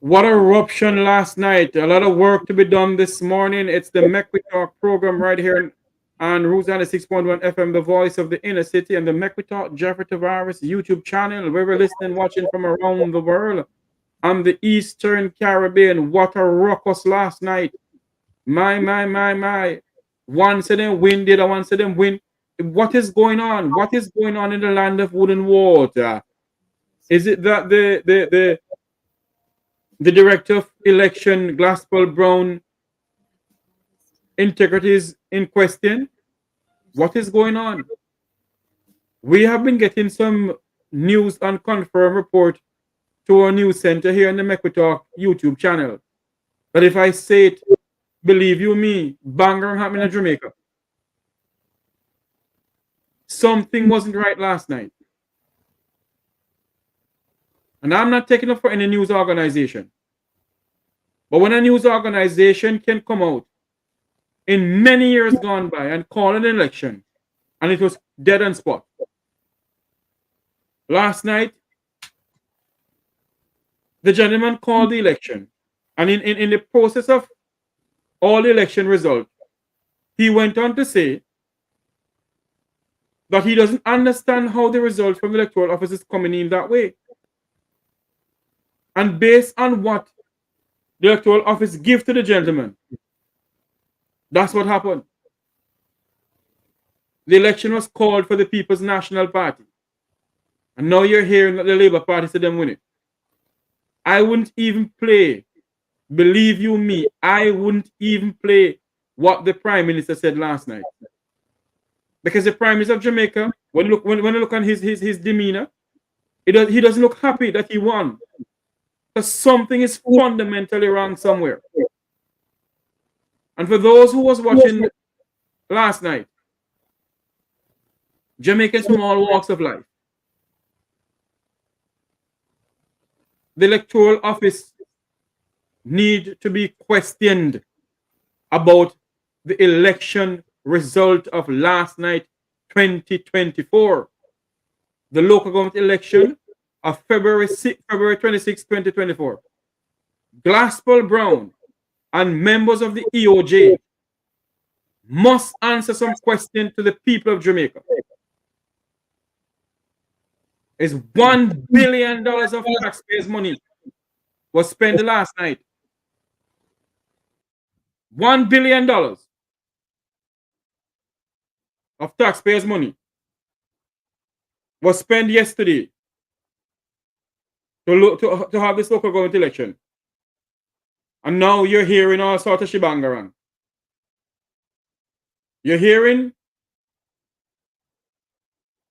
What a eruption last night. A lot of work to be done this morning. It's the MECWI Talk program right here on Roots 96.1 FM, the voice of the inner city, and the MECWI Talk Jeffrey Tavares YouTube channel, where we're listening, watching from around the world. On the Eastern Caribbean. What a ruckus last night. My. One said them win, the other one said them win. What is going on? What is going on in the land of wood and water? Is it that the director of election, Glaspel Brown, integrity is in question? What is going on? We have been getting some news and confirmed report to our news center here in the Mequitalk YouTube channel. But if I say it, believe you me, banger happening in Jamaica. Something wasn't right last night. And I'm not taking up for any news organization. But when a news organization can come out in many years gone by and call an election, and it was dead on spot. Last night, the gentleman called the election, and in the process of all the election results, he went on to say that he doesn't understand how the result from the electoral office is coming in that way. And based on what the electoral office give to the gentleman, that's what happened. The election was called for the People's National Party. And now you're hearing that the Labour Party said them win it. I wouldn't even play, believe you me, I wouldn't even play what the Prime Minister said last night. Because the Prime Minister of Jamaica, when you look on his demeanor, he doesn't look happy that he won. Because something is fundamentally wrong somewhere. And for those who was watching last night, Jamaicans from all walks of life, the electoral office need to be questioned about the election result of last night, 2024. The local government election of February 26, 2024. Glaspel Brown and members of the EOJ must answer some question to the people of Jamaica. Is $1 billion of taxpayers' money was spent last night. $1 billion of taxpayers' money was spent yesterday to have this local government election. And now you're hearing all sorts of shibangarang. You're hearing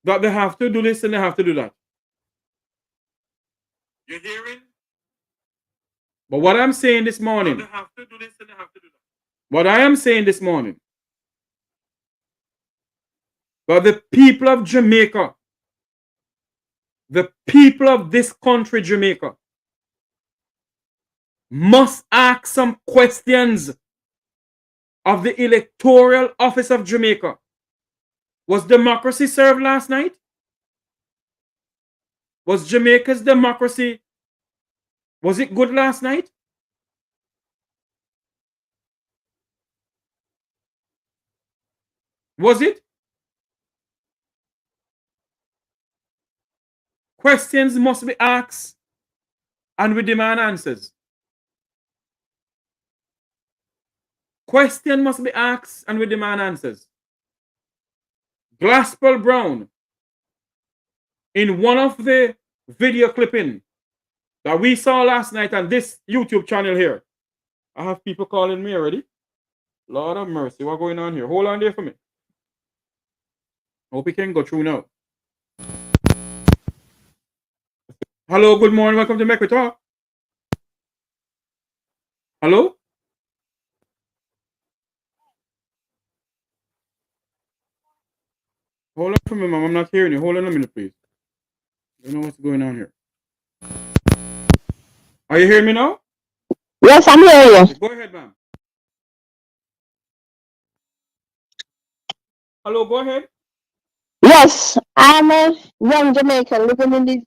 that they have to do this and they have to do that. You're hearing? But what I'm saying this morning, they have to do this and they have to do that. What I am saying this morning, that the people of Jamaica, the people of this country, Jamaica, must ask some questions of the electoral office of Jamaica. Was democracy served last night? Was Jamaica's democracy, was it good last night? Was it? Questions must be asked and we demand answers. Question must be asked and we demand answers. Glaspel Brown, in one of the video clipping that we saw last night on this YouTube channel here, I have people calling me already. Lord of mercy, what's going on here? Hold on there for me. Hope we can go through now. Hello, good morning. Welcome to Make Talk. Hello? Hold on for me, ma'am. I'm not hearing you. Hold on a minute, please. I don't know what's going on here. Are you hearing me now? Yes, I'm hearing you. Go ahead, ma'am. Hello, go ahead. Yes, I'm a young Jamaican living in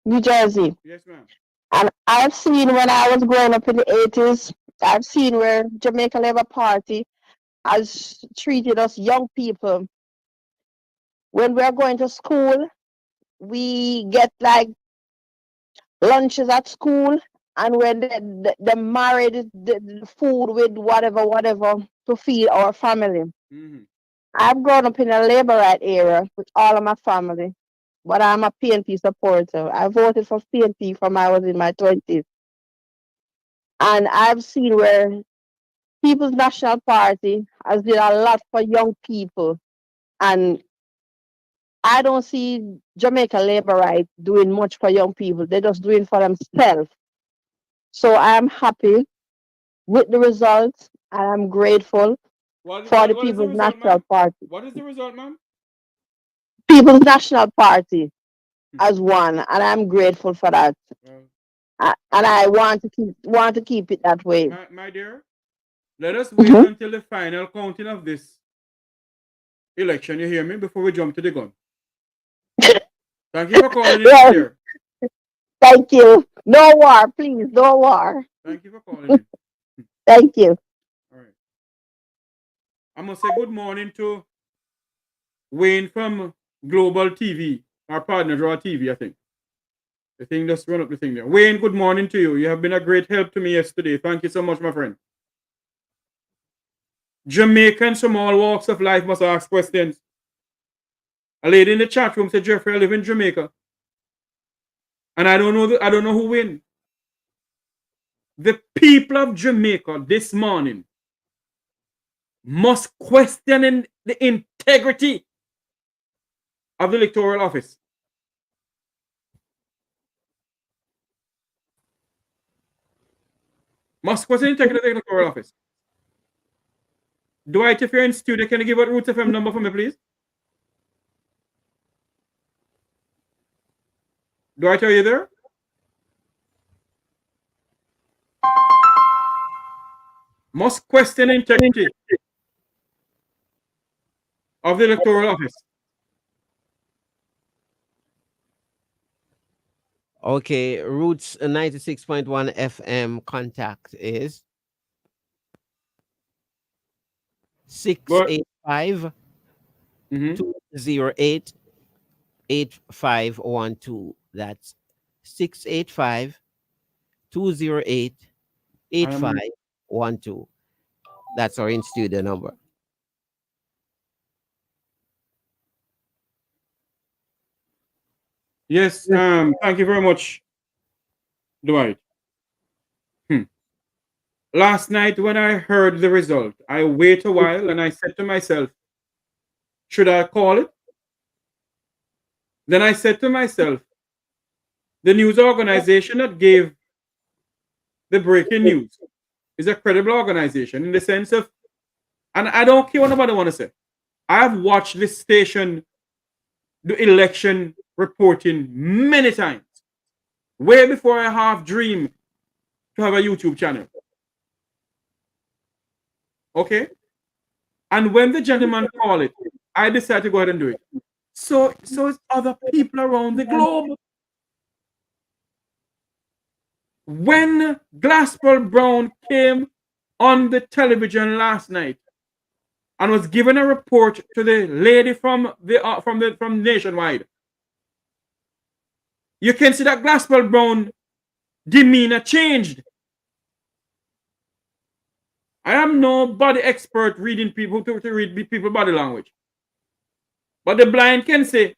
New Jersey. Yes, ma'am. And I've seen when I was growing up in the 80s, I've seen where Jamaica Labour Party has treated us young people. When we're going to school, we get like lunches at school, and when they married the food with whatever to feed our family. Mm-hmm. I've grown up in a laborite era with all of my family, but I'm a PNP supporter. I voted for PNP from I was in my 20s. And I've seen where People's National Party has did a lot for young people. And I don't see Jamaica Laborite doing much for young people. They're just doing for themselves. So I'm happy with the results, and I'm grateful for the What is the People's result, National ma'am? Party. What is the result, ma'am? People's National Party as one, and I'm grateful for that. Well, And I, I want to keep it that way. my dear, let us wait Mhm. until the final counting of this election. You hear me? Before we jump to the gun. Thank you for calling in, my Yes, dear. thank you. No war, please, no war. Thank you for calling in. Thank you. All right. I must say good morning to Wayne from Global TV, our partner, Draw TV, I think. The thing just run up the thing there. Wayne, good morning to you. You have been a great help to me yesterday. Thank you so much, my friend. Jamaicans from all walks of life must ask questions. A lady in the chat room said, Jeffrey, I live in Jamaica. And I don't know who win. The people of Jamaica this morning must question the integrity of the electoral office. Must question the integrity of the electoral office. Dwight, if you're in studio, can you give out Roots FM number for me, please? Dwight, are you there? Must question the integrity of the electoral office. Okay, Roots 96.1 FM contact is But 685 208 8512. That's 685 208 I am 8512. That's our in studio number. yes. Thank you very much, Dwight. Hmm. Last night when I heard the result, I wait a while and I said to myself, should I call it? Then I said to myself, the news organization that gave the breaking news is a credible organization in the sense of, and I don't care what nobody want to say. I've watched this station do election reporting many times, way before I half dreamed to have a YouTube channel. Okay? And when the gentleman called it, I decided to go ahead and do it. So it's other people around the globe. When Glassbell Brown came on the television last night and was given a report to the lady from Nationwide, you can see that Glassbell Brown demeanor changed. I am no body expert reading people to read people body language. But the blind can say,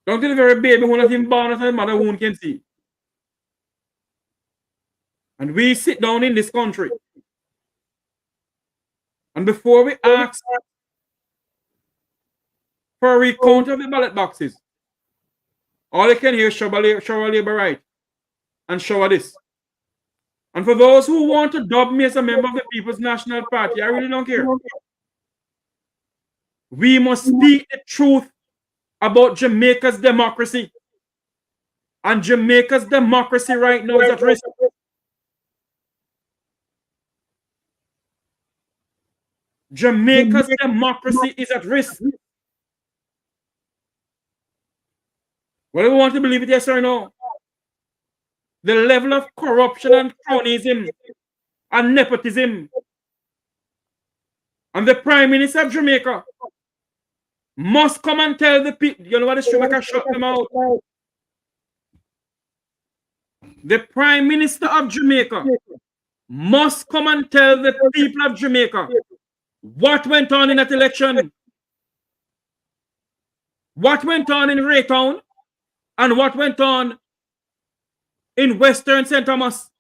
don't tell the very baby who not even born as a mother who can see. And we sit down in this country. And before we ask for a recount of the ballot boxes, all you can hear is shower labor right and shower this. And for those who want to dub me as a member of the People's National Party, I really don't care. We must speak the truth about Jamaica's democracy. And Jamaica's democracy right now is at risk. Jamaica's democracy is at risk. Whether we want to believe it, yes or no, the level of corruption and cronyism and nepotism, and the Prime Minister of Jamaica must come and tell the people, you know what, the Jamaica shut them out. The Prime Minister of Jamaica must come and tell the people of Jamaica what went on in that election, what went on in Raytown, and what went on in Western St. Thomas.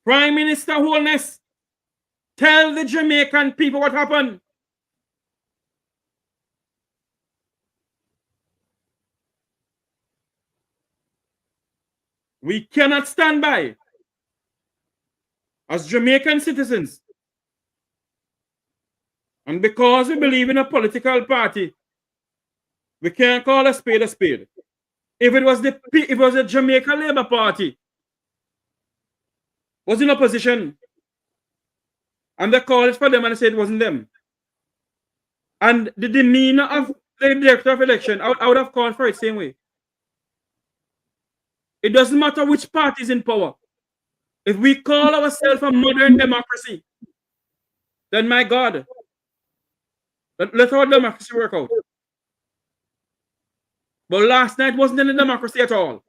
Prime Minister Holness, tell the Jamaican people what happened. We cannot stand by as Jamaican citizens, and because we believe in a political party, we can't call a spade a spade. If it was the Jamaica Labour Party was in opposition, and they called it for them and they said it wasn't them, and the demeanor of the director of election, I would have called for it the same way. It doesn't matter which party is in power. If we call ourselves a modern democracy, then my God, let our democracy work out. But last night wasn't any democracy at all.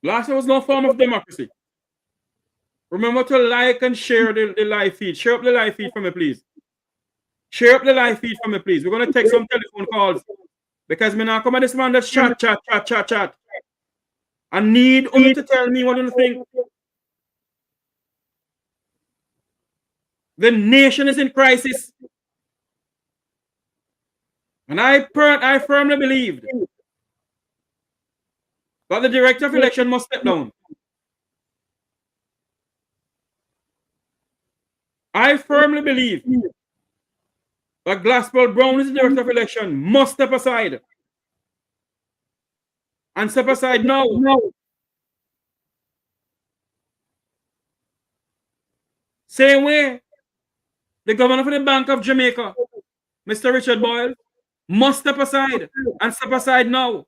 Last night was no form of democracy. Remember to like and share the live feed. Share up the live feed for me, please. Share up the live feed for me, please. We're going to take some telephone calls because me now come at this man that's chat. I need only to tell me what you think. The nation is in crisis. And I firmly believe that the director of election must step down. I firmly believe that Glasswell Brown is the director of election must step aside. And step aside now. Same way, the governor of the Bank of Jamaica, Mr. Richard Boyle, must step aside and step aside now.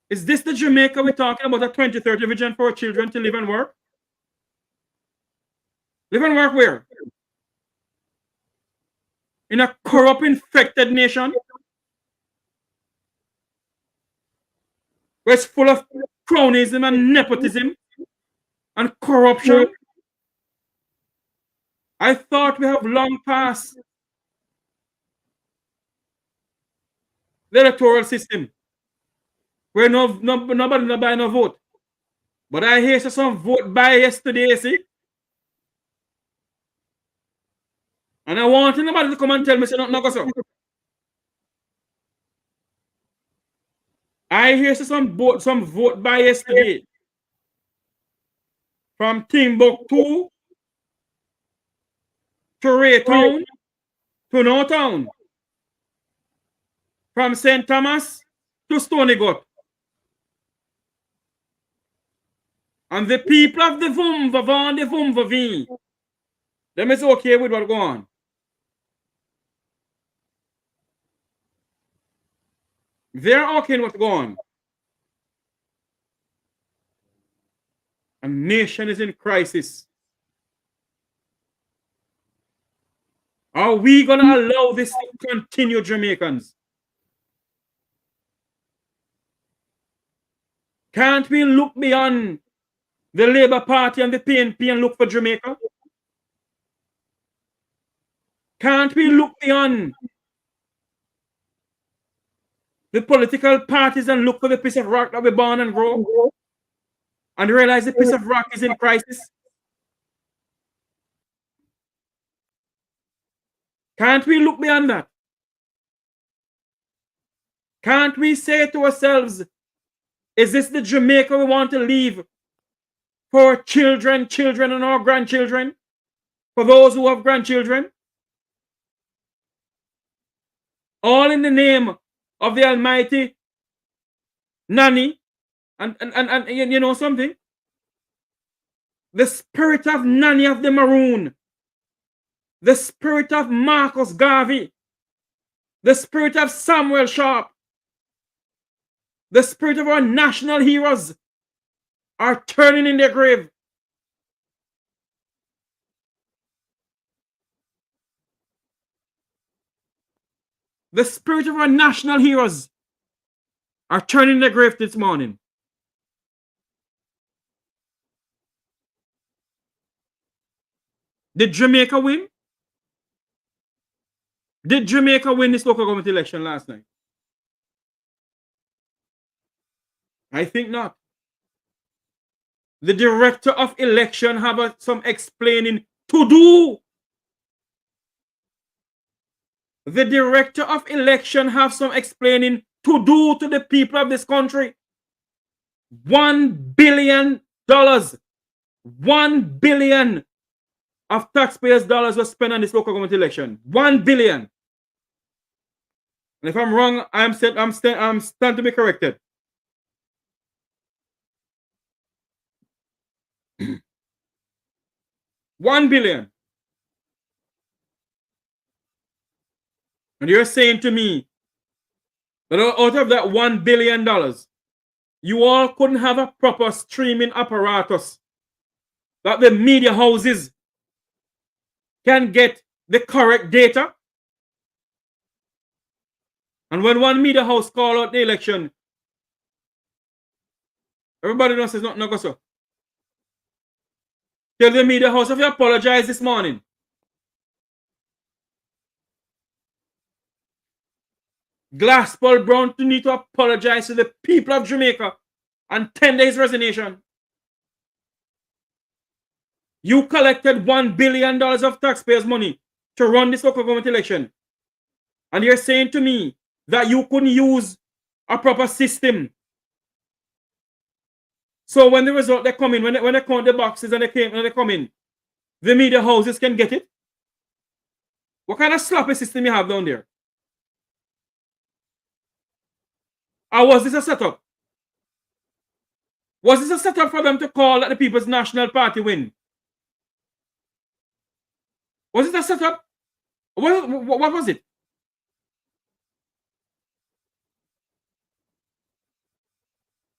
Is this the Jamaica we're talking about, a 2030 vision for children to live and work? Live and work where? In a corrupt, infected nation? Where it's full of cronyism and nepotism and corruption? I thought we have long passed the electoral system where nobody no buy no vote. But I hear some vote buy yesterday, see? And I want nobody to come and tell me say nothing go so. I hear some vote buy yesterday from Timbuktu to Raytown to No Town, from St. Thomas to Stony Gut. And the people of the Vumva, the Vumva, them is okay with what go on. They're okay with what go on. A nation is in crisis. Are we going to allow this to continue, Jamaicans? Can't we look beyond the Labour Party and the PNP and look for Jamaica? Can't we look beyond the political parties and look for the piece of rock that we born and grow and realize the piece of rock is in crisis? Can't we look beyond that? Can't we say to ourselves, is this the Jamaica we want to leave for our children, and our grandchildren? For those who have grandchildren? All in the name of the almighty nanny And you know something? The spirit of Nanny of the Maroon, the spirit of Marcus Garvey, the spirit of Samuel Sharp, the spirit of our national heroes are turning in their grave. The spirit of our national heroes are turning in their grave this morning. Did Jamaica win? Did Jamaica win this local government election last night? I think not. The director of election have some explaining to do. The director of election have some explaining to do to the people of this country. $1 billion. $1 billion of taxpayers' dollars was spent on this local government election. $1 billion. And if I'm wrong, I'm stand to be corrected. $1 billion. And you're saying to me that out of that $1 billion, you all couldn't have a proper streaming apparatus that the media houses can get the correct data. And when one media house call out the election, everybody knows it's not go so. Tell the media house, if you apologize this morning. Glassball Brown to need to apologize to the people of Jamaica and tender his resignation. You collected $1 billion of taxpayers' money to run this local government election. And you're saying to me that you couldn't use a proper system. So when the result they come in, when they count the boxes and they come in, the media houses can get it. What kind of sloppy system you have down there? Or was this a setup? Was this a setup for them to call that the People's National Party win? Was it a setup? What was it?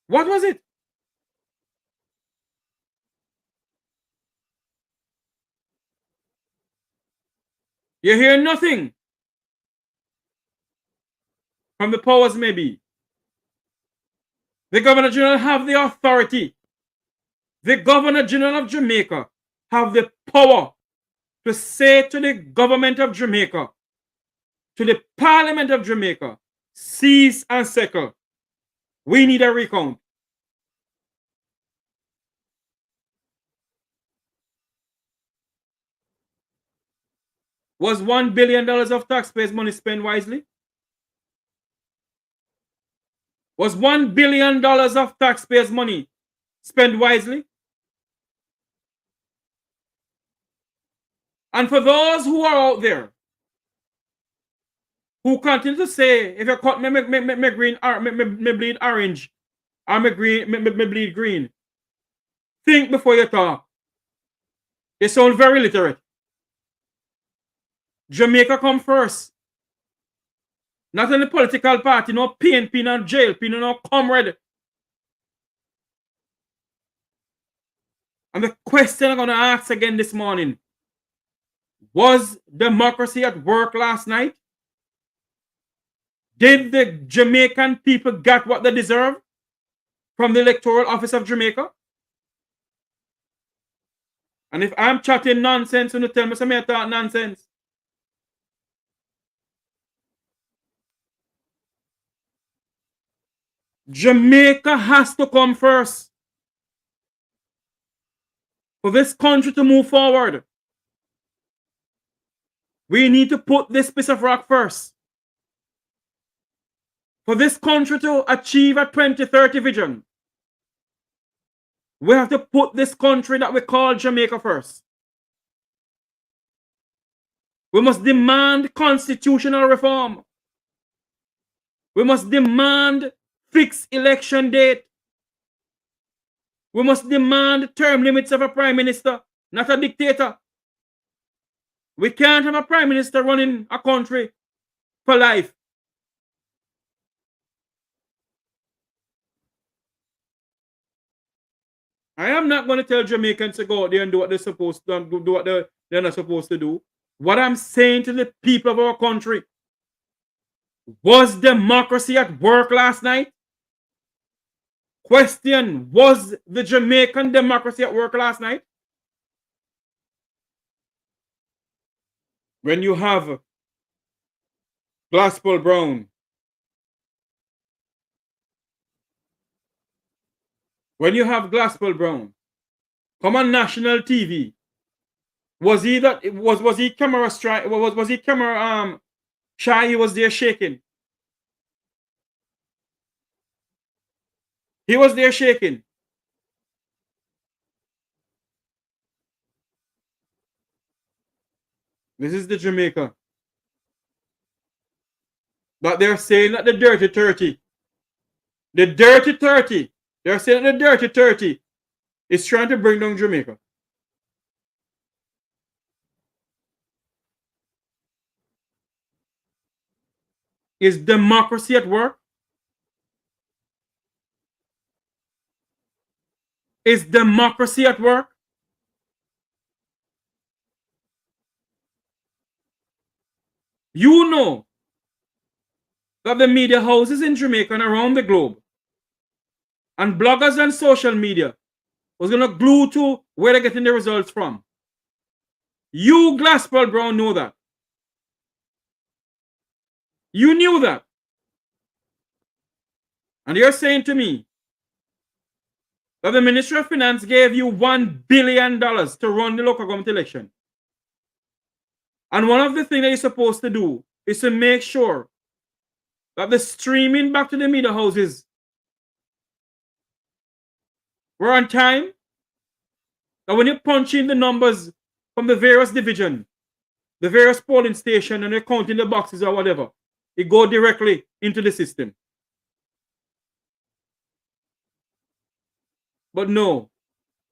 What was it? You hear nothing from the powers maybe. The Governor General have the authority. The Governor General of Jamaica have the power to say to the government of Jamaica, to the Parliament of Jamaica, cease and settle. We need a recount. Was $1 billion of taxpayers' money spent wisely? Was $1 billion of taxpayers' money spent wisely? And for those who are out there who continue to say, if you cut me green, me bleed orange, or me bleed green, think before you talk. You sound very literate. Jamaica come first. Not in the political party, no PNP, no JLP, no comrade. And the question I'm going to ask again this morning, was democracy at work last night? Did the Jamaican people get what they deserve from the Electoral Office of Jamaica? And if I'm chatting nonsense, you tell me something I talk nonsense. Jamaica has to come first for this country to move forward. We need to put this piece of rock first. For this country to achieve a 2030 vision, we have to put this country that we call Jamaica first. We must demand constitutional reform. We must demand fixed election date. We must demand term limits of a prime minister, not a dictator. We can't have a prime minister running a country for life. I am not going to tell Jamaicans to go out there and do what they're supposed to do, what they're not supposed to do. What I'm saying to the people of our country, was democracy at work last night? Question, was the Jamaican democracy at work last night? When you have Gospel Brown, come on national TV, was he camera shy? He was there shaking. He was there shaking. This is the Jamaica that they're saying that the dirty 30, they're saying that the dirty 30 is trying to bring down Jamaica. Is democracy at work? Is democracy at work? You know that the media houses in Jamaica and around the globe and bloggers and social media was going to glue to where they're getting the results from. You, Gospel Brown, know that. You knew that. And you're saying to me that the Ministry of Finance gave you $1 billion to run the local government election. And one of the things that you're supposed to do is to make sure that the streaming back to the media houses were on time. That when you punch in the numbers from the various division, the various polling station, and you're counting the boxes or whatever, it go directly into the system. But no,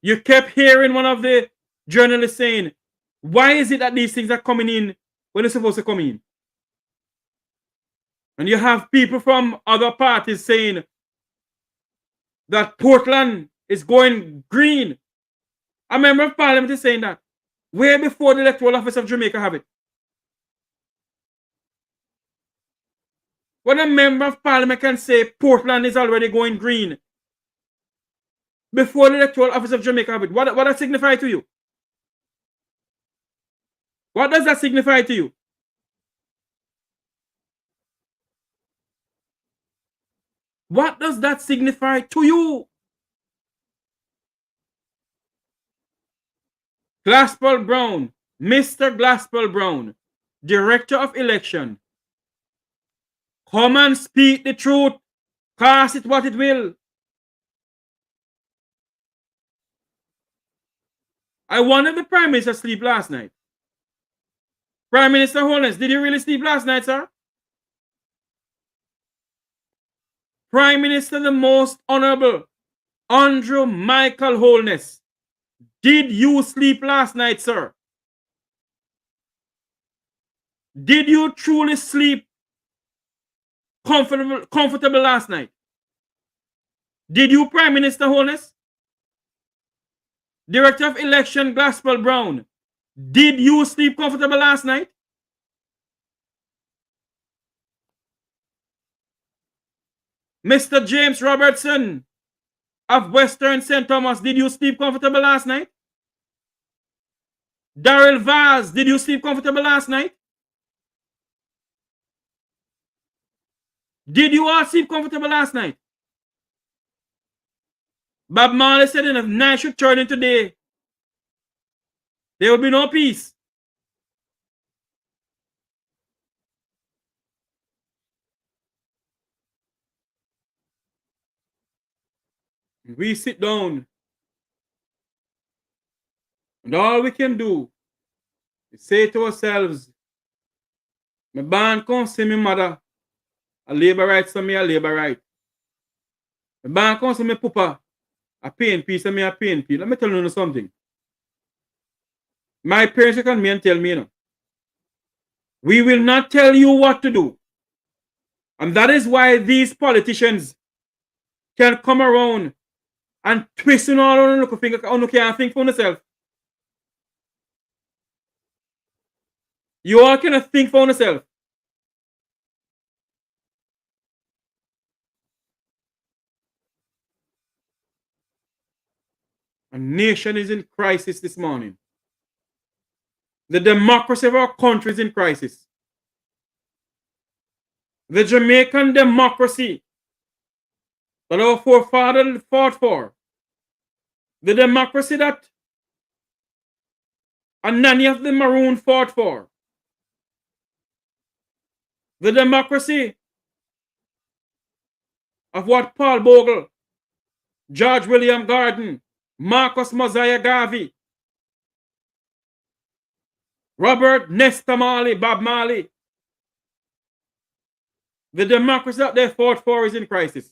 you kept hearing one of the journalists saying, why is it that these things are coming in when they're supposed to come in? And you have people from other parties saying that Portland is going green. A member of parliament is saying that way before the Electoral Office of Jamaica have it. When a member of parliament can say Portland is already going green before the Electoral Office of Jamaica have it, what does that signify to you? What does that signify to you? What does that signify to you? Gospel Brown, Mr. Gospel Brown, Director of Election, come and speak the truth, cast it what it will. I wanted the Prime Minister sleep last night. Prime Minister Holness, did you really sleep last night, sir? Prime Minister, the most honorable, Andrew Michael Holness, did you sleep last night, sir? Did you truly sleep comfortable last night? Did you, Prime Minister Holness? Director of Election, Gospel Brown, did you sleep comfortable last night? Mr. James Robertson of Western St. Thomas, did you sleep comfortable last night? Daryl Vaz, did you sleep comfortable last night? Did you all sleep comfortable last night? Bob Marley said if night should turn into day, there will be no peace. We sit down and all we can do is say to ourselves, my band come see my mother, a labor right, so me a labor right. My band come see my papa, A PNP, so me a PNP. Let me tell you something. My parents can me and tell me, you know, we will not tell you what to do. And that is why these politicians can come around and twist on all on look finger on can't think for yourself. You all cannot think for yourself. A nation is in crisis this morning. The democracy of our country is in crisis. The Jamaican democracy that our forefathers fought for. The democracy that Anani of the Maroon fought for. The democracy of what Paul Bogle, George William Gordon, Marcus Mosiah Garvey, Robert Nesta Marley, Bob Marley. The democracy that they fought for is in crisis.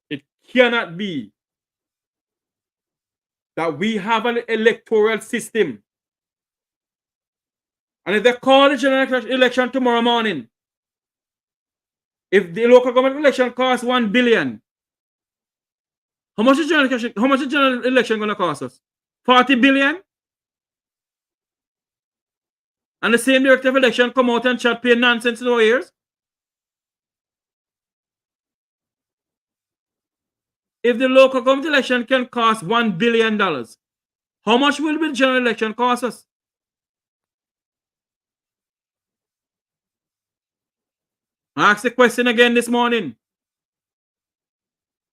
It cannot be that we have an electoral system. And if they call the general election tomorrow morning, if the local government election costs $1 billion, how much is the general election going to cost us? 40 billion? And the same director of election come out and chat pay nonsense in our ears? If the local government election can cost $1 billion, how much will the general election cost us? I asked the question again this morning.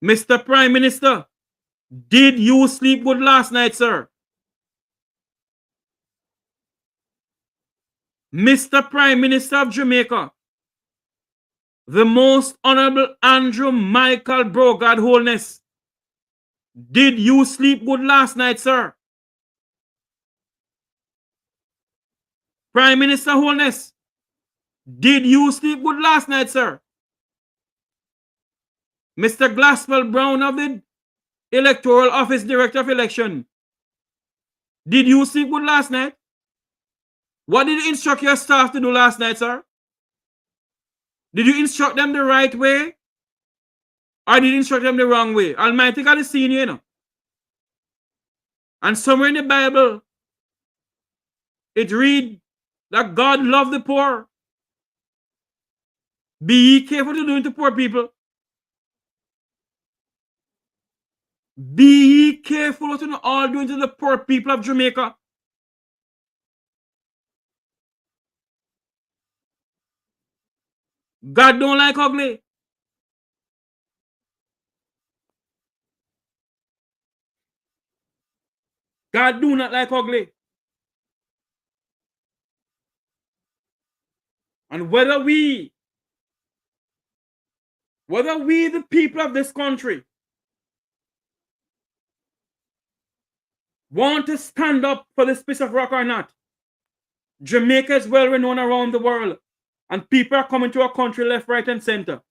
Mr. Prime Minister, did you sleep good last night, sir? Mr. Prime Minister of Jamaica, the Most Honorable Andrew Michael Brogard Holness, did you sleep good last night, sir? Prime Minister Holness, did you sleep good last night, sir? Mr. Glasswell Brown of the Electoral Office Director of Election, did you sleep good last night? What did you instruct your staff to do last night, sir? Did you instruct them the right way? Or did you instruct them the wrong way? Almighty God is seeing you, you know. And somewhere in the Bible, it reads that God loved the poor. Be ye careful to do it to poor people. Be ye careful what you all doing to the poor people of Jamaica. God don't like ugly. God do not like ugly. And whether we, the people of this country, want to stand up for this piece of rock or not, Jamaica is well renowned around the world. And people are coming to our country left, right, and center.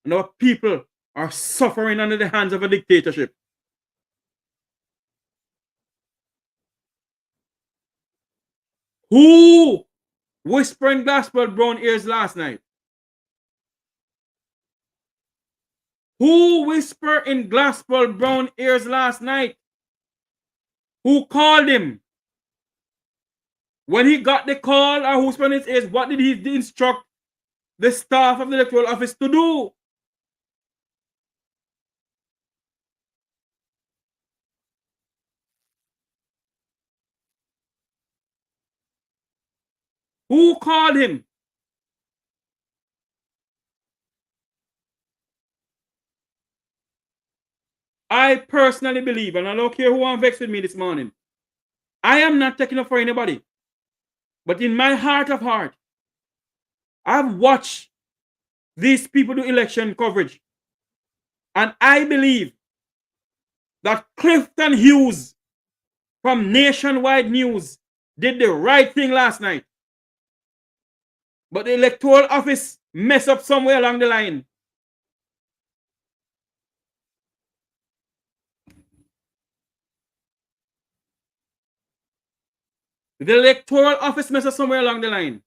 And our people are suffering under the hands of a dictatorship. Who whispered in Glasswell Brown ears last night? Who whispered in Glasswell Brown ears last night? Who called him? When he got the call or who whispered in his ears, what did he instruct the staff of the electoral office to do? Who called him? I personally believe, and I don't care who I'm vexed with me this morning, I am not taking up for anybody. But in my heart of heart, I've watched these people do election coverage. And I believe that Clifton Hughes from Nationwide News did the right thing last night. But the electoral office messed up somewhere along the line. The electoral office messes somewhere along the line.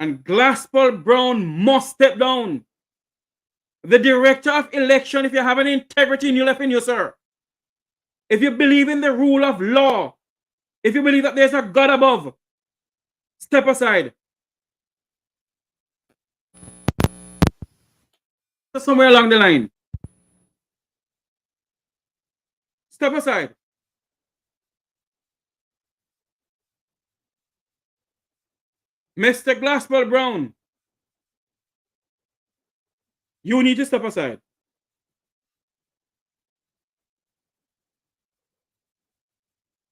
And Glassbell Brown must step down. The director of election, if you have any integrity in your left in you, sir, if you believe in the rule of law, if you believe that there's a God above, step aside. Somewhere along the line. Step aside. Mr. Glassbell Brown, you need to step aside.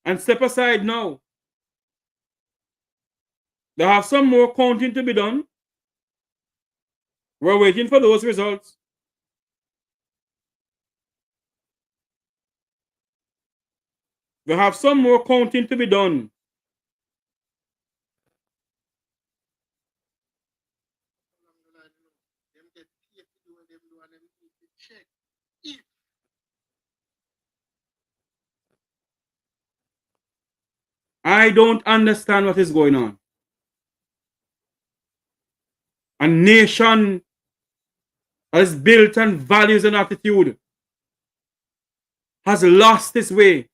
And step aside now. They have some more counting to be done. We're waiting for those results. They have some more counting to be done. I don't understand what is going on. A nation is built on values and attitude has lost its way.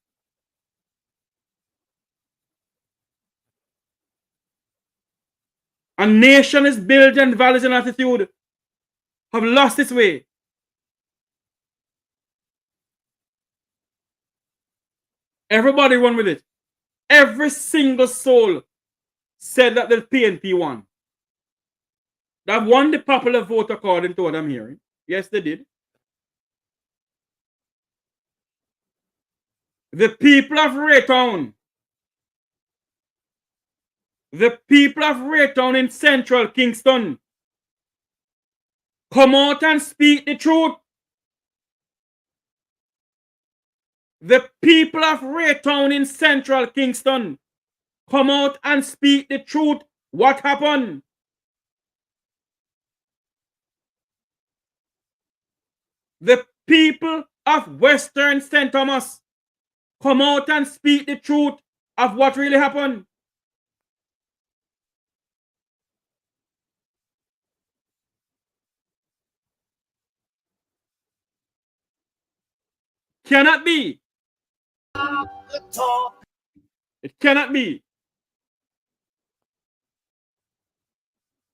A nation is built on values and attitude have lost its way. Everybody run with it. Every single soul said that the PNP won. That won the popular vote according to what I'm hearing. Yes, they did. The people of Raytown, the people of Raytown in central Kingston, come out and speak the truth. The people of Raytown in central Kingston, come out and speak the truth. What happened? The people of Western St. Thomas, come out and speak the truth of what really happened. Cannot be. It cannot be.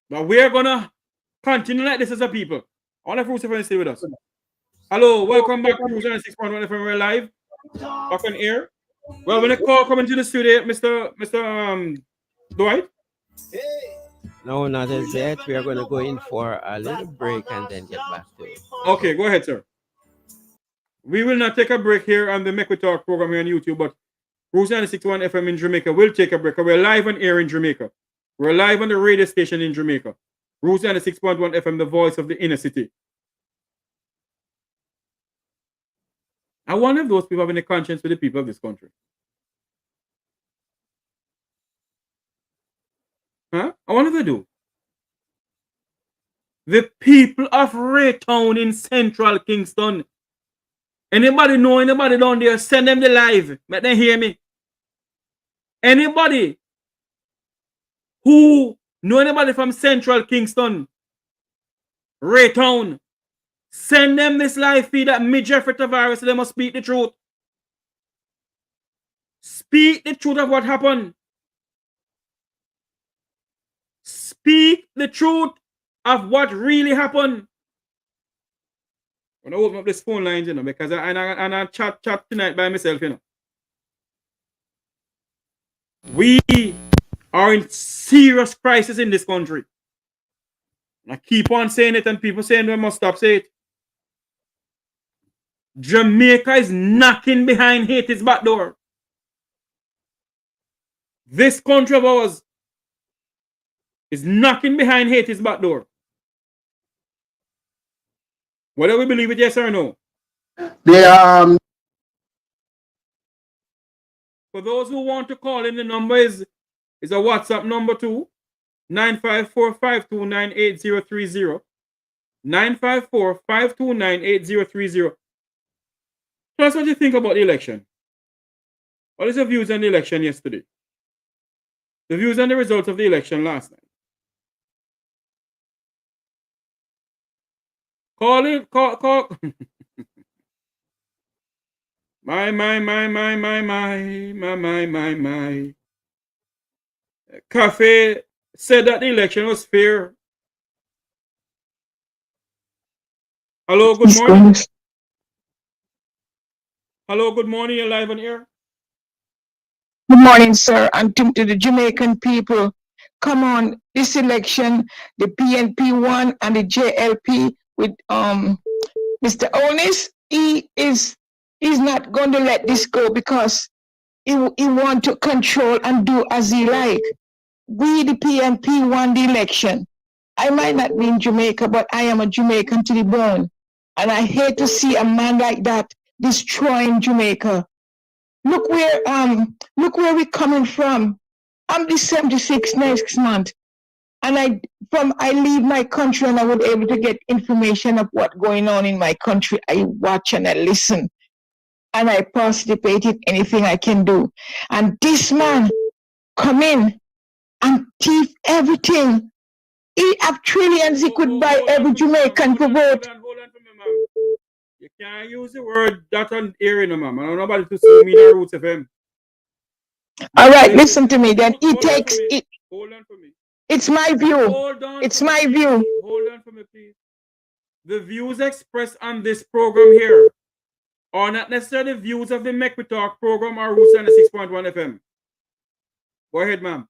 But we're gonna continue like this as a people. All of you stay with us. Hello, welcome back to 6.1 FM. We're live. Back on air. Well, when the call coming to the studio, Mr. Dwight. No, not as yet. We are going to go in for a little break and then get back to it. Okay, go ahead, sir. We will not take a break here on the Make We Talk program here on YouTube, but Roots 96.1 FM in Jamaica will take a break. We're live on air in Jamaica. We're live on the radio station in Jamaica. Roots 96.1 FM, the voice of the inner city. I wonder if those people have any conscience with the people of this country. Huh? I wonder if they do. The people of Raytown in central Kingston. Anybody know anybody down there? Send them the live. Let them hear me. Anybody who know anybody from central Kingston, Raytown, send them this live feed at Jeffrey Tavares so they must speak the truth. Speak the truth of what happened. Speak the truth of what really happened. I'm going to open up this phone lines, you know, because I chat tonight by myself, you know. We are in serious crisis in this country. I keep on saying it and people saying we must stop saying it. Jamaica is knocking behind Haiti's back door. This country of ours is knocking behind Haiti's back door. Whether we believe it, yes or no. The For those who want to call in, the number is a WhatsApp number too. 954-529-8030. 954-529-8030. Tell us what you think about the election. What is your views on the election yesterday? The views on the results of the election last night? Call it, call. My. Cafe said that the election was fair. Hello, good morning. Hello, good morning. You're live on air. Good morning, sir, and to the Jamaican people. Come on, this election, the PNP won and the JLP with Mr. Onis, he's not going to let this go because he want to control and do as he like. We, the PNP, won the election. I might not be in Jamaica, but I am a Jamaican to the bone. And I hate to see a man like that destroying Jamaica. Look where we're coming from. I'm the 76 next month. And I leave my country and I would be able to get information of what's going on in my country. I watch and I listen. And I participate in anything I can do. And this man come in and thief everything. He have trillions he could buy every Jamaican to vote. Hold on for me, ma'am. You can't use the word that on air, you know, ma'am. I don't know about to sue me in Roots FM. All right, listen to me. Then he takes it. Hold on for me. It's my view. Hold on. It's my view. Hold on for me, please. The views expressed on this program here are not necessarily the views of the Make We Talk program or Roots 6.1 FM. Go ahead, ma'am.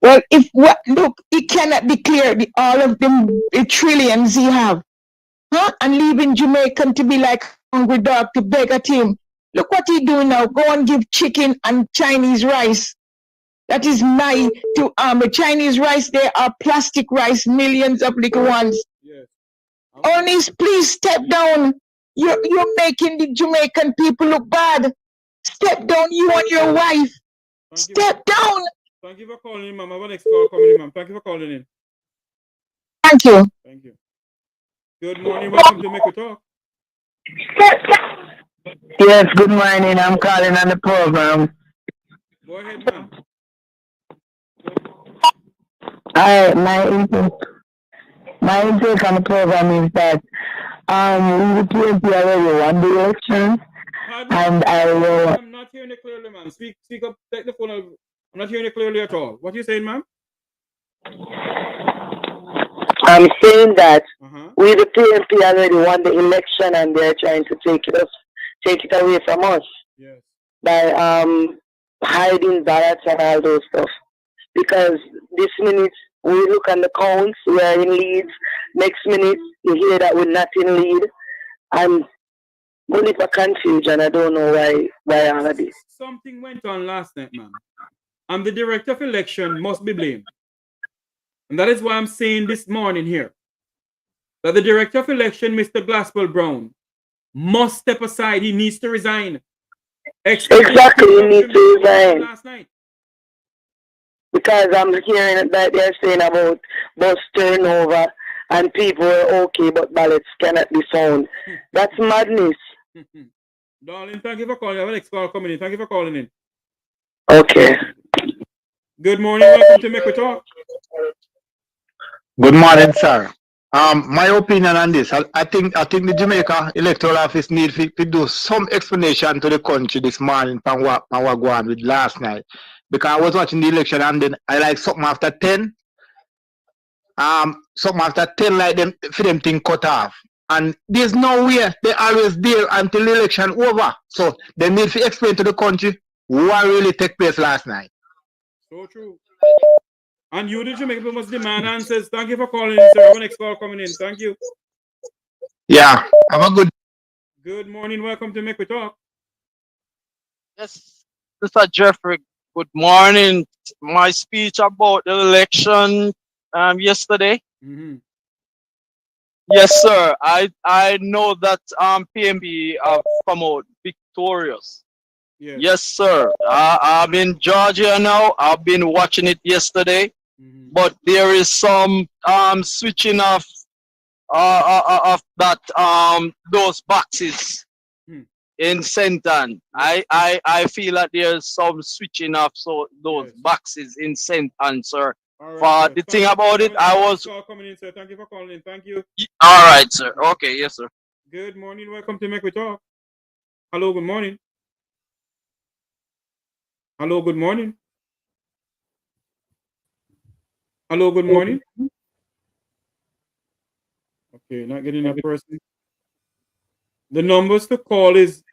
Well, look, he cannot declare all of the trillions he have, and leaving Jamaican to be like hungry dog to beg at him. Look what he doing now. Go and give chicken and Chinese rice. That is the Chinese rice. There are plastic rice, millions of little ones. Yes. Onis, please step down. You're making the Jamaican people look bad. Step down, you and your wife. Step down. Thank you for calling in, ma'am. I have an next call coming in, ma'am. Thank you for calling in. Thank you. Thank you. Good morning. Welcome to Make We Talk. Yes, good morning. I'm calling on the program. Go ahead, ma'am. My intake on the program is that we the PNP already won the election, and I'm not hearing it clearly, ma'am. Speak up. Take the phone. I'm not hearing it clearly at all. What are you saying, ma'am? I'm saying that we the PNP already won the election, and they're trying to take it away from us. Yes. By hiding ballots and all those stuff. Because this minute we look on the counts, we are in leads. Next minute you hear that we're not in lead. I'm going for confusion. I don't know why all of this. Something went on last night, ma'am. And the director of election must be blamed. And that is why I'm saying this morning here that the director of election, Mr. Glaspell Brown, must step aside. He needs to resign. Exactly, he needs to resign. Last night. Because I'm hearing that they're saying about bus turnover and people are okay, but ballots cannot be found. That's madness. Darling, thank you for calling. I have a next call coming in. Thank you for calling in. Okay. Good morning. Welcome to Make We Talk. Good morning, sir. My opinion on this, I think the Jamaica Electoral Office need to do some explanation to the country this morning from what going on with last night. Because I was watching the election and then I like something after 10. Something after 10 like them for them thing cut off. And there's no way they always there until the election over. So they need to explain to the country what really took place last night. So true. And you, the Jamaican people, must demand answers. Thank you for calling in, sir. I have a next call coming in. Thank you. Yeah, have a good morning. Welcome to Make We Talk. Yes, Mr. Jeffrey, good morning. My speech about the election yesterday. Yes, sir. I know that PMB have come out victorious. Yes, sir. I'm in Georgia now. I've been watching it yesterday, but there is some switching of that those boxes in St. Anne. I feel that there's some switching of those boxes in St. Anne, sir. Right, The thing about it, I was. Coming in, sir. Thank you for calling in. Thank you. All right, sir. Okay, yes, sir. Good morning. Welcome to Make We Talk. Hello, good morning. Hello, good morning. Hello, good morning. Okay, not getting that person. The numbers to call is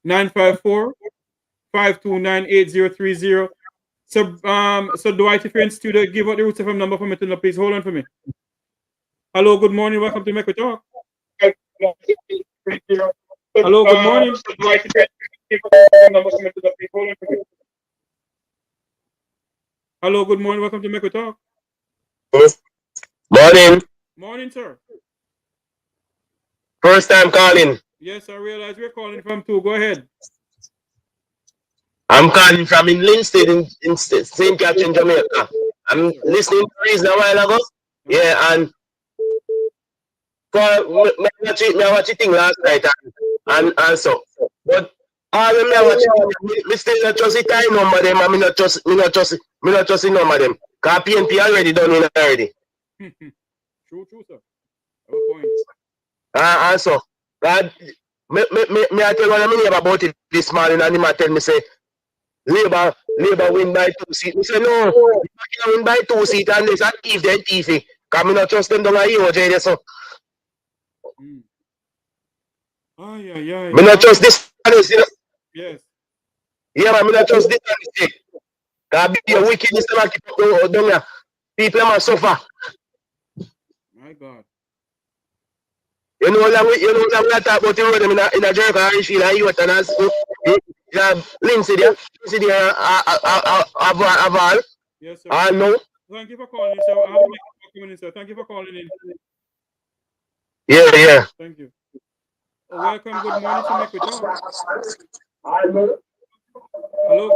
954-529-8030. So Dwight, if you're in studio, give out the Roots FM number for me to know, please. Hold on for me. Hello, good morning. Welcome to Make We Talk. Hello, good morning. Dwight, if you're in studio, give out the number for me to know, please. Hold on for me. Hello, good morning. Welcome to Make We Talk. Morning. Morning, sir. First time calling. Yes, I realize we're calling from too. Go ahead. I'm calling from in Linstead in St. Catherine, Jamaica. I'm listening to reason a while ago. Yeah, and for me watch it thing last night and also. But all of me I watch it, me still not trust the time number them and me not trust the number them. Cause PNP already done in already. True, sir. Have a point. Also, God, me I tell one of my neighbor about it this morning and him a tell me say Labour win by 2 seats. Me say no, you can't win by 2 seats and this a thief then thiefy. Cause me not trust them down a EOJ there so. Me not trust this and this, you know. Yes. Yeah, man, me not trust this and this. Cause be a wickedness that keep down here. People must suffer. My God. You know that we talk about the road in a jerk or Ishfield and Youth and Lindsay there, Aval. Yes, sir. I know. Thank you for calling, sir. I have a coming in, sir. Thank you for calling in. Yeah. Thank you. Welcome. Good morning to Make We Talk. Hello,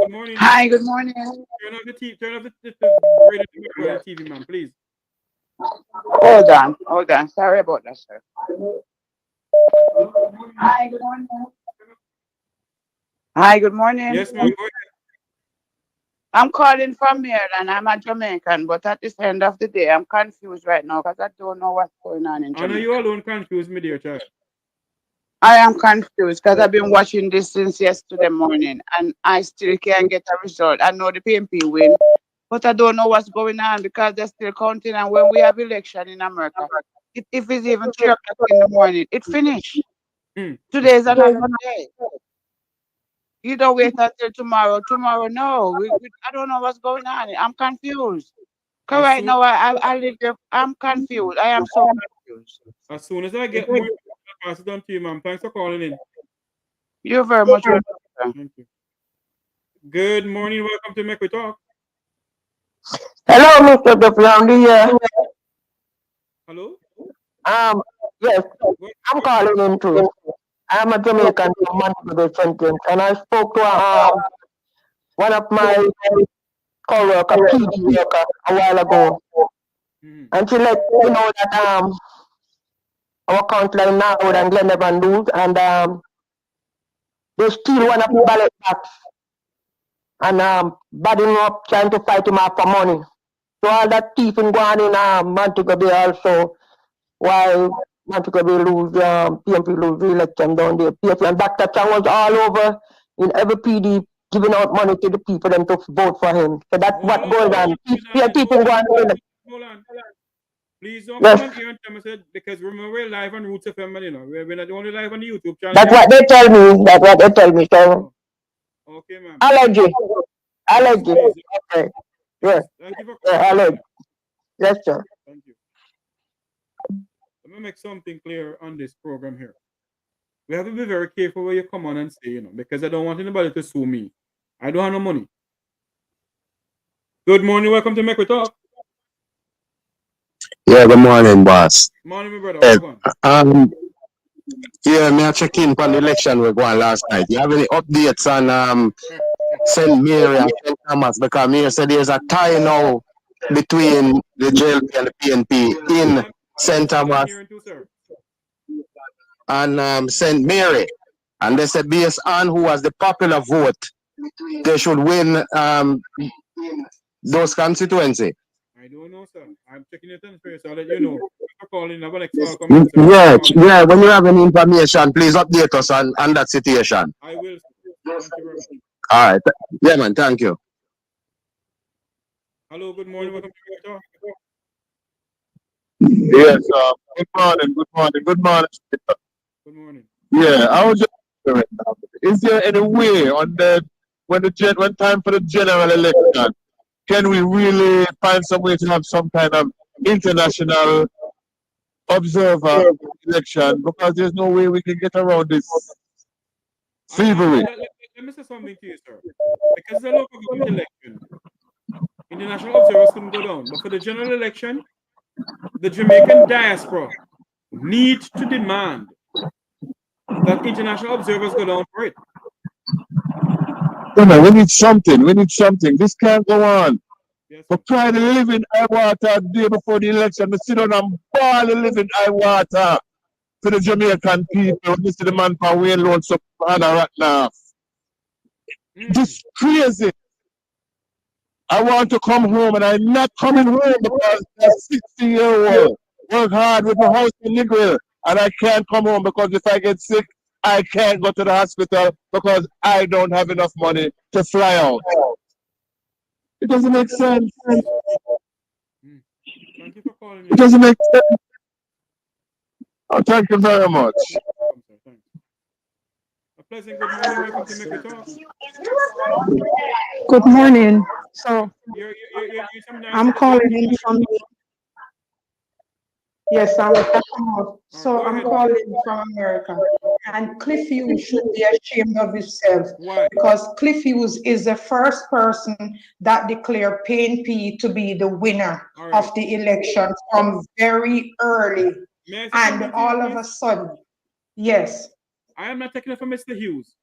good morning. Hi, good morning. Turn off the TV, turn off the radio on the TV, man, please. Hold on. Sorry about that, sir. Hi, good morning. Hi, good morning. Yes, ma'am. Go ahead. I'm calling from Maryland. I'm a Jamaican, but at this end of the day, I'm confused right now because I don't know what's going on in Jamaica. I know you alone confused me, dear child. I am confused because I've been watching this since yesterday morning and I still can't get a result. I know the PNP win, but I don't know what's going on because they're still counting. And when we have election in America, if it's even 3 o'clock in the morning, it finished. Today is another day. You don't wait until tomorrow. Tomorrow, no. I don't know what's going on. I'm confused. Because right now, I live there. I'm confused. I am so confused. As soon as I get more, I'll pass it on to you, ma'am. Thanks for calling in. You're very much welcome. Thank you. Good morning. Welcome to Make We Talk. Hello, Mr. Deputy here. Hello? Yes, I'm calling in too. I'm a Jamaican from Montego Sentence, and I spoke to one of my co-worker, PD worker, a while ago, and she let me know that our country now and Glenavon lose, and they steal one of the ballot box and badding up, trying to fight him out for money. So all that thieving going on in Montego Bay also, while Montego Bay lose, PMP lose the election down there. PFP and Dr. Chang was all over in every PD giving out money to the people and to vote for him. So that's what goes on. Thieving going on. Hold on. Please don't come on here and tell me that because remember we're live on Roots FM, you know. We're not only live on the YouTube channel. That's what they tell me. So okay, ma'am. Allergy. Okay. Yeah. Thank you for allergy. Yes, sir. Thank you. Let me make something clear on this program here. We have to be very careful where you come on and say, you know, because I don't want anybody to sue me. I don't have no money. Good morning. Welcome to Make We Talk. Yeah, good morning, boss. Morning, my brother. Yeah, me I check in on the election we won last night. You have any updates on St. Mary and St. Thomas? Because me said there's a tie now between the JLP and the PNP in St. Thomas. and St. Mary. And they said based on who has the popular vote, they should win those constituencies. I don't know, sir. I'm checking it in first. I'll let you know. I'm calling. Our next call coming, sir. Yeah. When you have any information, please update us on that situation. I will. Thank you very much. All right. Yeah, man. Thank you. Hello. Good morning. Welcome to your talk. Yes. Good morning. Good morning. Good morning. Good morning. Yeah, I was just wondering, is there any way on when time for the general election, can we really find some way to have some kind of international observer election? Because there's no way we can get around this thievery. Let me say something to you, sir. Because the local government election, international observers couldn't go down. But for the general election, the Jamaican diaspora need to demand that international observers go down for it. You know, we need something. We need something. This can't go on. Yes, for trying to live in high water the day before the election, we sit down and ball to live in high water to the Jamaican people. This is the man from Wayne Loan, so right now. This is crazy. I want to come home and I'm not coming home because I'm 60-year-old. Work hard with my house in Negril and I can't come home because if I get sick, I can't go to the hospital because I don't have enough money to fly out. It doesn't make sense. Thank you for calling. It doesn't make sense. Oh, thank you very much. A pleasant good morning. Welcome to Make We Talk. Good morning. So I'm calling in from. Yes, I'm calling from America. And Cliff Hughes should be ashamed of himself. Why? Because Cliff Hughes is the first person that declared PNP to be the winner of the election from very early. And all of a sudden, yes. I am not taking it from Mr. Hughes.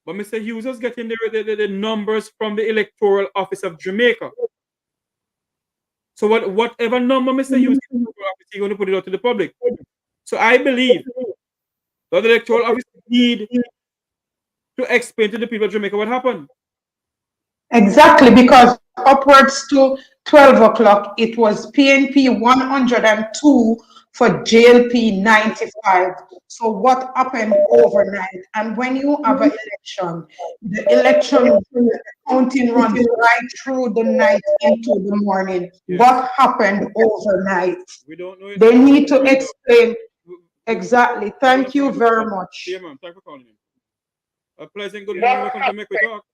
But Mr. Hughes is getting the numbers from the Electoral Office of Jamaica. So whatever number Mr. Hughes is going to put it out to the public. So I believe that the Electoral Office need to explain to the people of Jamaica what happened. Exactly, because upwards to 12 o'clock, it was PNP 102 for JLP 95. So what happened overnight? And when you have an election, the election counting runs right through the night into the morning. Yes. What happened overnight? We don't know. They need to explain. Exactly. Thank you very much. Yeah, ma'am. Thank you for calling in. A pleasant good morning. Welcome to Make We Talk.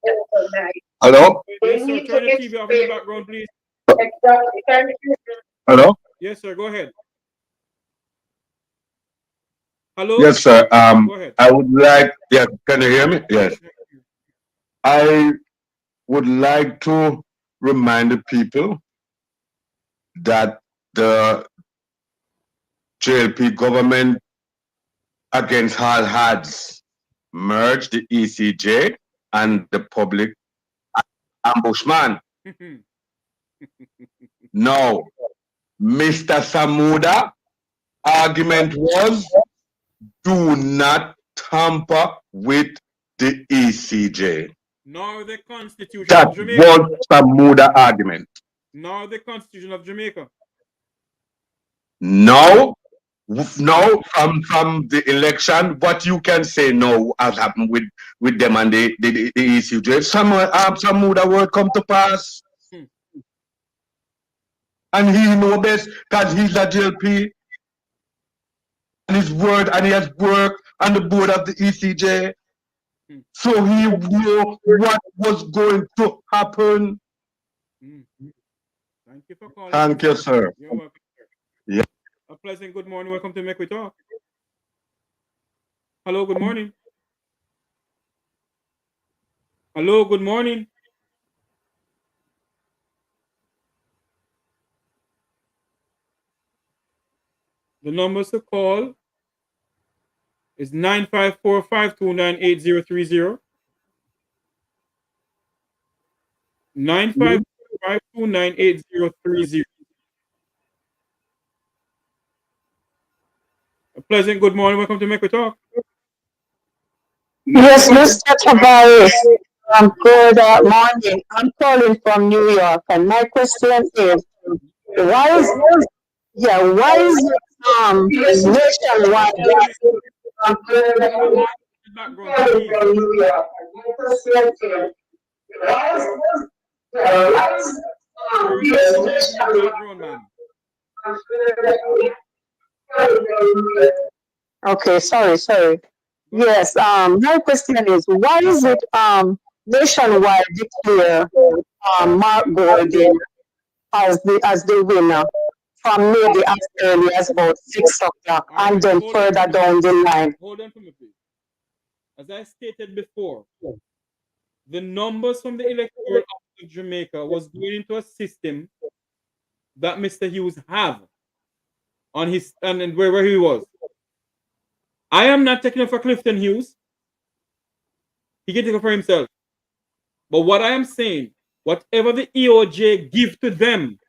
Hello? Yes, sir. Turn the TV off in the background, please. Exactly. Thank you. Hello? Yes, sir. Go ahead. Hello? Yes, sir. Go ahead. I would like, yeah, can you hear me? Yes. I would like to remind the people that the JLP government against all odds merged the ECJ and the public ambushman. No, Mr. Samuda argument was do not tamper with the ECJ. Nor the Constitution that of Jamaica. was Samuda argument. Nor the Constitution of Jamaica. No, from the election, what you can say now has happened with them and the ECJ. Some word come to pass. And he know best because he's a JLP. And his word, and he has worked on the board of the ECJ. So he knew what was going to happen. Thank you for calling. Thank you, sir. You're welcome, sir. Yeah. A pleasant good morning. Welcome to Make We Talk. Hello, good morning. Hello, good morning. The numbers to call is 954-529-8030. 954-529-8030. A pleasant good morning. Welcome to Make We Talk. Yes, Mr. Tavares. Good morning. I'm calling from New York, and my question is, why is why is it nationwide? Background, please. Background, ma'am. Okay, sorry. Yes, my question is, why is it nationwide declare Mark Gordon as the winner from maybe as early as about 6 o'clock and then further down the line? Hold on for me, please. As I stated before, the numbers from the Electoral Office of Jamaica was going into a system that Mr. Hughes have on his and where he was. I am not taking it for Clifton Hughes. He can take it for himself. But what I am saying, whatever the EOJ give to them,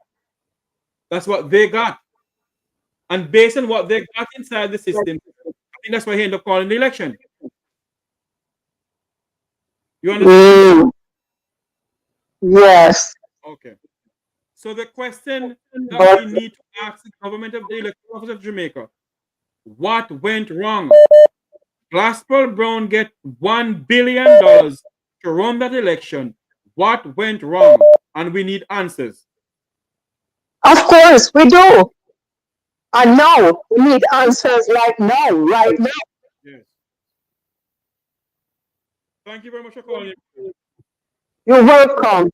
that's what they got. And based on what they got inside the system, I think that's why he ended up calling the election. You understand? Yes. Okay. So the question that we need to ask the government of the Electoral Office of Jamaica, what went wrong? Glasper Brown get $1 billion to run that election. What went wrong? And we need answers. Of course, we do. And now we need answers right now. Yes. Thank you very much for calling. You're welcome.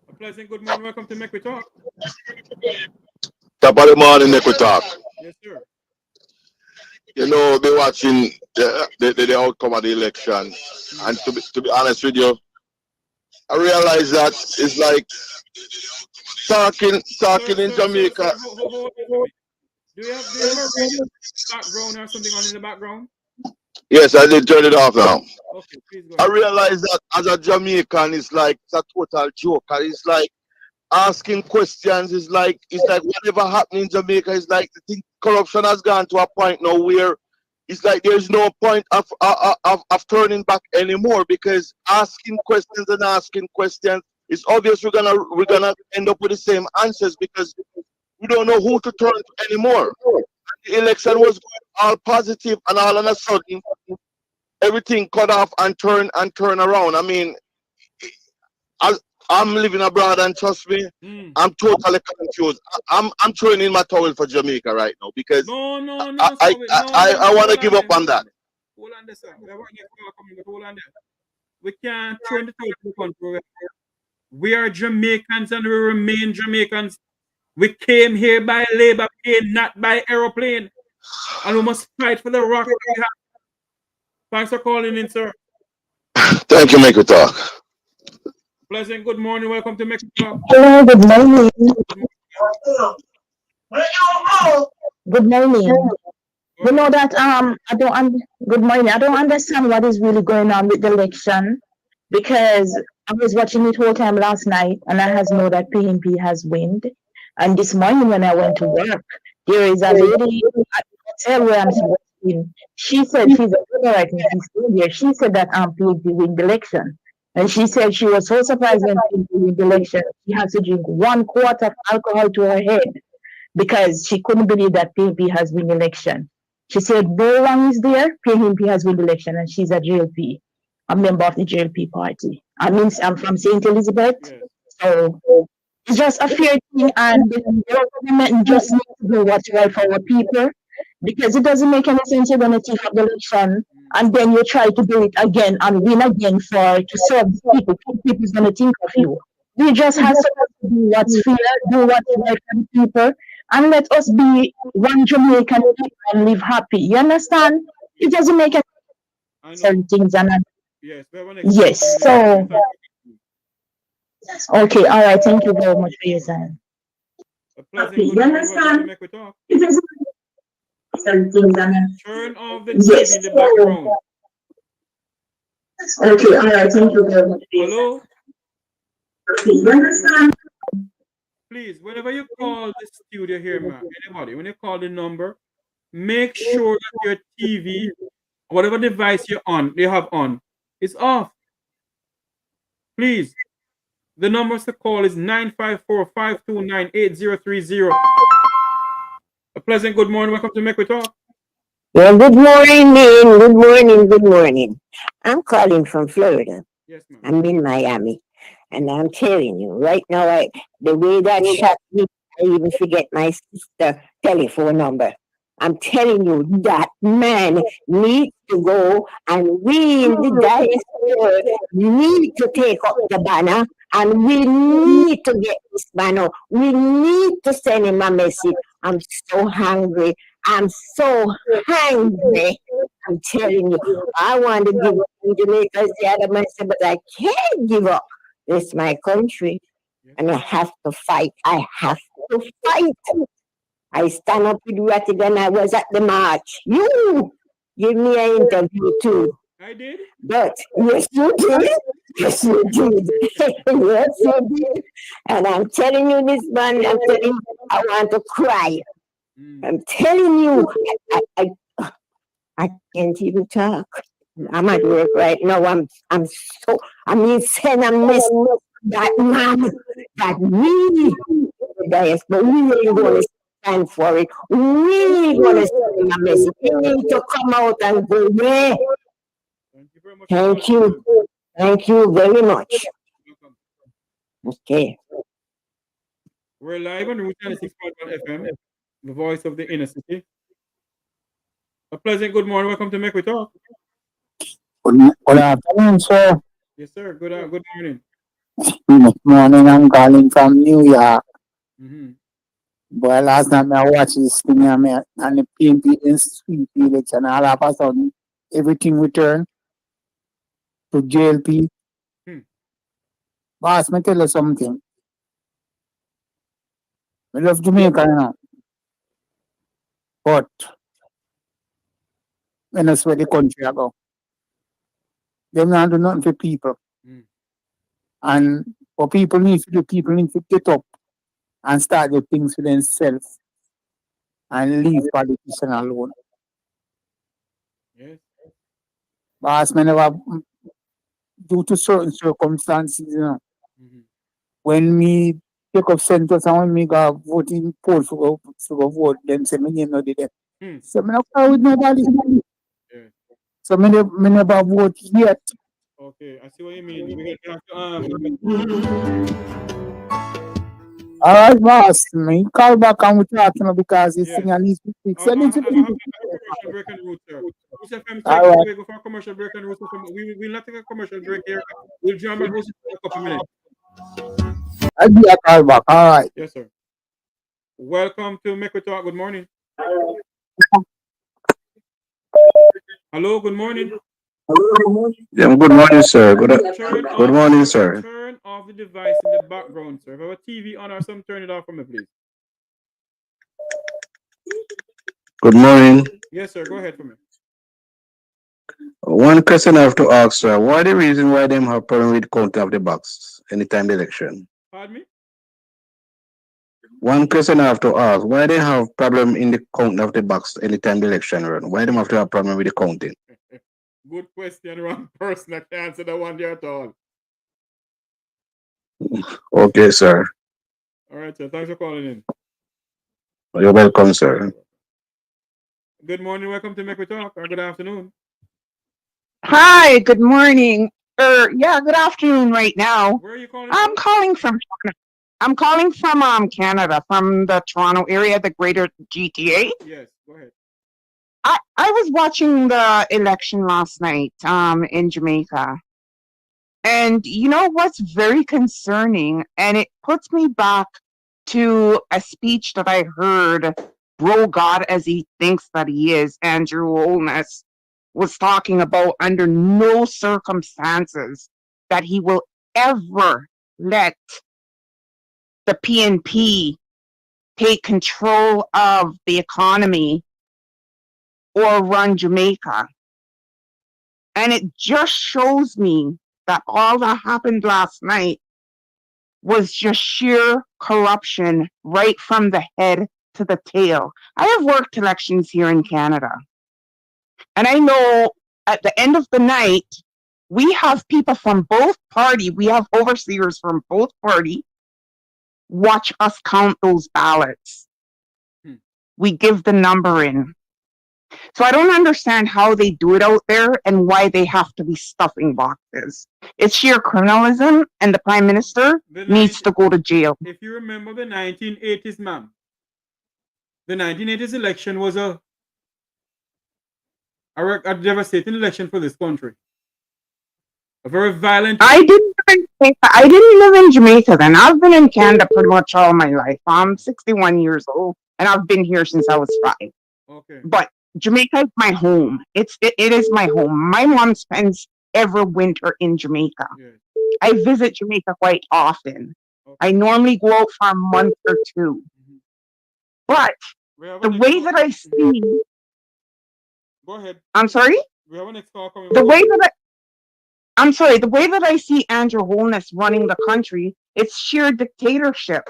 A pleasant good morning. Welcome to Make We Talk. Top of the morning, Make We Talk. Yes, sir. You know, be watching the outcome of the election, and to be honest with you, I realize that it's like talking in Jamaica. Do you have a radio background or something on in the background? Yes, I did turn it off now. Okay, please go I ahead. realize that as a Jamaican, it's like it's a total joke. And it's like asking questions is like whatever happened in Jamaica is like the thing, corruption has gone to a point now where it's like there's no point of turning back anymore, because asking questions it's obvious we're gonna end up with the same answers, because we don't know who to turn to anymore. The election was going all positive, and all of a sudden everything cut off and turn around. I mean, I'm living abroad, and trust me, I'm totally confused. I'm throwing in my towel for Jamaica right now, because I want to give up on that. Hold on there, sir. Hold on there. We can't throw in the towel to the country. We are Jamaicans and we remain Jamaicans. We came here by labor pain, not by aeroplane. And we must fight for the rock that we have. Thanks for calling in, sir. Thank you, Make We Talk. Pleasant good morning. Welcome to Make We Talk. Hello, good morning. Good morning. You know that good morning. I don't understand what is really going on with the election, because I was watching it whole time last night and I has know that PNP has won. And this morning when I went to work, there is a lady at the hotel where I'm working. She said she's a woman, I think she's still there. She said that PNP win the election. And she said she was so surprised when PNP win the election. She has to drink 1 quart of alcohol to her head because she couldn't believe that PNP has won the election. She said no one is there, PNP has won the election, and she's a JLP, a member of the JLP party. I mean, I'm from St. Elizabeth, so it's just a fair thing, and the government just needs to do what's right for our people, because it doesn't make any sense you're going to take up the election and then you try to do it again and win again to serve people. People's going to think of you. We just have to do what's fair, do what's right for the people, and let us be one Jamaican people and live happy. You understand? It doesn't make any certain things. And yes, so okay, all right. Thank you very much for your time. Okay, you understand? It doesn't make certain things. And turn off the TV in the background. Okay, all right. Thank you very much for your time. Hello? Okay, you understand? Please, whenever you call the studio here, man, anybody, when you call the number, make sure that your TV, whatever device you have on, is off. Please. The numbers to call is 954-529-8030. A pleasant good morning. Welcome to Make We Talk. Well, good morning, good morning, good morning. I'm calling from Florida. Yes, ma'am. I'm in Miami. And I'm telling you, right now, the way that shot me, I even forget my sister's telephone number. I'm telling you, that man needs to go, and we in the diaspora need to take up the banner, and we need to get this banner. We need to send him a message. I'm so hungry. I'm so hungry. I'm telling you, I want to give up in Jamaica, the other man said, but I can't give up. It's my country, and I have to fight. I have to fight. I stand up with Ratigan. I was at the march. You give me an interview too. I did. But yes, you did. Yes, you did. Yes, you did. And I'm telling you this, man. I'm telling you, I want to cry. I'm telling you, I can't even talk. I'm at work right now. Send a message that man that we, but we ain't gonna stand for it. We ain't gonna send him a message. He need to come out and go there. Thank you. Thank you very much. Okay. We're live on Route 96.1 FM, the voice of the inner city. A pleasant good morning. Welcome to Make We Talk. Good afternoon, sir. Yes, sir. Good morning. Good morning. I'm calling from New York. But last night I watched this thing and the PNP in sweep election. All of a sudden, everything returned to JLP. Boss, me tell you something. I love Jamaica now. But when that's where the country I go. They don't do nothing for people. And what people need to do, people need to get up and start the things for themselves and leave politicians alone. Yes. But me never, due to certain circumstances, when me take up sentence and when me go voting poll for go vote, them say me name not there. So me not go with nobody. So me never vote yet. Okay, I see what you mean. We have to, All right, boss. Me call back and we talk, because this thing I need to fix. I have a commercial break en route, sir. All right. We go for a commercial break en route. We will not take a commercial break here. We'll jump and host it for a couple minutes. I'll be a call back. All right. Yes, sir. Welcome to Make We Talk. Good morning. Hello, good morning. Yeah, good morning, sir. Good morning, sir. Turn off the device in the background, sir. If you have a TV on or something, turn it off for me, please. Good morning. Yes, sir. Go ahead for me. One question I have to ask, sir. What the reason why them have problem with counting of the box anytime the election? Pardon me? One question I have to ask, why they have problem in the counting of the box anytime the election run? Why them have to have problem with the counting? Good question, wrong person. I can't answer that one there at all. Okay, sir. All right, sir. Thanks for calling in. You're welcome, sir. Good morning. Welcome to Make We Talk. Or good afternoon. Hi, good morning. Good afternoon right now. Where are you calling I'm from? calling from Canada, from the Toronto area, the greater GTA. Yes, go ahead. I was watching the election last night in Jamaica. And you know what's very concerning, and it puts me back to a speech that I heard Bro God as he thinks that he is, Andrew Holness, was talking about under no circumstances that he will ever let the PNP take control of the economy or run Jamaica. And it just shows me that all that happened last night was just sheer corruption right from the head to the tail. I have worked elections here in Canada. And I know at the end of the night, we have people from both party. We have overseers from both party watch us count those ballots. We give the number in. So I don't understand how they do it out there and why they have to be stuffing boxes. It's sheer criminalism, and the Prime Minister needs to go to jail. If you remember the 1980s, ma'am, the 1980s election was a devastating election for this country. A very violent. I didn't live in Jamaica then. I've been in Canada pretty much all my life. I'm 61 years old, and I've been here since I was 5. Okay. But Jamaica is my home. It is my home. My mom spends every winter in Jamaica. Yes. I visit Jamaica quite often. Okay. I normally go out for a month or 2. But the way that I see... Go ahead. I'm sorry? We have a next call coming. The way that I see Andrew Holness running the country, it's sheer dictatorship.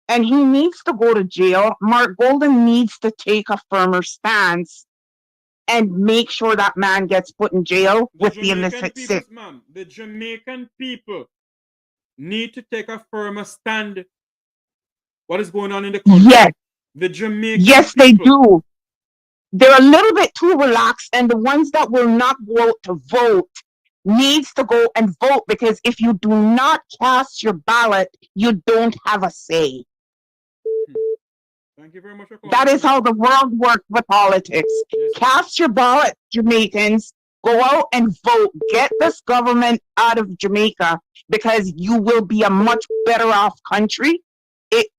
And he needs to go to jail. Mark Golden needs to take a firmer stance and make sure that man gets put in jail with the illicit sip. Ma'am, the Jamaican people need to take a firmer stand. What is going on in the country? Yes. The Jamaican Yes, people. they do. They're a little bit too relaxed, and the ones that will not go out to vote needs to go and vote, because if you do not cast your ballot, you don't have a say. Thank you very much for calling. That is how the world works with politics. Yes. Cast your ballot, Jamaicans. Go out and vote. Get this government out of Jamaica, because you will be a much better off country.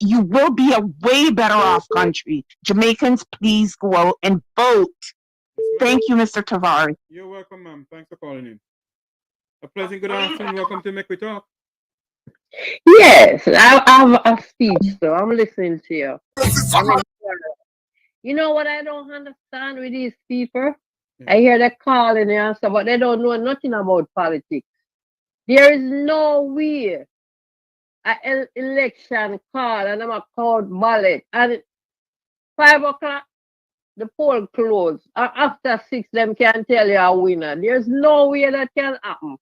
You will be a way better off country. Jamaicans, please go out and vote. Thank you, Mr. Tavares. You're welcome, ma'am. Thanks for calling in. A pleasant good afternoon. Welcome to Make We Talk. Yes, I have a speech, so I'm listening to you. You know what I don't understand with these people? I hear they calling and stuff, but they don't know nothing about politics. There is no way an election call and I'm a count ballot, and 5 o'clock the poll closed. After 6, them can tell you a winner. There's no way that can happen.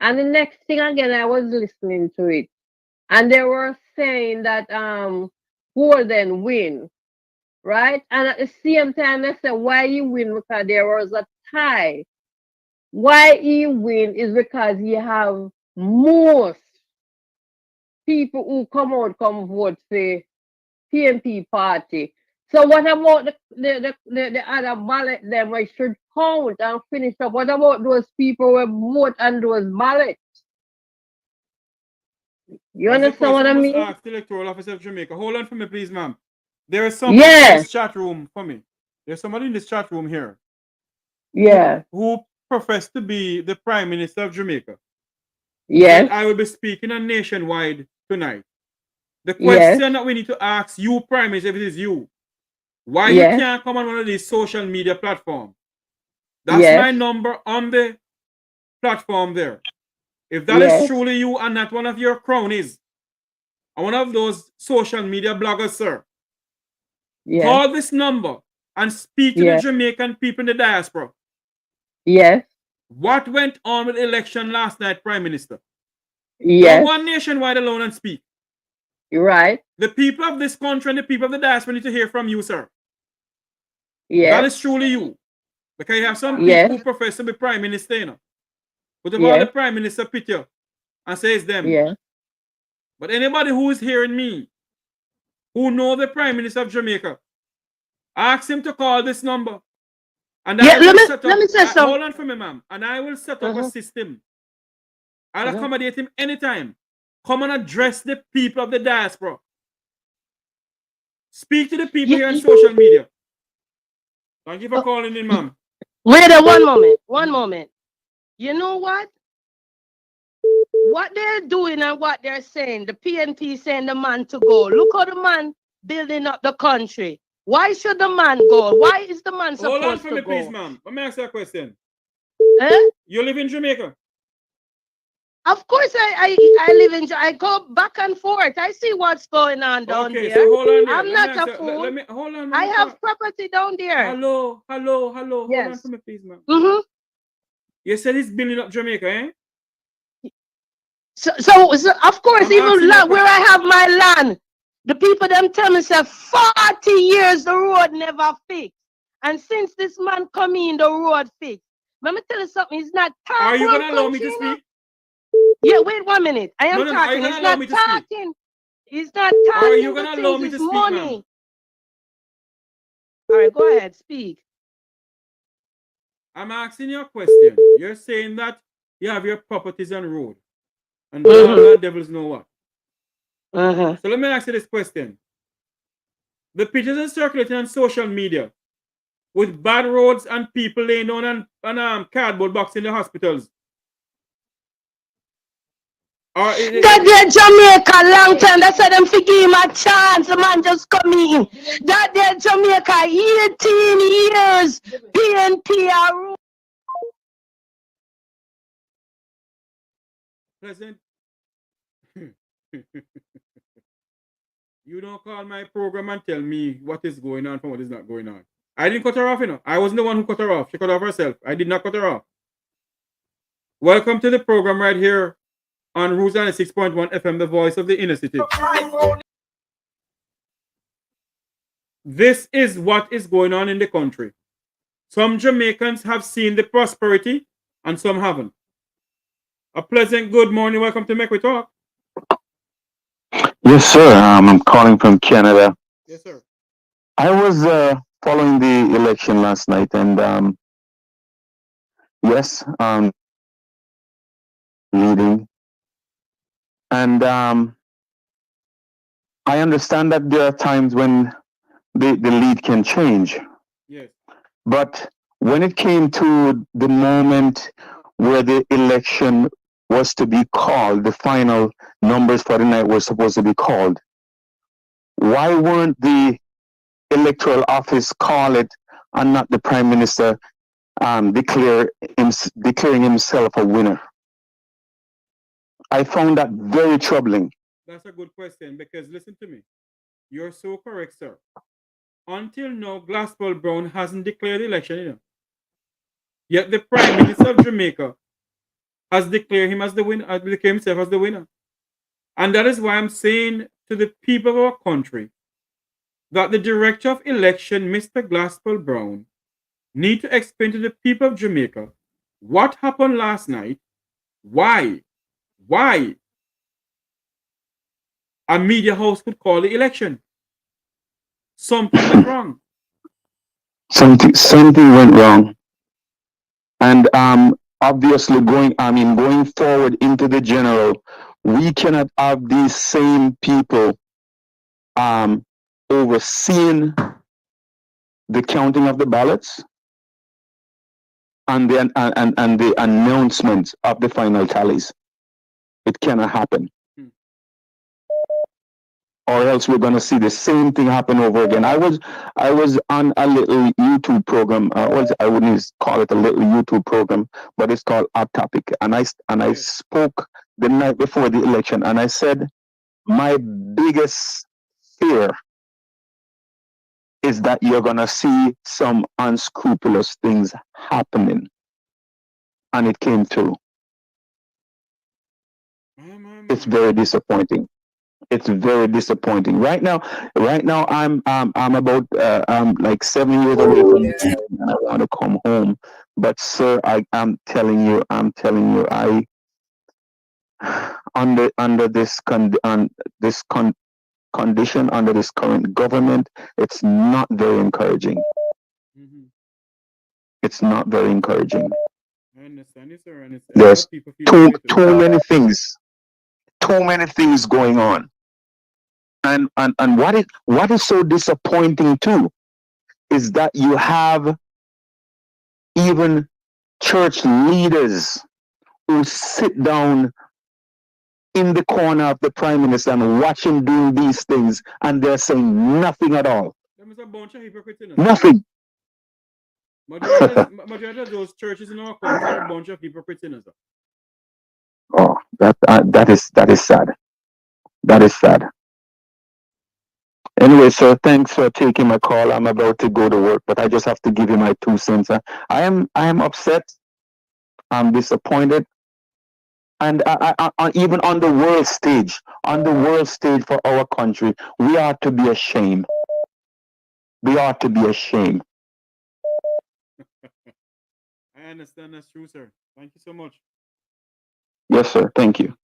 And the next thing again, I was listening to it, and they were saying that Golden win, right? And at the same time, they said why he win, because there was a tie. Why he win is because you have most people who come vote for PNP party. So what about the other ballot them we should count and finish up? What about those people who vote on those ballots? You understand what I mean? Ask the Electoral Office of Jamaica. Hold on for me, please, ma'am. There is somebody in this chat room for me. There's somebody in this chat room here. Yeah. Who professed to be the Prime Minister of Jamaica. Yes. I will be speaking on Nationwide tonight. The question that we need to ask you, Prime Minister, if it is you, why you can't come on one of these social media platforms? That's my number on the platform there. If that is truly you and not one of your cronies, and one of those social media bloggers, sir, call this number and speak to the Jamaican people in the diaspora. Yes. What went on with the election last night, Prime Minister? Yes. Don't go on Nationwide alone and speak. You're right. The people of this country and the people of the diaspora need to hear from you, sir. Yes. That is truly you. Because you have some people who profess to be Prime Minister, you know. But if all the Prime Minister pit you and says them. Yeah. But anybody who is hearing me, who know the Prime Minister of Jamaica, ask him to call this number. And let me say something. Hold on for me, ma'am. And I will set up a system. I'll accommodate him anytime. Come and address the people of the diaspora. Speak to the people here on social media. Thank you for calling in, ma'am. Wait a one moment. You know what? What they're doing and what they're saying, the PNP saying the man to go. Look how the man building up the country. Why should the man go? Why is the man supposed to go? Hold on for me, please, ma'am. Let me ask you a question. Eh? You live in Jamaica? Of course, I live in. I go back and forth. I see what's going on down Okay, there. so hold on there. I'm Let me not ask a you, fool. let me hold on. I have property down there. Hello. Hold Yes. on for me, please, ma'am. Mm-hmm. You said it's building up Jamaica, eh? So of course, I'm even asking you a where I have my land, the people them tell me say 40 years the road never fixed. And since this man come in, the road fixed. Let me tell you something, it's not talk. Are you one gonna allow me to country now. speak? Yeah, wait 1 minute. I am No. Are you talking. gonna It's allow not me to speak? talking. It's not Are you talking gonna the allow things, me to it's speak, ma'am? money. All right, go ahead, speak. I'm asking you a question. You're saying that you have your properties on road, and God and devils know what. So let me ask you this question. The pictures are circulating on social media with bad roads and people laying down on cardboard box in the hospitals. That there Jamaica long time. That's why them fi give him a chance. The man just come in. That there Jamaica 18 years. PNP are President, you don't call my program and tell me what is going on from what is not going on. I didn't cut her off, you know. I wasn't the one who cut her off. She cut off herself. I did not cut her off. Welcome to the program right here on Roots 96.1 FM, the voice of the inner city. This is what is going on in the country. Some Jamaicans have seen the prosperity and some haven't. A pleasant good morning. Welcome to Make We Talk. Yes, sir. I'm calling from Canada. Yes, sir. I was following the election last night, and yes, leading, and I understand that there are times when the lead can change. Yes. But when it came to the moment where the election was to be called, the final numbers for the night were supposed to be called, why weren't the electoral office call it and not the prime minister declaring himself a winner? I found that very troubling. That's a good question because listen to me. You're so correct, sir. Until now, Glassbell Brown hasn't declared the election, you know. Yet the Prime Minister of Jamaica has declared him as the winner, declared himself as the winner. And that is why I'm saying to the people of our country that the Director of Election, Mr. Glassbell Brown, need to explain to the people of Jamaica what happened last night, why a media house could call the election. Something went wrong. Something went wrong. And obviously going forward into the general, we cannot have these same people overseeing the counting of the ballots and the announcement of the final tallies. It cannot happen. Or else we're going to see the same thing happen over again. I was on a little YouTube program. I wouldn't call it a little YouTube program, but it's called Odd Topic. And I spoke the night before the election, and I said my biggest fear is that you're going to see some unscrupulous things happening, and it came true. It's very disappointing. It's very disappointing. Right now, I'm about like 7 years away from home, and I want to come home. But sir, I'm telling you, I under this condition, under this current government, it's not very encouraging. It's not very encouraging. I understand you, sir. And There's too many things going on. And what is so disappointing too is that you have even church leaders who sit down in the corner of the prime minister and watch him doing these things, and they're saying nothing at all. There's a bunch of hypocrites in us. Nothing. Majority of those churches in our country are a bunch of hypocrites in us. Oh, That is sad. That is sad. Anyway, sir, thanks for taking my call. I'm about to go to work, but I just have to give you my 2 cents. I am upset. I'm disappointed, and even on the world stage for our country, we ought to be ashamed. We ought to be ashamed. I understand that's true, sir. Thank you so much. Yes, sir. Thank you.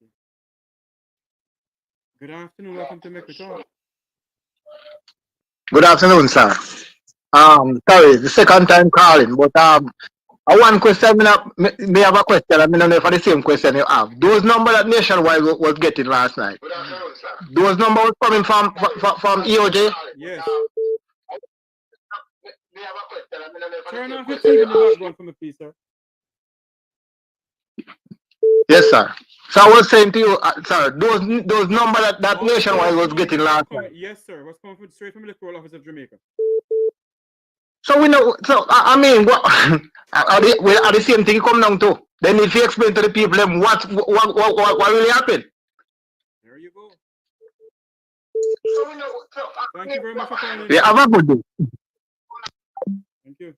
Good afternoon. Welcome to Make We Talk. Good afternoon, sir. Sorry, the second time calling, but I one question. Me have a question. I don't know if it's the same question you have. Those numbers that Nationwide was getting last night. Those numbers was coming from EOJ. Yes. Turn off your TV in the background for me, please, sir. Yes, sir. So I was saying to you, sir, those numbers that Nationwide was getting last night. Yes, sir. Was coming straight from the Electoral Office of Jamaica. So we know. So I mean, what are the same thing come down to? Then if you explain to the people them what really happened. There you go. Thank you very much for calling. Yeah, have a good day. Thank you.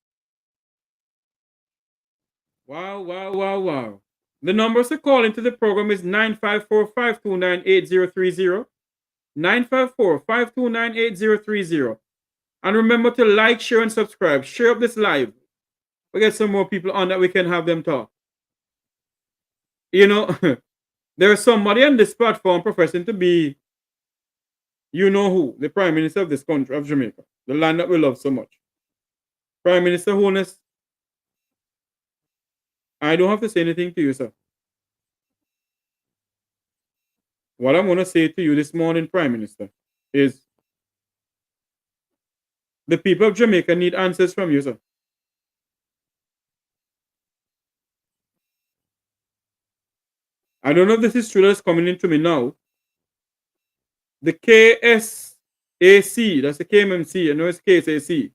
Wow. The numbers to call into the program is 954-529-8030. 954-529-8030. And remember to like, share, and subscribe. Share up this live. We get some more people on that we can have them talk. You know, there's somebody on this platform professing to be, you know who, the Prime Minister of this country, of Jamaica, the land that we love so much. Prime Minister Honest, I don't have to say anything to you, sir. What I'm going to say to you this morning, Prime Minister, is the people of Jamaica need answers from you, sir. I don't know if this is true that's coming into me now. The KSAC, that's the KMMC, I know it's KSAC.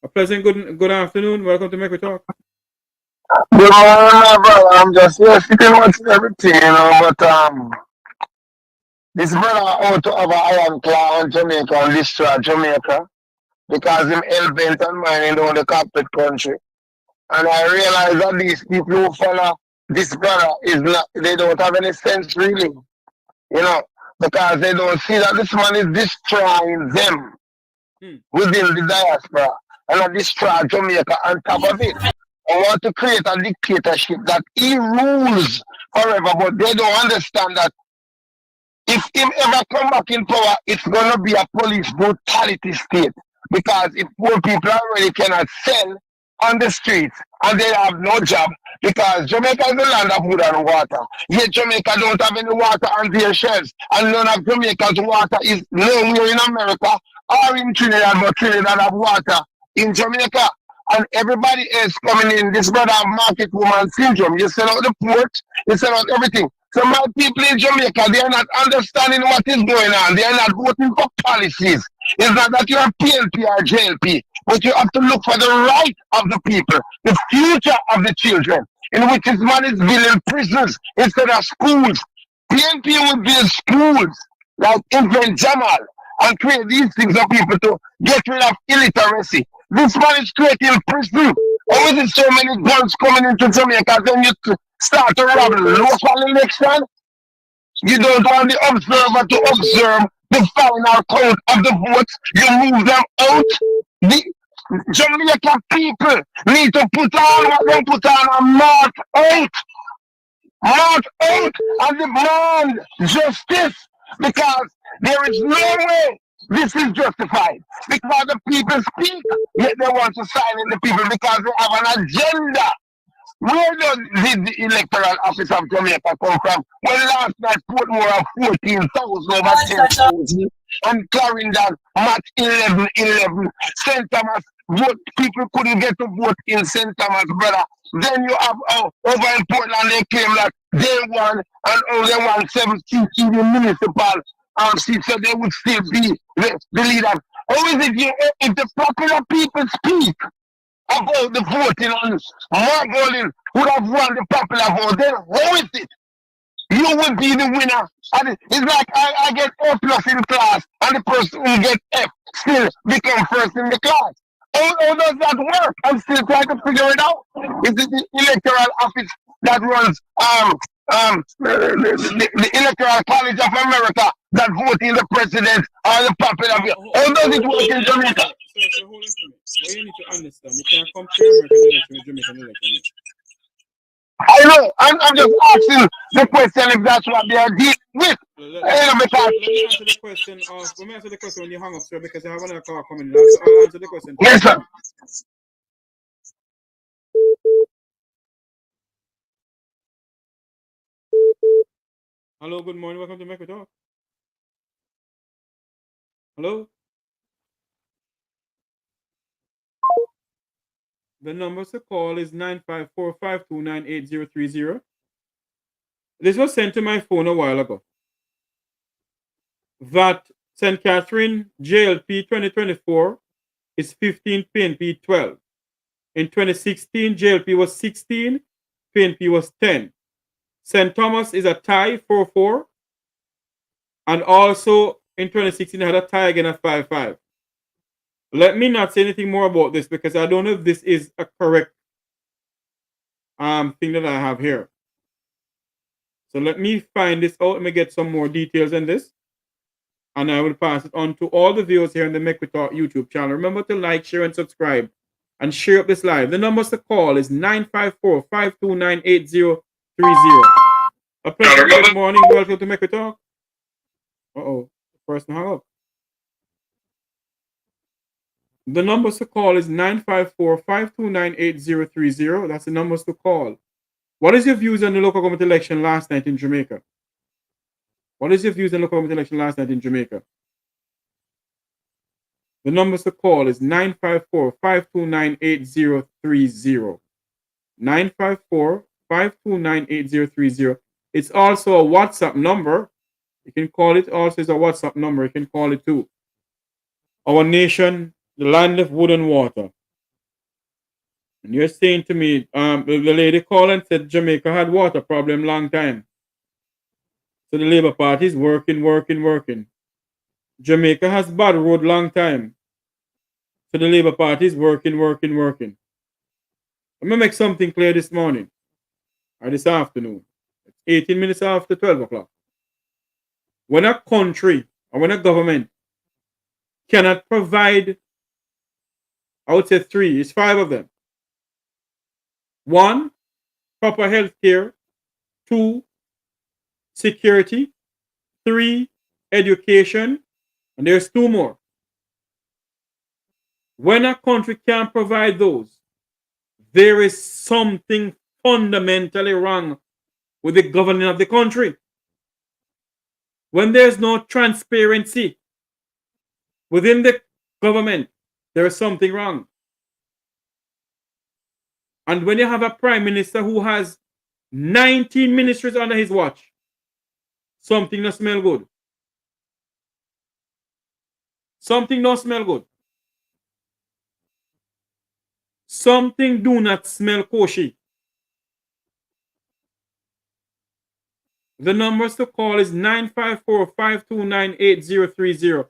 A pleasant good afternoon. Welcome to Make We Talk. Good morning, brother. I'm just here sitting watching everything, but this brother out to have an iron claw on Jamaica and destroy Jamaica because him hell bent on mining down the carpet country. And I realize that these people who follow this brother they don't have any sense really, because they don't see that this man is destroying them within the diaspora and not destroy Jamaica on top of it. I want to create a dictatorship that he rules forever, but they don't understand that if him ever come back in power, it's going to be a police brutality state. Because if poor people already cannot sell on the streets and they have no job, because Jamaica is the land of food and water. Yet Jamaica don't have any water on their shelves, and none of Jamaica's water is nowhere in America or in Trinidad, but Trinidad have water in Jamaica. And everybody else coming in, this brother have market woman syndrome. You sell out the port, you sell out everything. So my people in Jamaica, they are not understanding what is going on. They are not voting for policies. It's not that you're PNP or JLP, but you have to look for the right of the people, the future of the children, in which this man is building prisons instead of schools. PNP would build schools like Infant Jamal and create these things for people to get rid of illiteracy. This man is creating prison. Why is it so many guns coming into Jamaica? Then you start to rob local election. You don't want the observer to observe the final count of the votes. You move them out. The Jamaica people need to put on what they put on and march out. March out and demand justice, because there is no way this is justified. Because the people speak, yet they want to silence the people because they have an agenda. Where does the electoral office of Jamaica come from? Well, last night Portmore of 14,000 over 10,000, and Clarendon match 11. St. Thomas vote, people couldn't get to vote in St. Thomas, brother. Then you have over in Portland, they claim that they won, and they won 7 seats in the municipal seats, so they would still be the leader. How is it if the popular people speak? about the voting on Mark Golding would have won the popular vote, then how is it? You will be the winner. And it's like I get O plus in class, and the person who get F still become first in the class. How does that work? I'm still trying to figure it out. Is it the electoral office that runs the Electoral College of America that vote in the president or the popular vote? How does it work in Jamaica? So hold on a minute. What you need to understand, you can't compare American election with Jamaican election. I know. I'm just asking the question if that's what they are dealing with. Let me answer the question of. Let me answer the question when you hang up, sir, because I have another call coming. I'll answer the question. Yes, sir. Hello, good morning. Welcome to Make We Talk. Hello. The number to call is 954-529-8030. This was sent to my phone a while ago. That St. Catherine JLP 2024 is 15, PNP 12. In 2016, JLP was 16, PNP was 10. St. Thomas is a tie, 4-4. And also in 2016, I had a tie again at 5-5. Let me not say anything more about this because I don't know if this is a correct thing that I have here. So let me find this out. Let me get some more details on this. And I will pass it on to all the viewers here on the Make We Talk YouTube channel. Remember to like, share, and subscribe. And share up this live. The numbers to call is 954-529-8030. A pleasant good morning. Welcome to Make We Talk. Uh-oh. The person hung up. The numbers to call is 954-529-8030. That's the numbers to call. What is your views on the local government election last night in Jamaica? What is your views on the local government election last night in Jamaica? The numbers to call is 954-529-8030. 954-529-8030. It's also a WhatsApp number. You can call it. Also, it's a WhatsApp number. You can call it too. Our nation, the land of wood and water. And you're saying to me, the lady called and said Jamaica had water problem long time. So the Labour Party is working. Jamaica has bad road long time. So the Labour Party is working. Let me make something clear this morning or this afternoon. It's 18 minutes after 12 o'clock. When a country or when a government cannot provide, I would say three, it's five of them. 1, proper health care. 2, security. 3, education. And there's 2 more. When a country can't provide those, there is something fundamentally wrong with the governing of the country. When there's no transparency within the government, there is something wrong. And when you have a prime minister who has 19 ministries under his watch, something don't smell good. Something don't smell good. Something do not smell kosher. The numbers to call is 954-529-8030.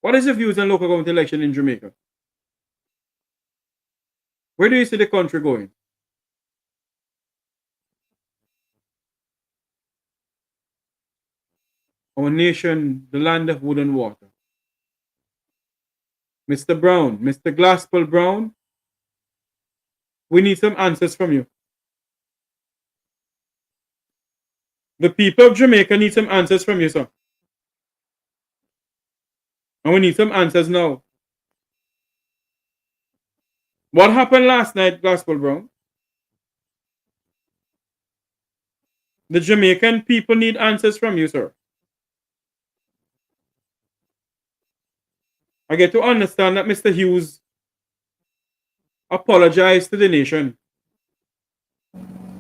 What is your views on local government election in Jamaica? Where do you see the country going? Our nation, the land of wood and water. Mr. Brown, Mr. Glaspel Brown, we need some answers from you. The people of Jamaica need some answers from you, sir. And we need some answers now. What happened last night, Gospel Brown? The Jamaican people need answers from you, sir. I get to understand that Mr. Hughes apologized to the nation.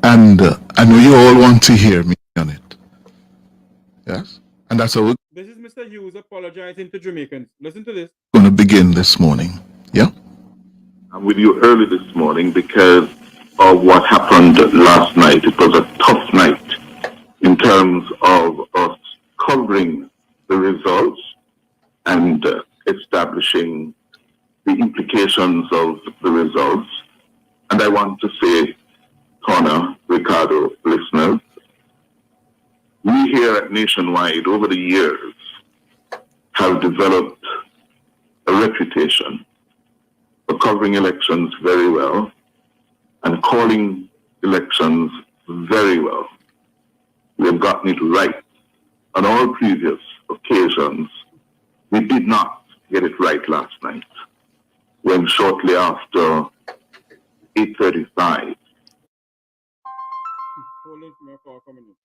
And I know you all want to hear me on it. Yes? And that's how we're This is Mr. Hughes apologizing to Jamaicans. Listen to this. going to begin this morning. Yeah? I'm with you early this morning because of what happened last night. It was a tough night in terms of us covering the results and establishing the implications of the results. And I want to say, Connor, Ricardo, listeners, we here at Nationwide over the years have developed a reputation for covering elections very well and calling elections very well. We have gotten it right on all previous occasions. We did not get it right last night when shortly after 8:35. Hold on for my call coming in.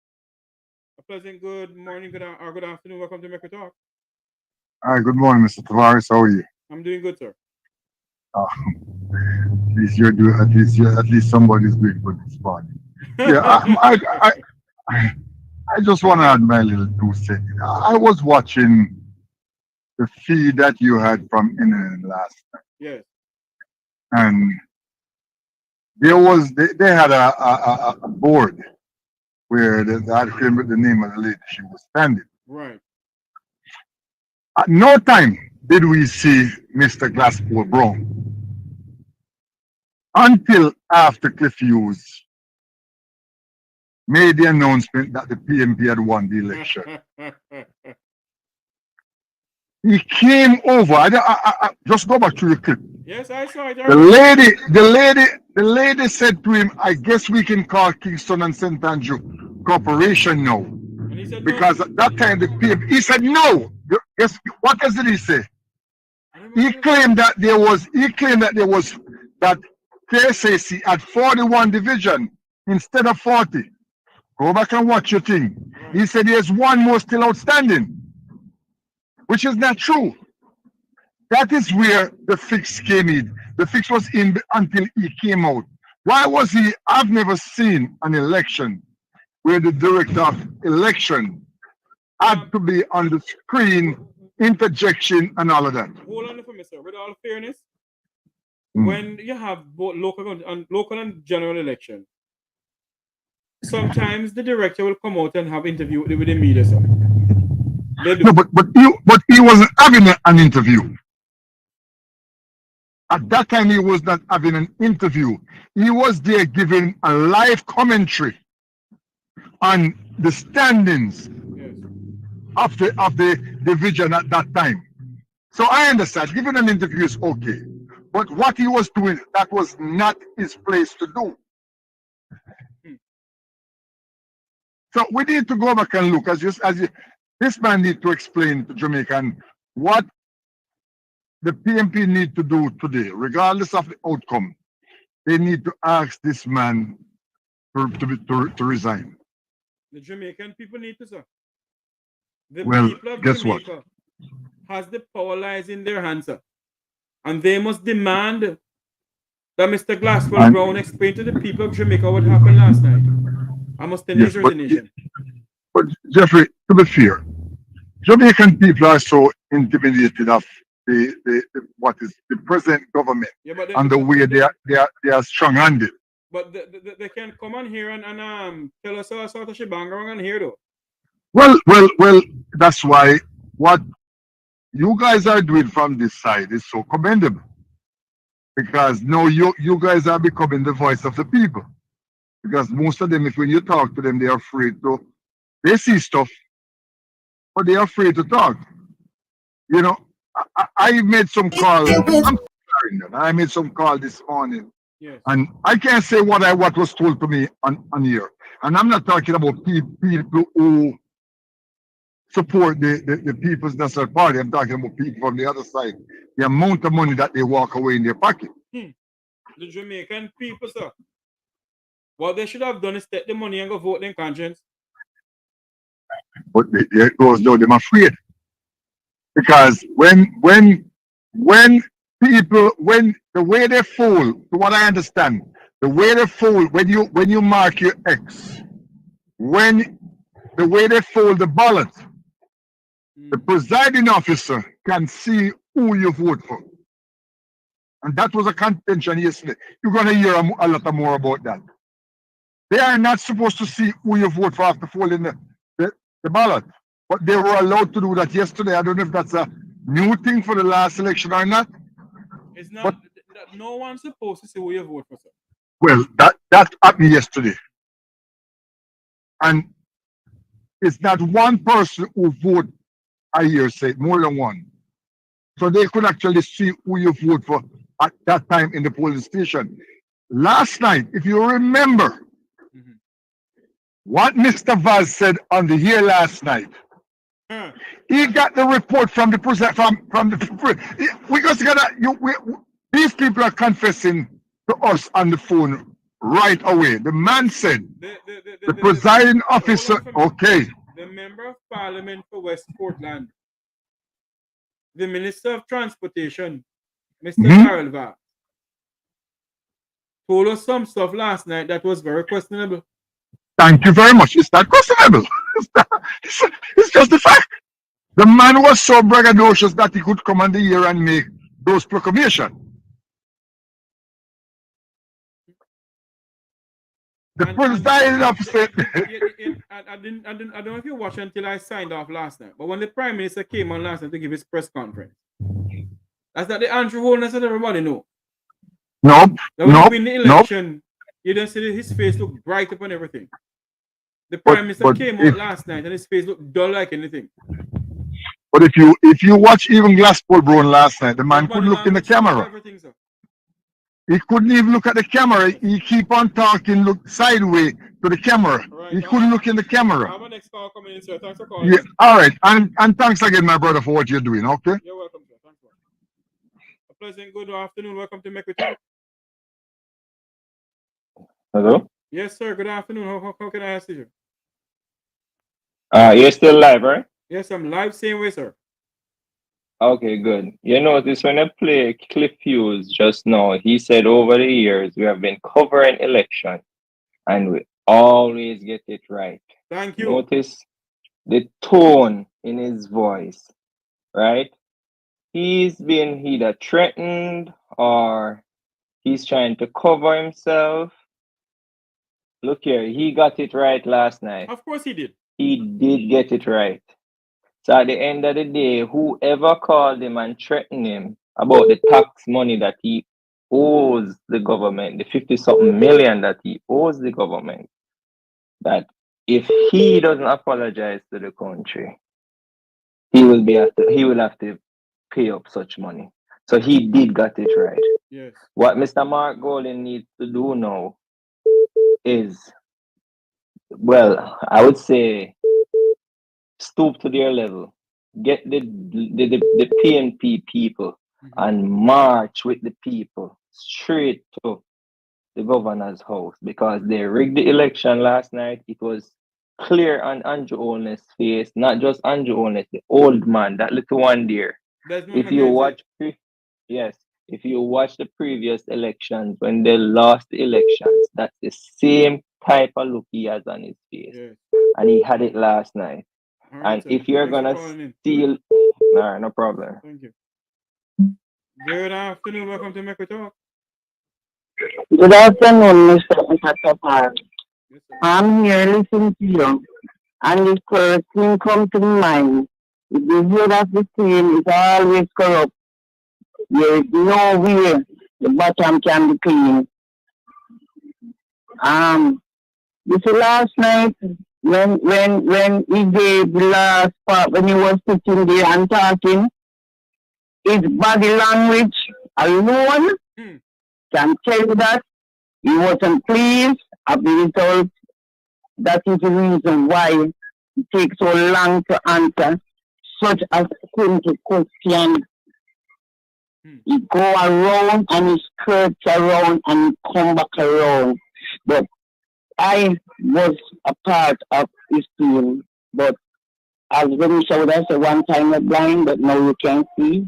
A pleasant good morning, good afternoon. Welcome to Make a Talk. Hi, good morning, Mr. Tavares. How are you? I'm doing good, sir. At least you're doing. At least somebody's doing good this morning. Yeah, I just want to add my little 2 cents. I was watching the feed that you had from England last night, Yes. and they had a board where I had claimed the name of the lady she was standing. Right. At no time did we see Mr. Glasspool Brown until after Cliff Hughes made the announcement that the PMP had won the election. He came over. I just go back to the clip. Yes, I saw it. The lady said to him, "I guess we can call Kingston and St. Andrew Corporation now." And he said because no. at that time the PMP, he said no. Guess what else did he say? He claimed that there was that KSAC had 41 division instead of 40. Go back and watch your thing. He said there's one more still outstanding, which is not true. That is where the fix came in. The fix was in until he came out. Why was he? I've never seen an election where the director of election had to be on the screen, interjection and all of that. Hold on for me, sir. With all fairness, when you have both local and general election, sometimes the director will come out and have interview with the media, sir. No, but he wasn't having an interview. At that time, he was not having an interview. He was there giving a live commentary on the standings of the division at that time. So I understand giving an interview is okay, but what he was doing, that was not his place to do. So we need to go back and look this man need to explain to Jamaican what the PMP need to do today, regardless of the outcome. They need to ask this man to resign. The Jamaican people need to, sir. The Well, people of guess Jamaica has the power lies in their hands, sir. And they must demand that Mr. Glasswell Brown explain to the people of Jamaica what happened last night. I must tell his resignation. But Jeffrey, to be fair, Jamaican people are so intimidated of what is the present government and the way they are strong-handed. But they can come on here and tell us all sort of shebang on here though. Well, that's why what you guys are doing from this side is so commendable. Because now you guys are becoming the voice of the people. Because most of them, when you talk to them, they're afraid to. They see stuff, but they're afraid to talk. You know, I made some call. I made some call this morning. Yes. And I can't say what was told to me on here. And I'm not talking about people who support the People's National Party. I'm talking about people from the other side. The amount of money that they walk away in their pocket. The Jamaican people, sir. What they should have done is take the money and go vote in conscience. But there it goes now, they're afraid. Because when people, when the way they fall, to what I understand, the way they fall, when you mark your X, when the way they fold the ballot, the presiding officer can see who you vote for. And that was a contention yesterday. You're going to hear a lot more about that. They are not supposed to see who you vote for after folding the ballot. But they were allowed to do that yesterday. I don't know if that's a new thing for the last election or not. It's not. No one's supposed to see who you vote for, sir. Well, that happened yesterday. And it's not one person who vote, I hear say, more than one. So they could actually see who you vote for at that time in the polling station. Last night, if you remember what Mr. Vaz said on the here last night, he got the report from the from the. We just gotta. These people are confessing to us on the phone right away. The man said, the presiding officer, okay. The member of parliament for West Portland, the Minister of Transportation, Mr. Darrell Vaz, told us some stuff last night that was very questionable. Thank you very much. It's not questionable. It's just the fact. The man was so braggadocious that he could come on the air and make those proclamations. The presiding officer. I don't know if you watched until I signed off last night, but when the Prime Minister came on last night to give his press conference, that's not the Andrew Holness that everybody know. Nope. That when he win the election, you don't see his face look bright up and everything. The Prime Minister came out last night and his face looked dull like anything. But if you watch even Glasspool Brown last night, the man couldn't look in the camera. He couldn't even look at the camera. He keep on talking, look sideways to the camera. Right, he couldn't look in the camera. I have a next call coming in, sir. Thanks for calling. Yeah, all right. And thanks again, my brother, for what you're doing, okay? You're welcome, sir. Thanks for a pleasant good afternoon. Welcome to Make We Talk. Hello? Yes, sir. Good afternoon. How can I assist you? You're still live, right? Yes, I'm live, same way, sir. Okay, good. You notice when I play Cliff Hughes just now, he said over the years we have been covering election and we always get it right. Thank you. Notice the tone in his voice, right? He's been either threatened or he's trying to cover himself. Look here, he got it right last night. Of course he did. He did get it right. So at the end of the day, whoever called him and threatened him about the tax money that he owes the government, the 50-something million that he owes the government, that if he doesn't apologize to the country, he will have to pay up such money. So he did get it right. Yes. What Mr. Mark Golden needs to do now is, well, I would say, stoop to their level, get the PNP people and march with the people straight to the governor's house, because they rigged the election last night. It was clear on Andrew Holness' face, not just Andrew Holness, the old man, that little one there. If you watch, if you watch the previous elections, when they lost the elections, that's the same type of look he has on his face. And he had it last night. Right, and sir. if you're Thanks gonna steal, no problem. Thank you. Good afternoon. Welcome to Make We Talk. Good afternoon, Mr. Tapar. I'm here listening to you, and the first thing come to mind. The head of the team is always corrupt. There is no way the bottom can be clean. This last night, when he gave the last part, when he was sitting there and talking, his body language alone can tell you that he wasn't pleased of the result. That is the reason why it takes so long to answer such a simple question. He go around and he skirts around and he come back around. But I was a part of his team, but as Venetia would have said, one time you're blind, but now you can see.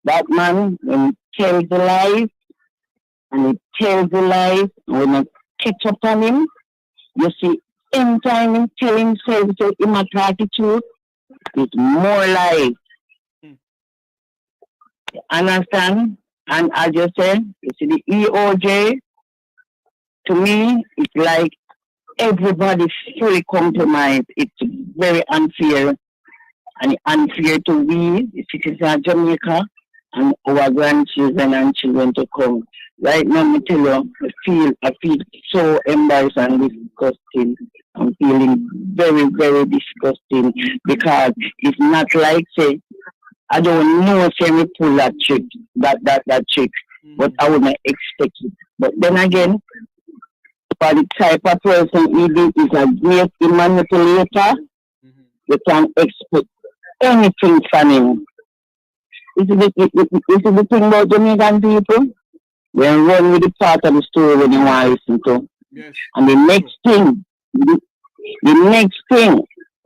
That man, when he tells the lies, and he tells the lies, when you catch up on him, you see, anytime he tell himself to him a attitude, it's more lies. Understand? And I just say, you see, the EOJ, to me, it's like everybody fully compromised. It's very unfair, and unfair to we, the citizens of Jamaica, and our grandchildren and children to come. Right now, me tell you, I feel so embarrassed and disgusting. I'm feeling very, very disgusting because it's not like, say, I don't know if we pull that trick, that trick, but I wouldn't expect it. But then again, for the type of person he is a great manipulator, you can expect anything from him. This is the thing about Jamaican people. They run with the part of the story when you want to listen to. Yes. And the next thing,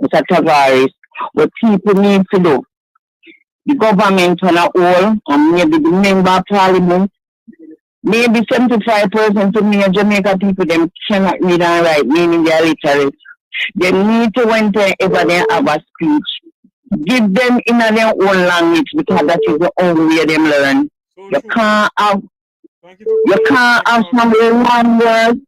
Mr. Tavares, what people need to do, the government on a whole, and maybe the member of parliament, maybe 75% of me Jamaica people, them cannot read and write, meaning they are literate. They need to, whenever they have a speech, give them in their own language because that is the only way they learn. You can't have some long words.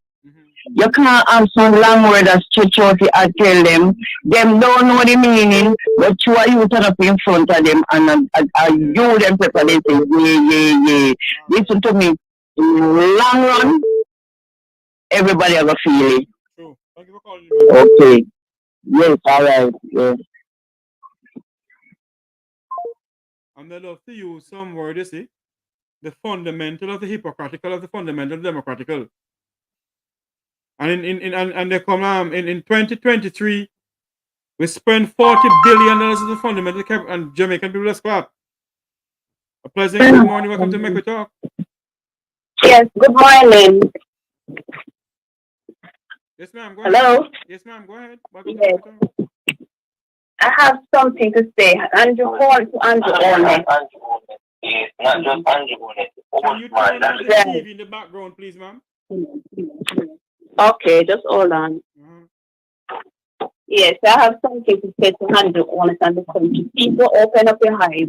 You can't have some long word that stretch out and tell them. Them don't know the meaning, but you are you turn up in front of them and you them people they say, yeah. Listen to me. In the long run, everybody have a feeling. Okay. Yes, all right. Yes. And they love to use some word, you see. The fundamental of the hypocritical of the fundamental democratical. And and they come in 2023, we spent $40 billion on the fundamental and Jamaican people just clap. A pleasant good morning, welcome to Make We Talk. Yes, good morning. Yes, ma'am, go Hello? ahead. Yes, ma'am, go ahead. Welcome to Yes. Make We Talk. I have something to say. Andrew Hall to Andrew only. Yes, not just Andrew only. Can you turn on the TV in the background, please, ma'am? Okay, just hold on. Yes, I have something to say to Andrew only and the country. People, open up your eyes.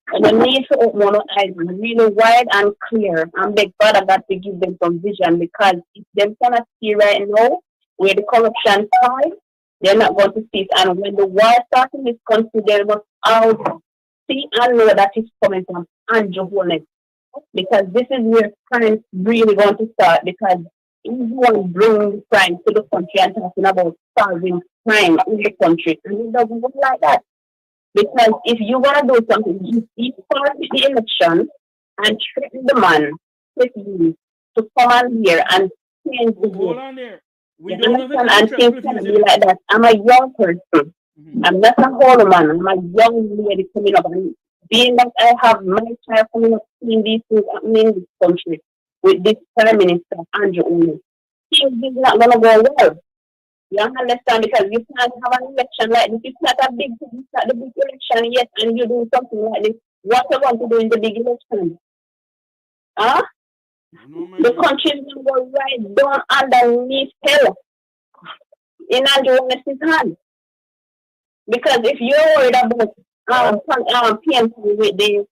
And you need to open your eyes really wide and clear and beg Father God to give them some vision because if they cannot see right now where the corruption starts, they're not going to see it. And when the war starts in this country, they must all see and know that it's coming from Andrew Holness. Because this is where crime really going to start. Because if you want to bring crime to the country and talking about solving crime in the country, and it doesn't look like that. Because if you want to do something, you start with the election and threaten the man with you to come on here and change the Hold on there. We you don't have understand? any And things interest can with be you. like that. I'm a young person. I'm not a old man. I'm a young lady coming up. And being that I have my child coming up seeing these things happening in this country with this Prime Minister, Andrew Only, things is not going to go well. You understand? Because you can't have an election like this. It's not a big thing. It's not the big election yet, and you do something like this. What you want to do in the big election? Huh? The country is going to go right down underneath hell in Andrew Only's hand. Because if you're worried about PNP with the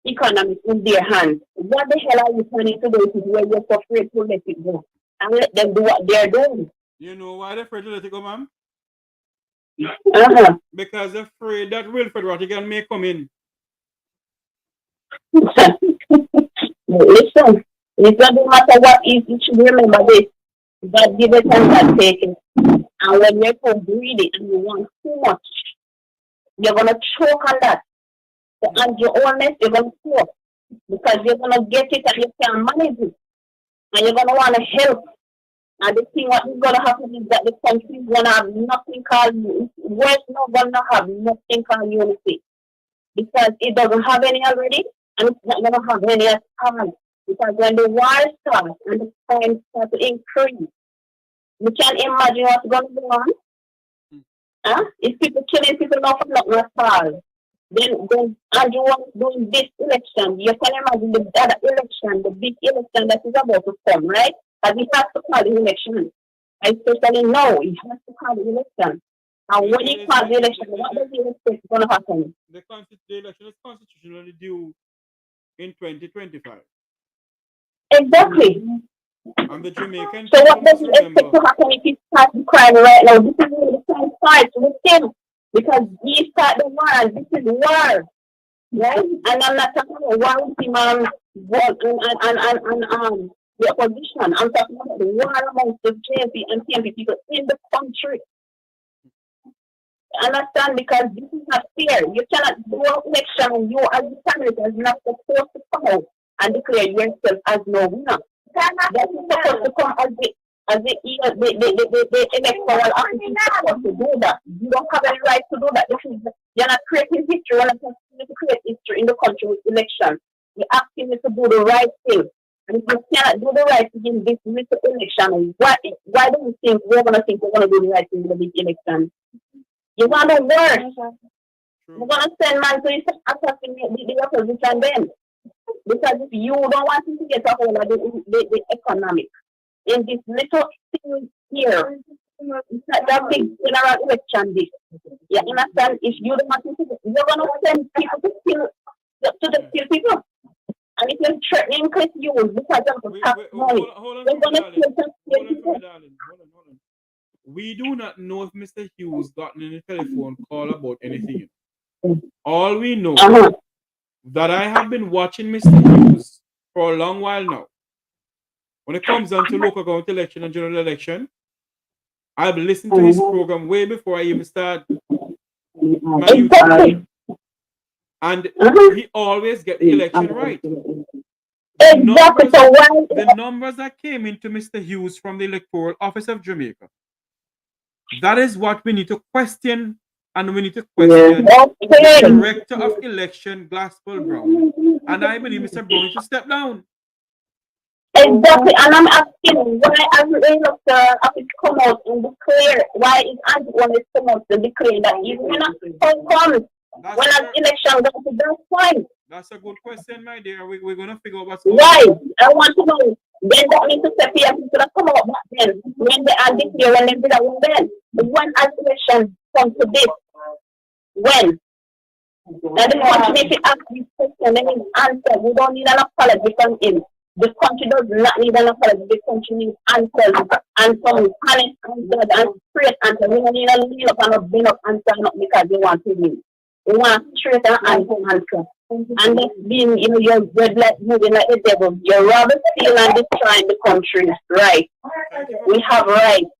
economy in their hands, what the hell are you planning to do where you're so afraid to let it go and let them do what they're doing? You know why they're afraid to let it go, ma'am? Because they're afraid that Wilfred Rottigan may come in. Listen, it doesn't matter what is, you should remember this. God give it and God take it. And when you're so greedy and you want too much, you're going to choke on that. And your honest, you're going to choke. Because you're going to get it and you can't manage it. And you're going to want to help. And the thing what is going to happen is that the country is going to have nothing called, worse not going to have nothing called unity. Because it doesn't have any already, and it's not going to have any at all. Because when the war starts and the crime starts to increase, you can imagine what's going to go on. Huh? If people killing people now for nothing at all, then Andrew was doing this election. You can imagine the other election, the big election that is about to come, right? And he has to call the election. Especially now, he has to call the election. And when he calls the election, what does he expect is going to happen? The election is constitutionally due in 2025. Exactly. And the Jamaican So people what does must he expect remember. to happen if he starts the crime right now? This is where the crime starts with him. Because he started the war, and this is war. Right? And I'm not talking about war with him and the opposition. I'm talking about the war amongst the JP and TMP people in the country. Understand? Because this is not fair. You cannot do an election and you as the candidate is not supposed to come out and declare yourself as no winner. That is supposed to come as the electoral office is supposed to do that. You don't have any right to do that. You're not creating history. You're not supposed to create history in the country with elections. You're asking me to do the right thing. And if you cannot do the right thing in this little election, why do you think we're going to do the right thing in the big election? You want to work. We're going to send man to assassinate the opposition then. Because if you don't want to get a hold of the economic in this little thing here, it's not that big general election this. You understand? If you don't want to, you're going to send people to kill people. And if you're threatening Chris Hughes because of the tax money, you're going to kill people. Hold on. We do not know if Mr. Hughes got any telephone call about anything. All we know that I have been watching Mr. Hughes for a long while now. When it comes down to local government election and general election, I've listened to his program way before I even start my YouTube. And he always gets the election right. The numbers that came into Mr. Hughes from the Electoral Office of Jamaica, that is what we need to question, and we need to question the Director of Election, Gospel Brown. And I believe Mr. Brown needs to step down. Exactly, and I'm asking why as the office come out and declare, why is Antoine come out to declare that he's not come when an election goes to that point? That's a good question, my dear. We're going to figure out what's going on. on. I want to know. Then that means to say people that come out back then when they are declared, when they did that then. When an election comes to this, when? I don't want to make it ask this question, then his answer. We don't need an apology from him. The country does not need an apology. The country needs answers and some honest answers and straight answers. We don't need a lean up and a bring up answer not because they want to win. They want straight and answer. And that's being, you're red like moving like the devil. You're rather stealing and destroying the country. Right. We have rights.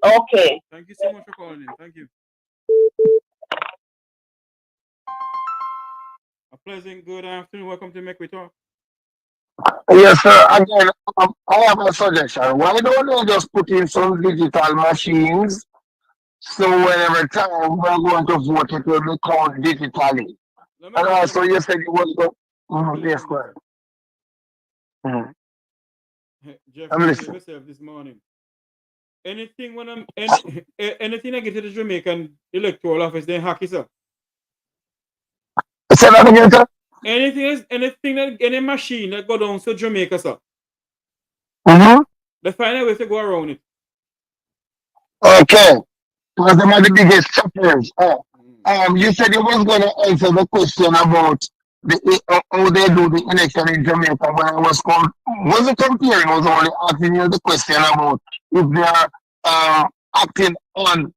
Okay. Thank you so much for calling in. Thank you. A pleasant good afternoon. Welcome to Make We Talk. Yes, sir. Again, I have a suggestion. Why don't they just put in some digital machines so whenever time we're going to vote, it will be counted digitally? And also, you said it was the. Yes, go ahead. Jeff, I'm listening. Myself this morning. Anything when I'm anything I get to the Jamaican Electoral Office, they hack it up. Say that again, sir. Anything that any machine that go down to Jamaica, sir. They find a way to go around it. Okay. Because them are the biggest choppers. You said you was going to answer the question about how they do the election in Jamaica when I was wasn't comparing, I was only asking you the question about if they are acting on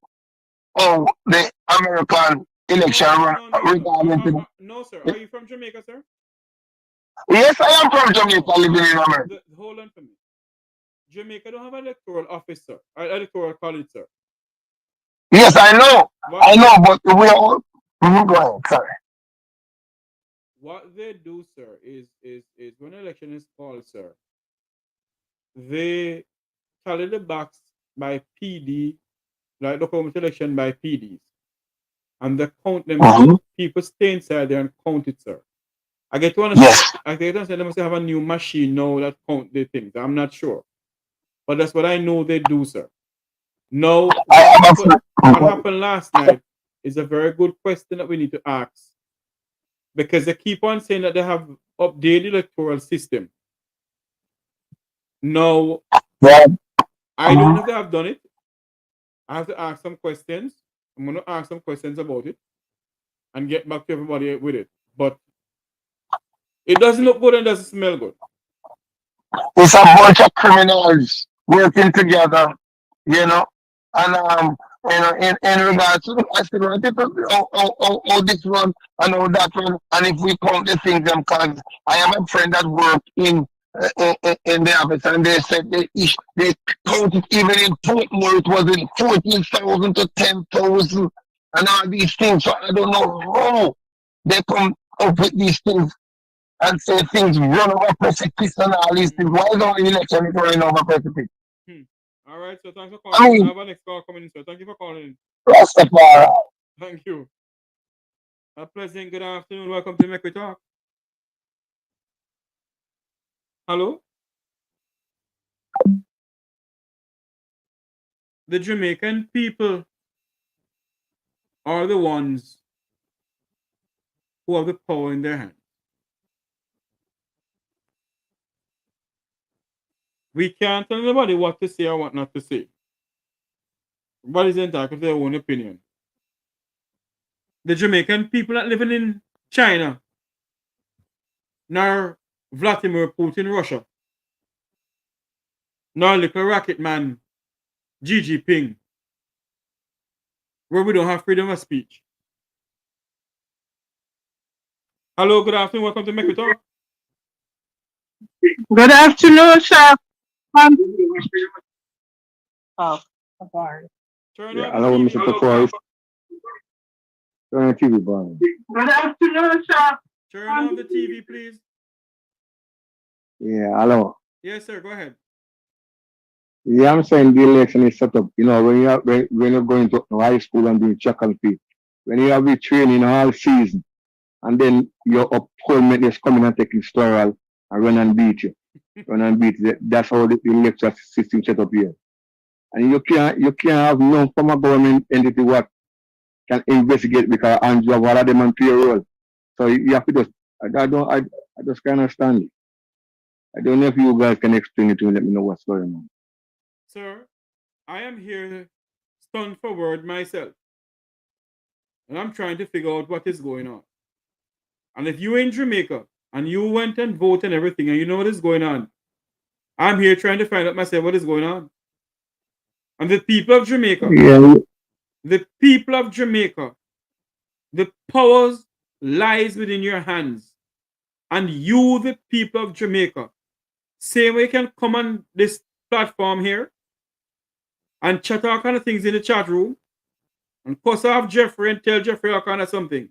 how the American election regarding to No, sir. Are you from Jamaica, sir? Yes, I am from Jamaica, living in America. Hold on for me. Jamaica don't have an electoral office, sir. Electoral college, sir. Yes, I know. But we are all. Go ahead, sorry. What they do, sir, is when an election is called, sir, they tally the box by PD, like the government election by PDs. And they count them. People stay inside there and count it, sir. I get to understand. I get to understand they must have a new machine now that count the things. I'm not sure. But that's what I know they do, sir. No, what happened last night is a very good question that we need to ask. Because they keep on saying that they have updated the electoral system. No, I don't know if they have done it. I have to ask some questions. I'm going to ask some questions about it and get back to everybody with it. But It doesn't look good and doesn't smell good. It's a bunch of criminals working together, you know. And in regards to I said, well, how this one and how that one, and if we count the things them, cause I have a friend that worked in the office, and they said they counted even in Portmore it was in 14,000 to 10,000, and all these things. So I don't know how they come up with these things and say things run over precipice and all these things. Why is our election running over precipice? All right, so thanks for calling. I have a next call coming in, sir. Thank you for calling in. Rastafari. Thank you. A pleasant good afternoon. Welcome to Make We Talk. Hello? The Jamaican people are the ones who have the power in their hands. We can't tell anybody what to say or what not to say. Everybody's entitled to their own opinion. The Jamaican people that living in China, nor Vladimir Putin, Russia, nor little rocket man, Xi Jinping, where we don't have freedom of speech. Hello, good afternoon. Welcome to Make We Talk. Good afternoon, sir. Oh, sorry. Turn Yeah, off hello, the Mr. TV. Turquoise. Turn the TV on. Good afternoon, sir. Turn off the TV, please. Yeah, hello. Yes, sir. Go ahead. Yeah, I'm saying the election is set up. You know, when you're going to high school and doing track and field, when you have the training all season, and then your opponent is coming and taking sterile and run and beat you. Run and beat you. That's how the election system set up here. And you can't have no form of government entity what can investigate because Andrew have all of them on payroll. So you have to just I just can't understand it. I don't know if you guys can explain it to me, let me know what's going on. Sir, I am here stunned for word myself. And I'm trying to figure out what is going on. And if you're in Jamaica and you went and voted and everything and you know what is going on, I'm here trying to find out myself what is going on. And the people of Jamaica, the people of Jamaica, the powers lies within your hands. And you, the people of Jamaica, same way you can come on this platform here and chat all kind of things in the chat room and cuss off Jeffrey and tell Jeffrey all kind of something.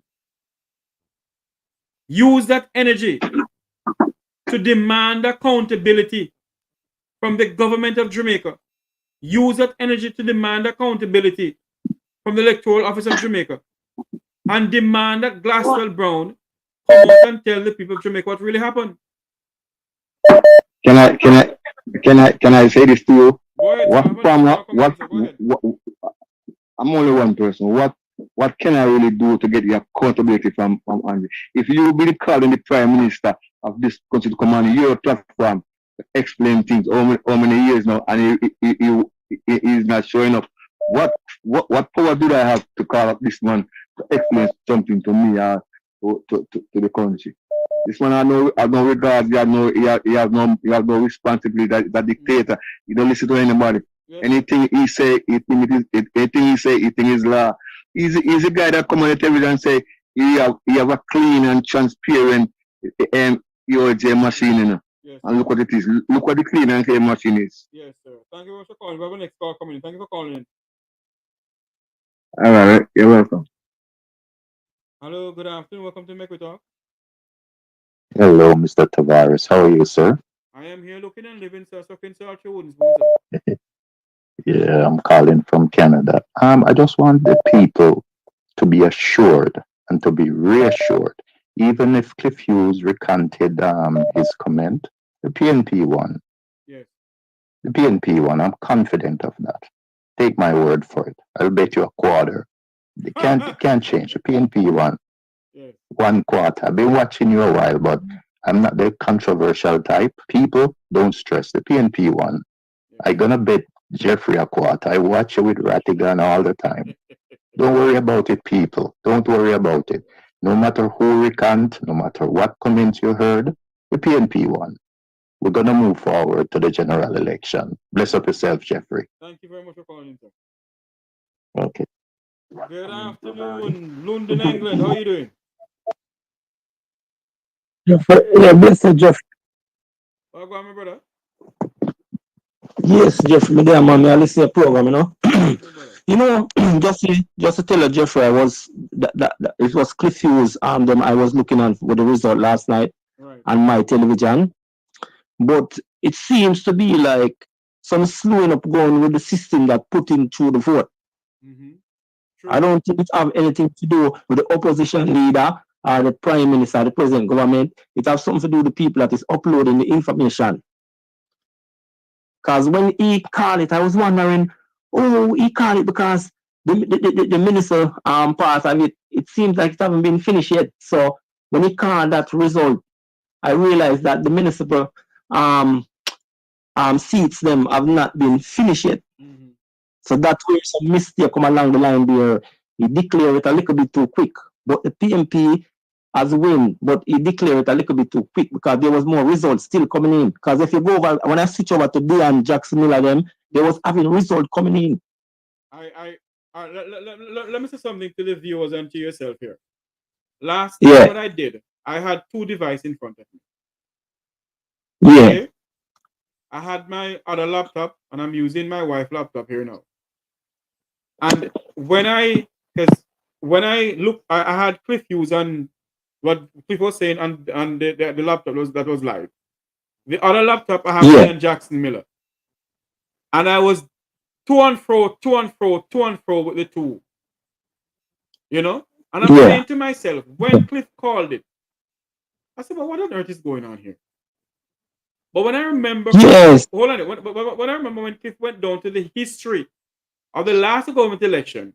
Use that energy to demand accountability from the government of Jamaica. Use that energy to demand accountability from the Electoral Office of Jamaica. And demand that Glasswell Brown come out and tell the people of Jamaica what really happened. Can I say this to you? Go ahead, I'm only one person. What can I really do to get the accountability from Andy? If you be calling the Prime Minister of this country to come on your platform to explain things how many years now and he is not showing up, what power do I have to call up this man to explain something to me or to the country? This one I have no regard, he have no responsibility, that dictator. He don't listen to anybody. Anything he say, he think is law. He's a guy that come on the television and say he have a clean and transparent EOJ machine, you know. Yes, and look what it is. Look what the clean and clear machine is. Yes, sir. Thank you very much for calling. We have a next call coming in. Thank you for calling in. All right, you're welcome. Hello, good afternoon. Welcome to Make We Talk. Hello, Mr. Tavares. How are you, sir? I am here looking and living, sir. So can sir your wooden spoon, sir. Yeah, I'm calling from Canada. I just want the people to be assured and to be reassured. Even if Cliff Hughes recanted his comment, the PNP won. Yes. The PNP won. I'm confident of that. Take my word for it. I'll bet you a quarter. They can't change. The PNP won. Yes. 1 quarter. I've been watching you a while, but I'm not the controversial type. People, don't stress. The PNP won. I'm gonna bet Jeffrey a quarter. I watch you with Rattigan all the time. Don't worry about it, people. Don't worry about it. No matter who recant, no matter what comments you heard, the PNP won. We're going to move forward to the general election. Bless up yourself, Jeffrey. Thank you very much for calling, sir. Okay. Good afternoon, London, England. How are you doing? Yeah, bless you, Jeff. Well, go on, my brother. Yes, Jeff, me there, man. I listen to the program, you know. You know, just to tell you, Jeffrey, I was that it was Cliff Hughes them I was looking at with the result last night on my television. But it seems to be like some slowing up going with the system that put in through the vote. I don't think it have anything to do with the opposition leader or the prime minister, the president government. It has something to do with the people that is uploading the information. Because when he called it, I was wondering, oh, he called it because the minister part of it, it seems like it hasn't been finished yet. So when he called that result, I realized that the municipal seats them have not been finished yet. So that's where some mistake come along the line there. He declared it a little bit too quick. But the PMP has win, but he declared it a little bit too quick because there was more results still coming in. Because if you go over, when I switch over to Dion Jackson Miller, them, there was having result coming in. Let me say something to the viewers and to yourself here. Last time what I did, I had two devices in front of me. Yeah. Okay? I had my other laptop and I'm using my wife's laptop here now. And when I look, I had Cliff Hughes and what Cliff was saying and the laptop that was live. The other laptop I have Ian Jackson Miller. And I was to and fro with the two. You know? And I'm saying to myself, when Cliff called it, I said, well, what on earth is going on here? But when I remember, hold on, when I remember when Cliff went down to the history of the last government election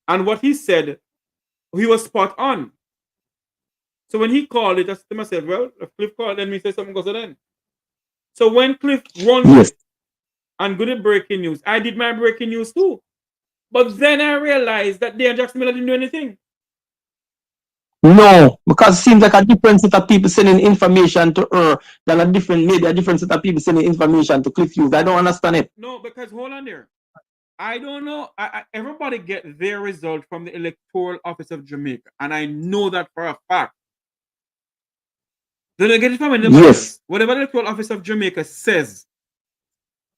and what he said, he was spot on. So when he called it, I said to myself, well, if Cliff called, then me say something goes on. So when Cliff runs it and good at breaking news, I did my breaking news too. But then I realized that Dion Jackson Miller didn't do anything. No, because it seems like a different set of people sending information to her than a different set of people sending information to Cliff Hughes. I don't understand it. No, because hold on there. I don't know. Everybody get their result from the Electoral Office of Jamaica, and I know that for a fact. They don't get it from anybody else. Whatever the Electoral Office of Jamaica says,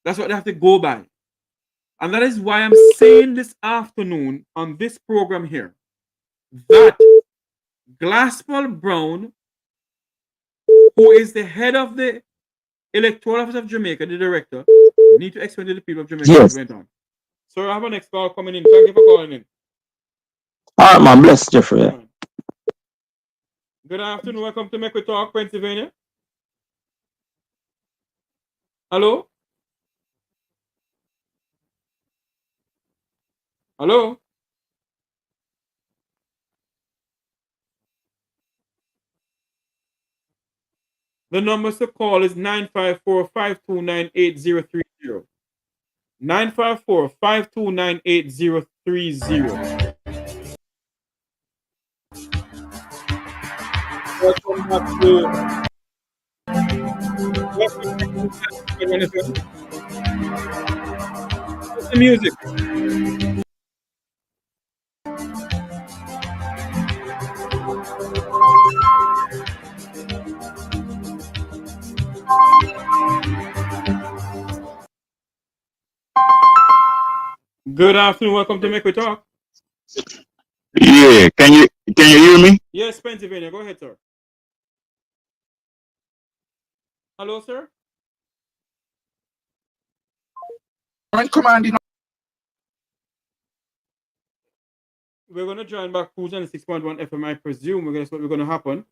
that's what they have to go by. And that is why I'm saying this afternoon on this program here that Glassball Brown, who is the head of the Electoral Office of Jamaica, the director, need to explain to the people of Jamaica what went on. So I have a next call coming in. Thank you for calling in. All right, man. Bless Jeffrey. Good afternoon. Welcome to Make We Talk, Pennsylvania. Hello? Hello? The number to call is 954-529-8030. 954-529-8030. Welcome back to what's the music? Good afternoon. Welcome to Make We Talk. Yeah, can you hear me? Yes, Pennsylvania. Go ahead, sir. Hello, sir. Commanding. We're going to join back Cruise on 6.1 FM, I presume. That's what we're going to happen.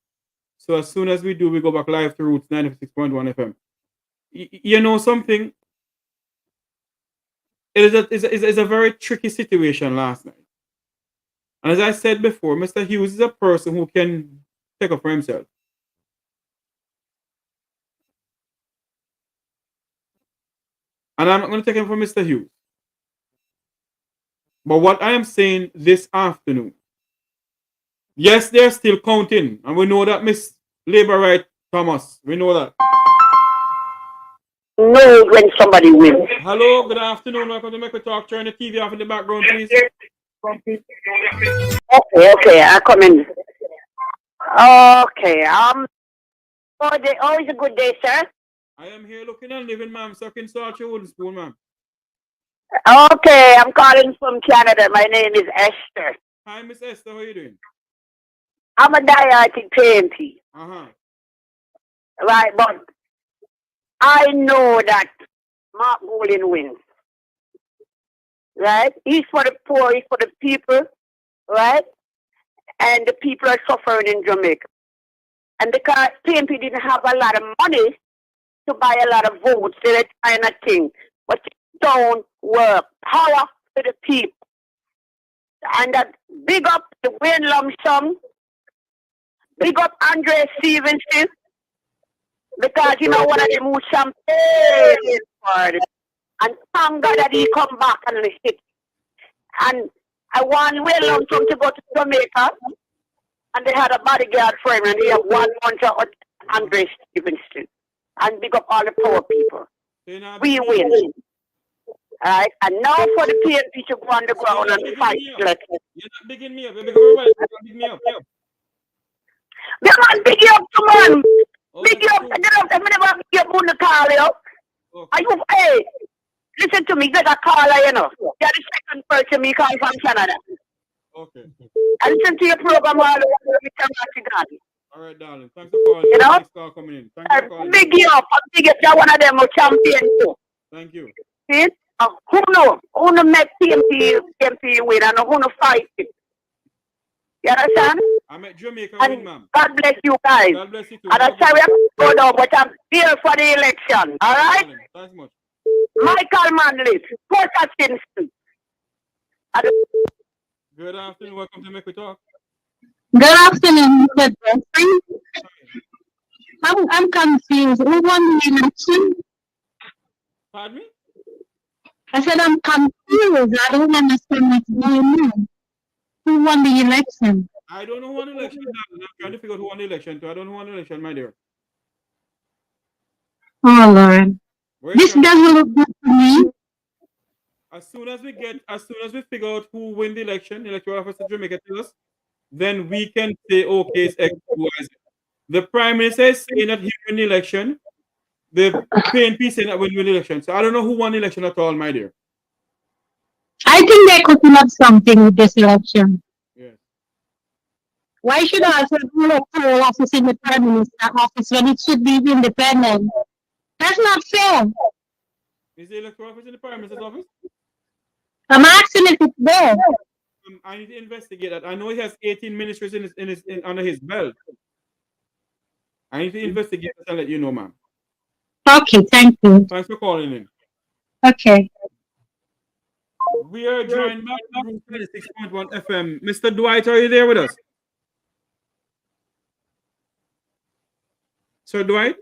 So as soon as we do, we go back live to Roots 96.1 FM. You know something? It is a very tricky situation last night. And as I said before, Mr. Hughes is a person who can take up for himself. And I'm not going to take him from Mr. Hughes. But what I am saying this afternoon Yes, they're still counting. And we know that, Miss Labor Right Thomas. We know that. Know when somebody wins. Hello, good afternoon. Welcome to Make We Talk. Turn the TV off in the background, please. Okay, I come in. Okay, always a good day, sir. I am here looking and living, ma'am. Sucking salt your wooden spoon, ma'am. Okay, I'm calling from Canada. My name is Esther. Hi, Miss Esther. How are you doing? I'm a diatic PNP. Uh-huh. Right, but I know that Mark Golding wins. Right? He's for the poor, he's for the people, right? And the people are suffering in Jamaica. And because PNP didn't have a lot of money to buy a lot of votes, that kind of thing. But it don't work. Power to the people. And that big up the Wayne Lump Sum, big up Andre Stevenson, because you know one of them who champagne for it. And thank God that he come back and hit. And I want Wayne Lump Sum to go to Jamaica, and they had a bodyguard for him, and he have one bunch of Andre Stevenson. And big up all the poor people. We win. Alright, and now for the PNP to go on the ground and fight. You're not bigging me up. You're bigging me up. They man big you up, man. Big you up. Get up. I never big you up on the call, you. Are you, hey, listen to me. Get a caller, you know. You're the second person me call from Canada. Okay. I listen to your program all the way. All right, darling. Thanks for calling. You know? Next call coming in. Thanks for calling. Big you up. Big up. You're one of them who champion too. Thank you. See? Who know? Who know make PNP win and who know fight it? You understand? I'm at Jamaica and win, ma'am. God bless you guys. God bless you too. And I'm sorry I'm going down, but I'm here for the election. All right? Thanks much. Michael Manley, Port Atkinson. Good afternoon. Welcome to Make We Talk. Good afternoon, Mr. Jeffrey. I'm confused. Who won the election? Pardon me? I said I'm confused. I don't understand what's going on. Who won the election? I don't know who won the election. I'm trying to figure out who won the election. I don't know who won the election, my dear. Oh, Lord. This doesn't look good to me. As soon as we figure out who win the election, electoral officer Jamaica tell us, then we can say, okay, it's X, Y, Z. The Prime Minister is saying that he won the election. The PNP saying that we win the election. So I don't know who won the election at all, my dear. I think they're cooking up something with this election. Yes. Why should I also do electoral office in the Prime Minister office when it should be independent? That's not fair. Is the electoral office in the Prime Minister's office? I'm asking if it's there. I need to investigate that. I know he has 18 ministries under his belt. I need to investigate this and let you know, ma'am. Okay, thank you. Thanks for calling in. Okay. We are joined by 26.1 FM. Mr. Dwight, are you there with us? Sir Dwight?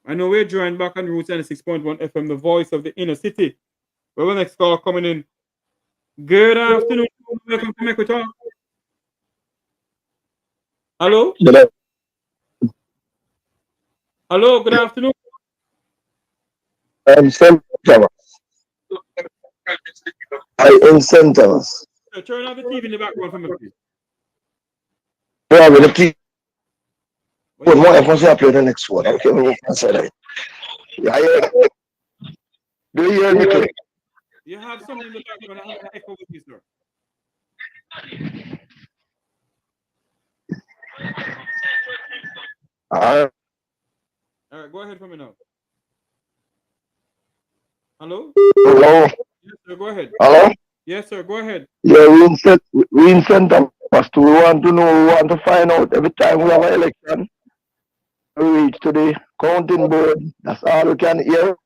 I know we're joined back on Route 96.1 FM, the voice of the inner city. Well, the next call coming in. Good afternoon. Welcome to Make We Talk. Hello? Hello, good afternoon. St. Thomas. In St. Thomas. Turn off the TV in the background for me, please. Yeah, with the TV. What more if I say I play the next one? Okay, we can say that. Yeah, I hear that. Do you hear me too? You have something in the background. I have an echo with you, sir. All right, go ahead for me now. Hello? Hello? Yes, sir, go ahead. Hello? Yes, sir, go ahead. Yeah, we in St. Thomas. We want to know, we want to find out every time we have an election. We reach to the counting board. That's all we can hear.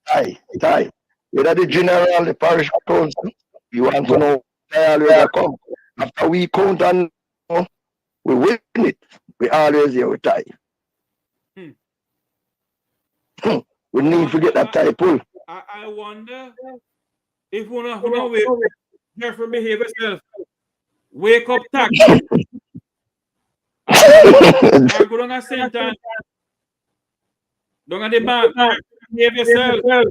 Tie. Whether the general, the parish council, you want to know, they always come. After we count and we win it, we always hear we tie. We need to get that tie pull. I wonder if we don't wait, careful behave yourself. Wake up, taxi. I go down a St. Anne. Don't at the bank. Behave yourself.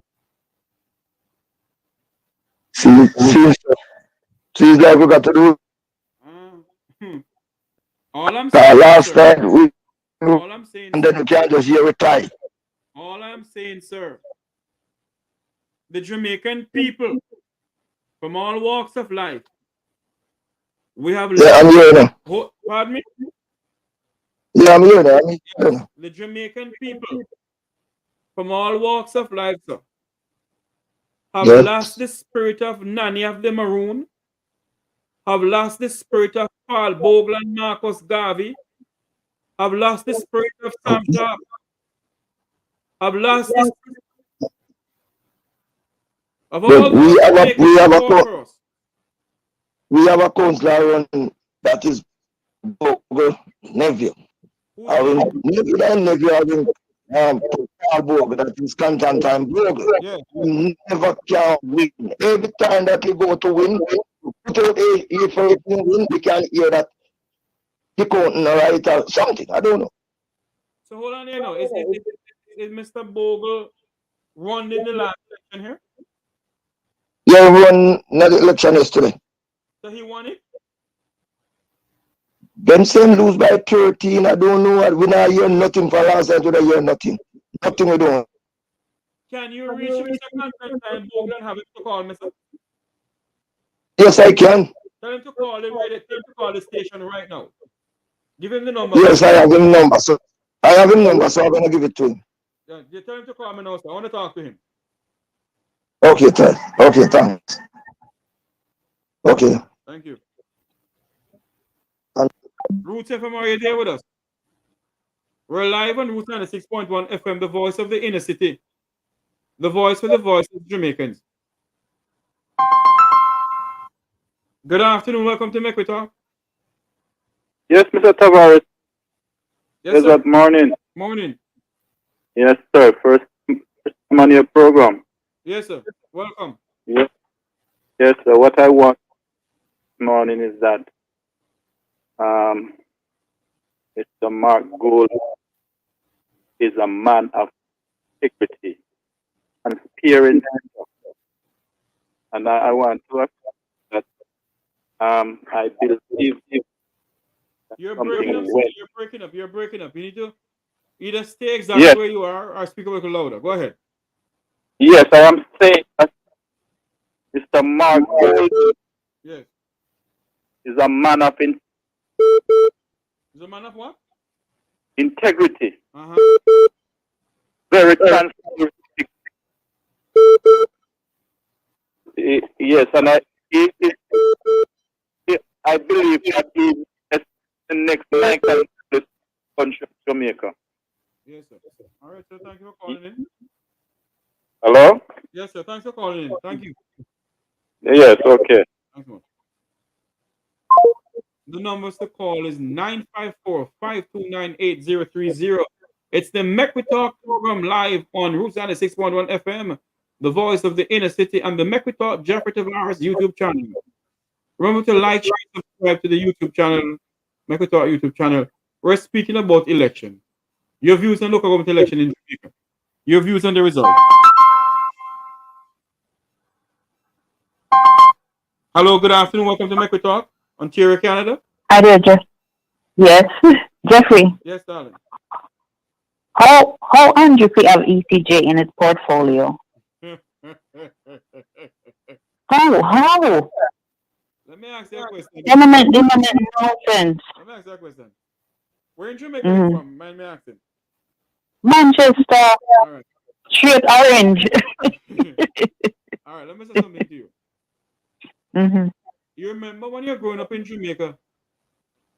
See, like we got to do. All I'm saying, Last sir, night we, all I'm saying, and then sir, you can't just hear it tight. all I'm saying, sir, the Jamaican people from all walks of life, we have Yeah, I'm here now. pardon me? Yeah, I'm here now. I'm here Yes, now. the Jamaican people from all walks of life, sir, have Yes. lost the spirit of Nanny of the Maroon, have lost the spirit of Paul Bogle and Marcus Garvey, have lost the spirit of Sam Sharp, have lost the spirit of all But those Jamaicans who fought for us. we have a counselor that is Bogle nephew. Our nephew and nephew having Paul Bogle, that is constant time Bogle. Yeah. He never can win. Every time that he go to win, put out a for it win, we can hear that he counting right or something. I don't know. So hold on here now. Is Mr. Bogle won in the last election here? Yeah, he won the election yesterday. So he won it? Them saying lose by 13. I don't know. We not hear nothing for last night. We don't hear nothing. Nothing we don't. Can you reach Mr. Constantine Bogle and have him to call me, sir? Yes, I can. Tell him to call him. Tell him to call the station right now. Give him the number. Yes, I have his number. So I have his number, so I'm gonna give it to him. Yeah, you tell him to call me now, sir. I want to talk to him. Okay, thanks. Okay. Thank you. Roots FM, are you there with us? We're live on Roots 96.1 FM, the voice of the inner city. The voice for the voice of Jamaicans. Good afternoon. Welcome to Make We Talk. Yes, Mr. Tavares. Yes, sir. Good morning. Morning. Yes, sir. First time on your program. Yes, sir. Welcome. Yes. Yes, sir. What I want this morning is that Mr. Mark Gold is a man of integrity and spirit. And I want to ask that I believe You're something breaking up. well. You're breaking up. You're breaking up. You need to either stay exactly where you are or speak a little louder. Go ahead. Yes, I am saying that Mr. Mark Gold Yes. is a man of Is a man of what? integrity. Uh-huh. Very transparent. Yes, and I believe that he is the next Michael country of Jamaica. Yes, sir. All right, sir. Thank you for calling in. Hello? Yes, sir. Thanks for calling in. Thank you. Yes, okay. Thanks much. The numbers to call is 954-529-8030. It's the Make We Talk program live on Roots 96.1 FM, the voice of the inner city, and the Make We Talk Jeffrey Tavares YouTube channel. Remember to like, share, subscribe to the YouTube channel, Make We Talk YouTube channel. We're speaking about election. Your views on local government election in Jamaica. Your views on the result. Hello, good afternoon. Welcome to Make We Talk, Ontario, Canada. Hi there, Jeff. Yes, Jeffrey. Yes, darling. How Andrew could have ECJ in his portfolio? How? Let me ask you a question. They don't make no sense. Let me ask you a question. Where in Jamaica are you from? Mind me asking. Manchester. All right. Straight orange. All right, let me say something to you. Mm-hmm. You remember when you're growing up in Jamaica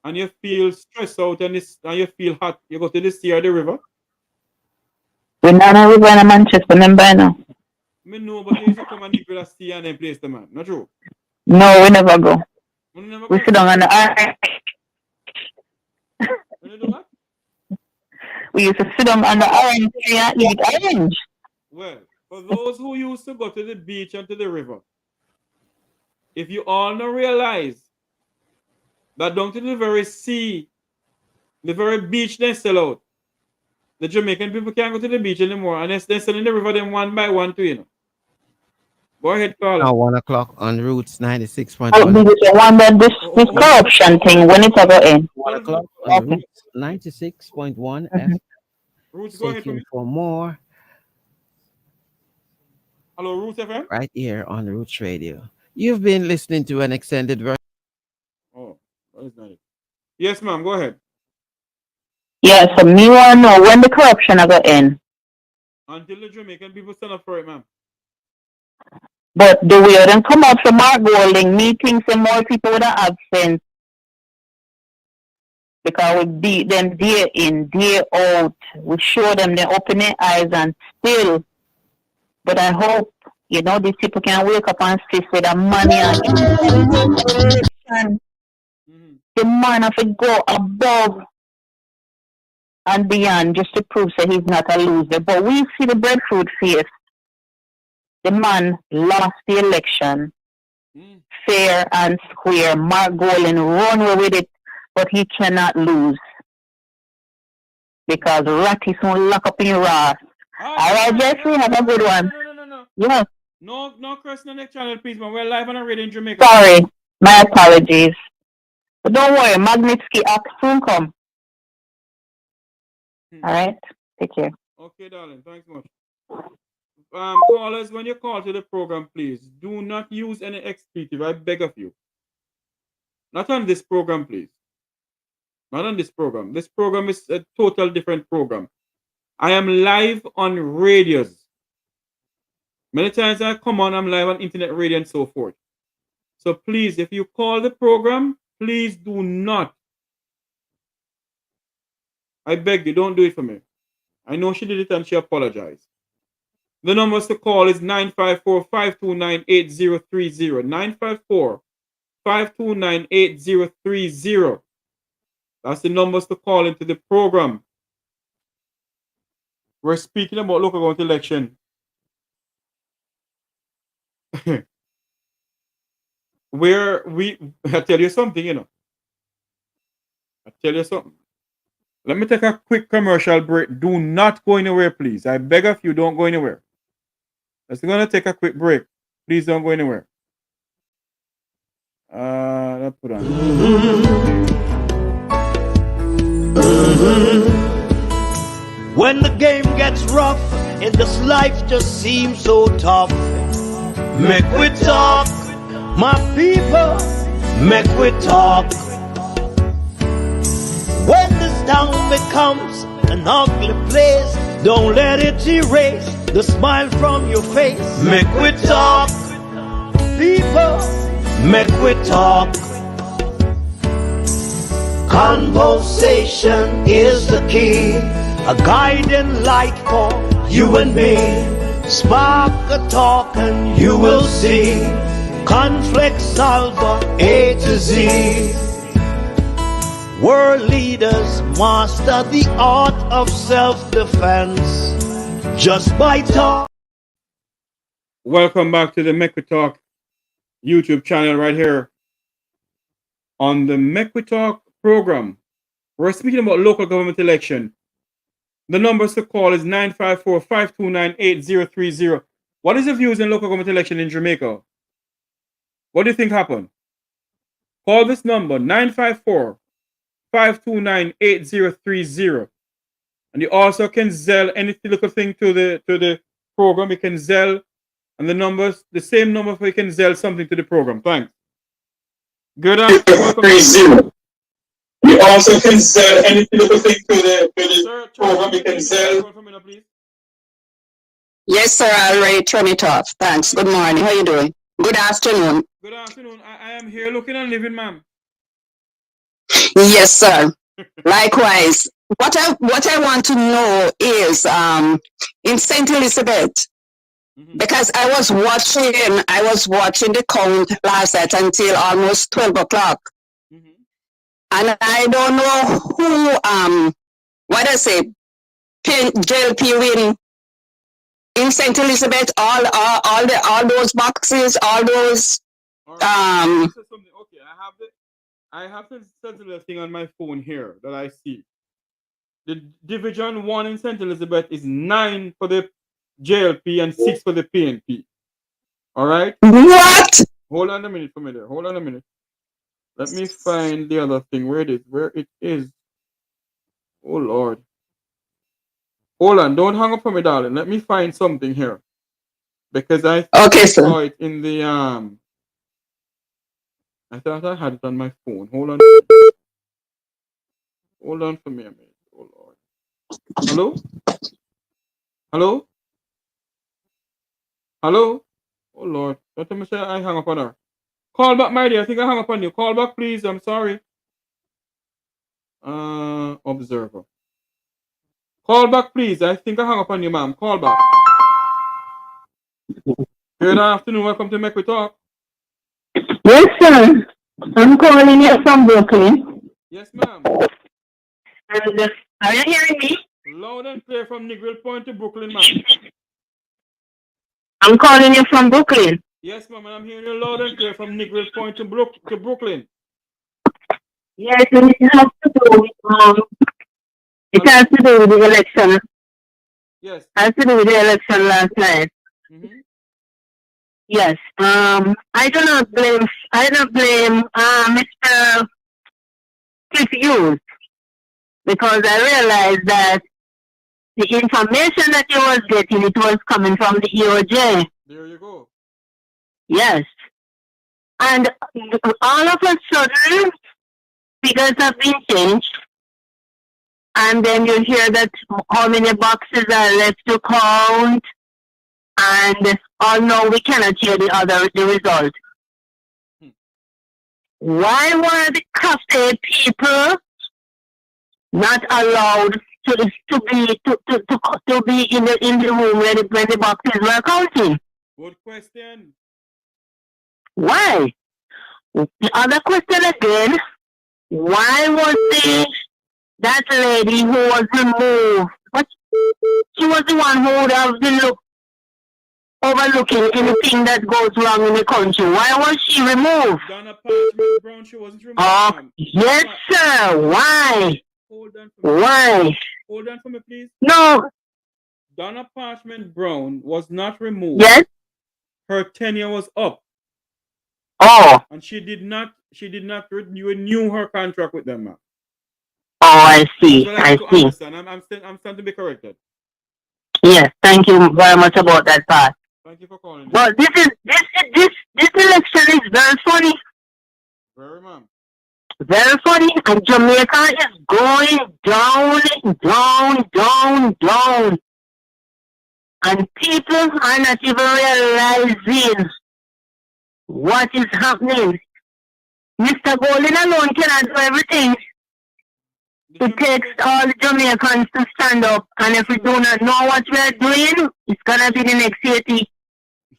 and you feel stressed out and you feel hot, you go to the sea or the river? We're not a river in Manchester, remember now? Me know, but you used to come and nigga the sea and then place the man. Not true? No, we never go. We sit down on the orange. When you do what? We used to sit down on the orange tree and eat orange. Well, for those who used to go to the beach and to the river, if you all not realize that down to the very sea, the very beach they sell out. The Jamaican people can't go to the beach anymore, and they're selling the river them one by one too, you know. Go ahead, caller. Now 1 o'clock on Roots Oh, 96.1. did you wonder this corruption thing when it ever end? 1 o'clock on Okay. Roots 96.1 Mhm. FM. Roots, go Stay ahead, tuned please. for more Hello, Roots FM. right here on Roots Radio. You've been listening to an extended version. Oh, that is not it. Yes, ma'am. Go ahead. Yeah, so me want to know when the corruption ever end. Until the Jamaican people stand up for it, ma'am. But the way them come out from Mark Golding, me think some more people would have sense because we beat them day in, day out. We show them, they open their eyes and still. But I hope, you know, these people can wake up and see with the money and the man have to go above and beyond just to prove that he's not a loser. But we see the breadfruit face. The man lost the election fair and square. Mark Golding run away with it, but he cannot lose because Ratty soon lock up in Ross. All right, Jesse, have a good one. Yes. No question on the channel, please, man. We're live on a radio in Jamaica. Sorry, my apologies. But don't worry, Magnitsky act soon come. All right, take care. Okay, darling. Thanks much. Callers, when you call to the program, please do not use any expletive. I beg of you. Not on this program, please. Not on this program. This program is a total different program. I am live on radios. Many times I come on, I'm live on internet radio and so forth. So please, if you call the program, please do not. I beg you, don't do it for me. I know she did it and she apologized. The numbers to call is 954-529-8030. 954-529-8030. That's the numbers to call into the program. We're speaking about local government election. I tell you something, you know. I tell you something. Let me take a quick commercial break. Do not go anywhere, please. I beg of you, don't go anywhere. Let's going to take a quick break. Please don't go anywhere. Let's put on. When the game gets rough and this life just seems so tough, make we talk, my people, make we talk. When this town becomes an ugly place, don't let it erase the smile from your face. Make we talk, people, make we talk. Conversation is the key, a guiding light for you and me. Spark a talk and you will see. Conflict solver A to Z. World leaders master the art of self-defense just by talk. Welcome back to the Make We Talk YouTube channel right here. On the Make We Talk program, we're speaking about local government election. The numbers to call is 954-529-8030. What is the views in local government election in Jamaica? What do you think happened? Call this number, 954-529-8030. And you also can Zelle any little thing to the program. You can Zelle, and the numbers, the same number for you can Zelle something to the program. Thanks. Good afternoon. You also can sell any little thing to the program. You can sell. Yes, sir. I already turn it off. Thanks. Good morning. How you doing? Good afternoon. Good afternoon. I am here looking and living, ma'am. Yes, sir. Likewise. What I want to know is in St. Elizabeth, because I was watching the count last night until almost 12 o'clock. And I don't know who JLP win in St. Elizabeth, all those boxes, all those Okay, I have I have this sensitive thing on my phone here that I see. The Division 1 in St. Elizabeth is 9 for the JLP and 6 for the PNP. All right? What? Hold on a minute for me there. Hold on a minute. Let me find the other thing. Where it is? Where it is? Oh, Lord. Hold on. Don't hang up for me, darling. Let me find something here. Because I saw it in the I thought I had it on my phone. Hold on. Hold on for me a minute. Oh Lord. Hello? Hello? Hello? Oh Lord. Don't tell me say I hang up on her. Call back, my dear. I think I hung up on you. Call back, please. I'm sorry. Observer. Call back, please. I think I hung up on you, ma'am. Call back. Good afternoon. Welcome to Make We Talk. Yes, sir. I'm calling you from Brooklyn. Yes, ma'am. And are you hearing me? Loud and clear from Negril Point to Brooklyn, ma'am. I'm calling you from Brooklyn. Yes, ma'am. I'm hearing you loud and clear from Negril Point to Brooklyn. Yes, and it has to do with it has to do with the election. Yes. Has to do with the election last night. Yes. I don't blame Mr. Cliff Hughes because I realized that the information that he was getting, it was coming from the EOJ. There you go. Yes. And all of a sudden, figures have been changed. And then you hear that how many boxes are left to count. And no, we cannot hear the result. Why were the cafe people not allowed to be in the room when the boxes were counting? Good question. Why? The other question again, why was that lady who was removed? But she was the one who would have been overlooking anything that goes wrong in the country. Why was she removed? Donna Parchment Brown, she wasn't removed. Yes, sir. Why? Hold on for me. Why? Hold on for me, please. No. Donna Parchment Brown was not removed. Yes. Her tenure was up. Oh. And she did not renew her contract with them, ma'am. Oh, I see. I see. Understand. I'm starting to be corrected. Yes, thank you very much about that part. Thank you for calling. But this election is very funny. Very, ma'am. Very funny. And Jamaica is going down, down, down, down. And people are not even realizing what is happening. Mr. Golden alone cannot do everything. It takes all the Jamaicans to stand up, and if we do not know what we are doing, it's gonna be the next 80.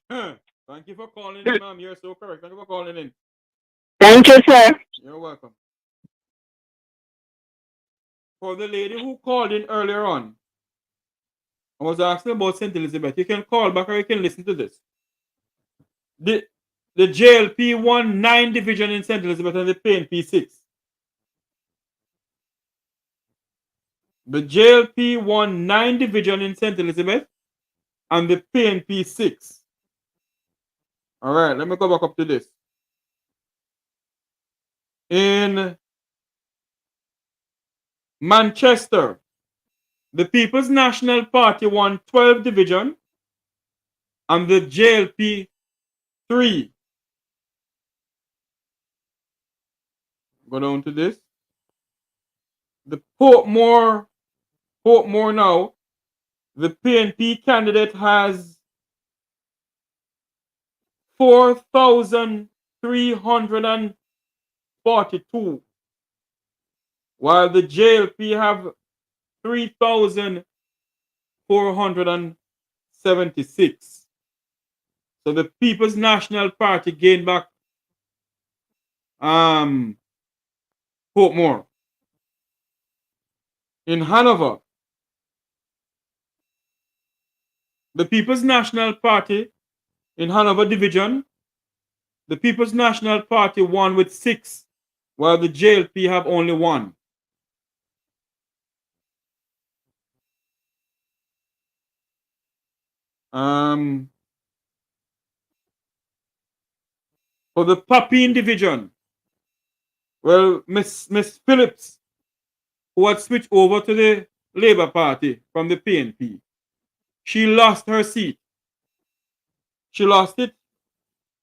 Thank you for calling in, ma'am. You're so correct. Thank you for calling in. Thank you, sir. You're welcome. For the lady who called in earlier on, I was asking about St. Elizabeth. You can call back or you can listen to this. The JLP won 9 division in St. Elizabeth and the PNP 6. The JLP won 9 division in St. Elizabeth and the PNP 6. All right, let me go back up to this. In Manchester, the People's National Party won 12 division and the JLP 3. Go down to this. The Portmore now, the PNP candidate has 4,342, while the JLP have 3,476. So the People's National Party gained back Portmore. In Hanover, the People's National Party in Hanover Division, the People's National Party won with 6, while the JLP have only 1. For the Papine division, well, Miss Phillips, who had switched over to the Labour Party from the PNP, she lost her seat. She lost it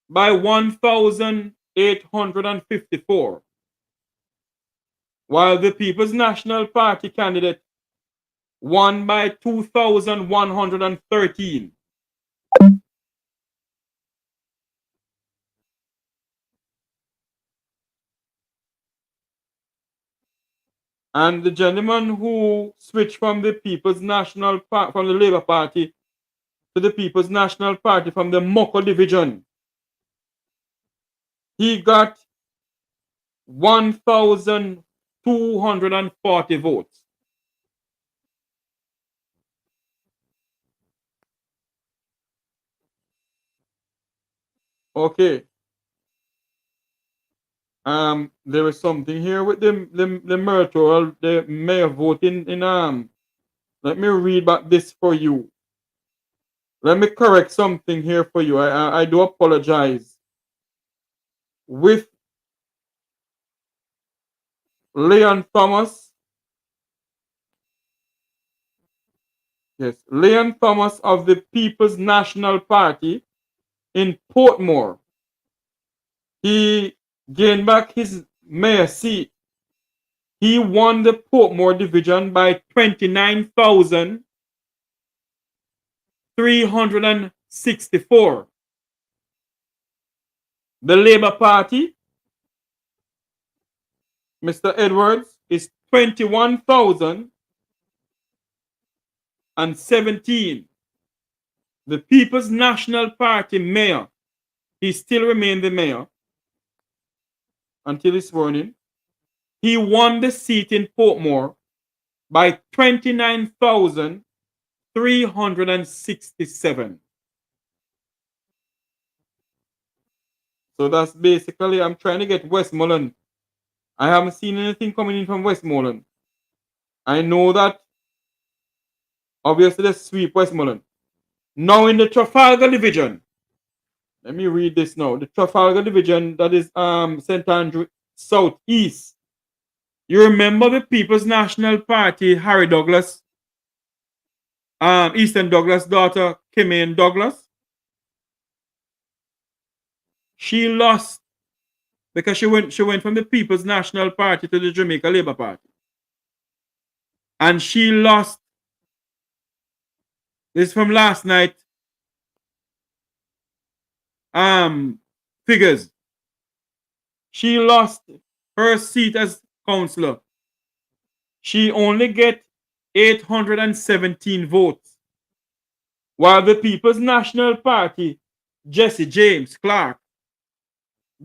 by 1,854, while the People's National Party candidate won by 2,113. And the gentleman who switched from the People's National Party, from the Labour Party to the People's National Party from the Moko division, he got 1,240 votes. Okay. There is something here with the electoral, the mayor voting in let me read back this for you. Let me correct something here for you. I do apologize. With Leon Thomas, yes, Leon Thomas of the People's National Party in Portmore, he gained back his mayor seat. He won the Portmore division by 29,364. The Labour Party, Mr. Edwards, is 21,017. The People's National Party mayor, he still remained the mayor until his sworn in. He won the seat in Portmore by 29,367. So that's basically, I'm trying to get Westmoreland. I haven't seen anything coming in from Westmoreland. I know that obviously they sweep Westmoreland. Now in the Trafalgar division, let me read this now. The Trafalgar division, that is St. Andrew Southeast. You remember the People's National Party, Harry Douglas, Eastern Douglas' daughter, Kimane Douglas? She lost because she went from the People's National Party to the Jamaica Labour Party. And she lost, this is from last night, figures. She lost her seat as councillor. She only get 817 votes. While the People's National Party, Jesse James Clark,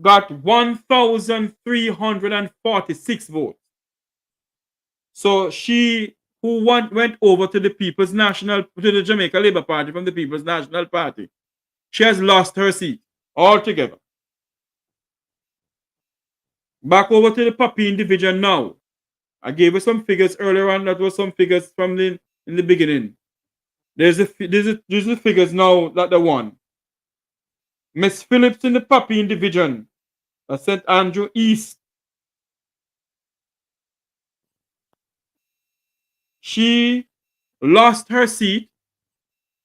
got 1,346 votes. So she, who went over to the People's National, to the Jamaica Labour Party from the People's National Party, she has lost her seat altogether. Back over to the Papine division now. I gave you some figures earlier on. That was some figures from in the beginning. These are the figures now that they won. Miss Phillips in the Papine division, St. Andrew East. She lost her seat.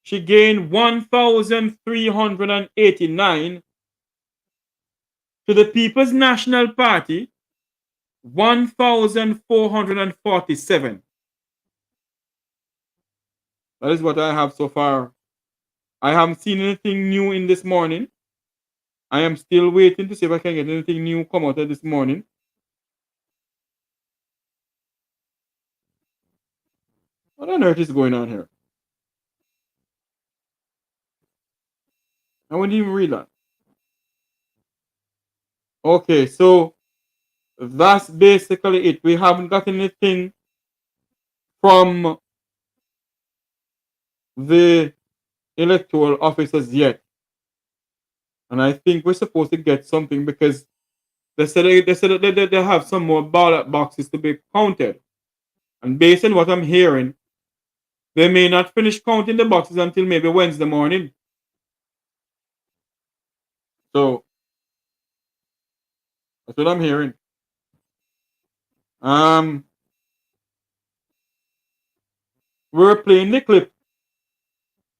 She gained 1,389 to the People's National Party, 1,447. That is what I have so far. I haven't seen anything new in this morning. I am still waiting to see if I can get anything new come out of this morning. What on earth is going on here? I wouldn't even read that. Okay, so that's basically it. We haven't got anything from the electoral officers yet. And I think we're supposed to get something because They said they have some more ballot boxes to be counted. And based on what I'm hearing, they may not finish counting the boxes until maybe Wednesday morning. So that's what I'm hearing. We're playing the clip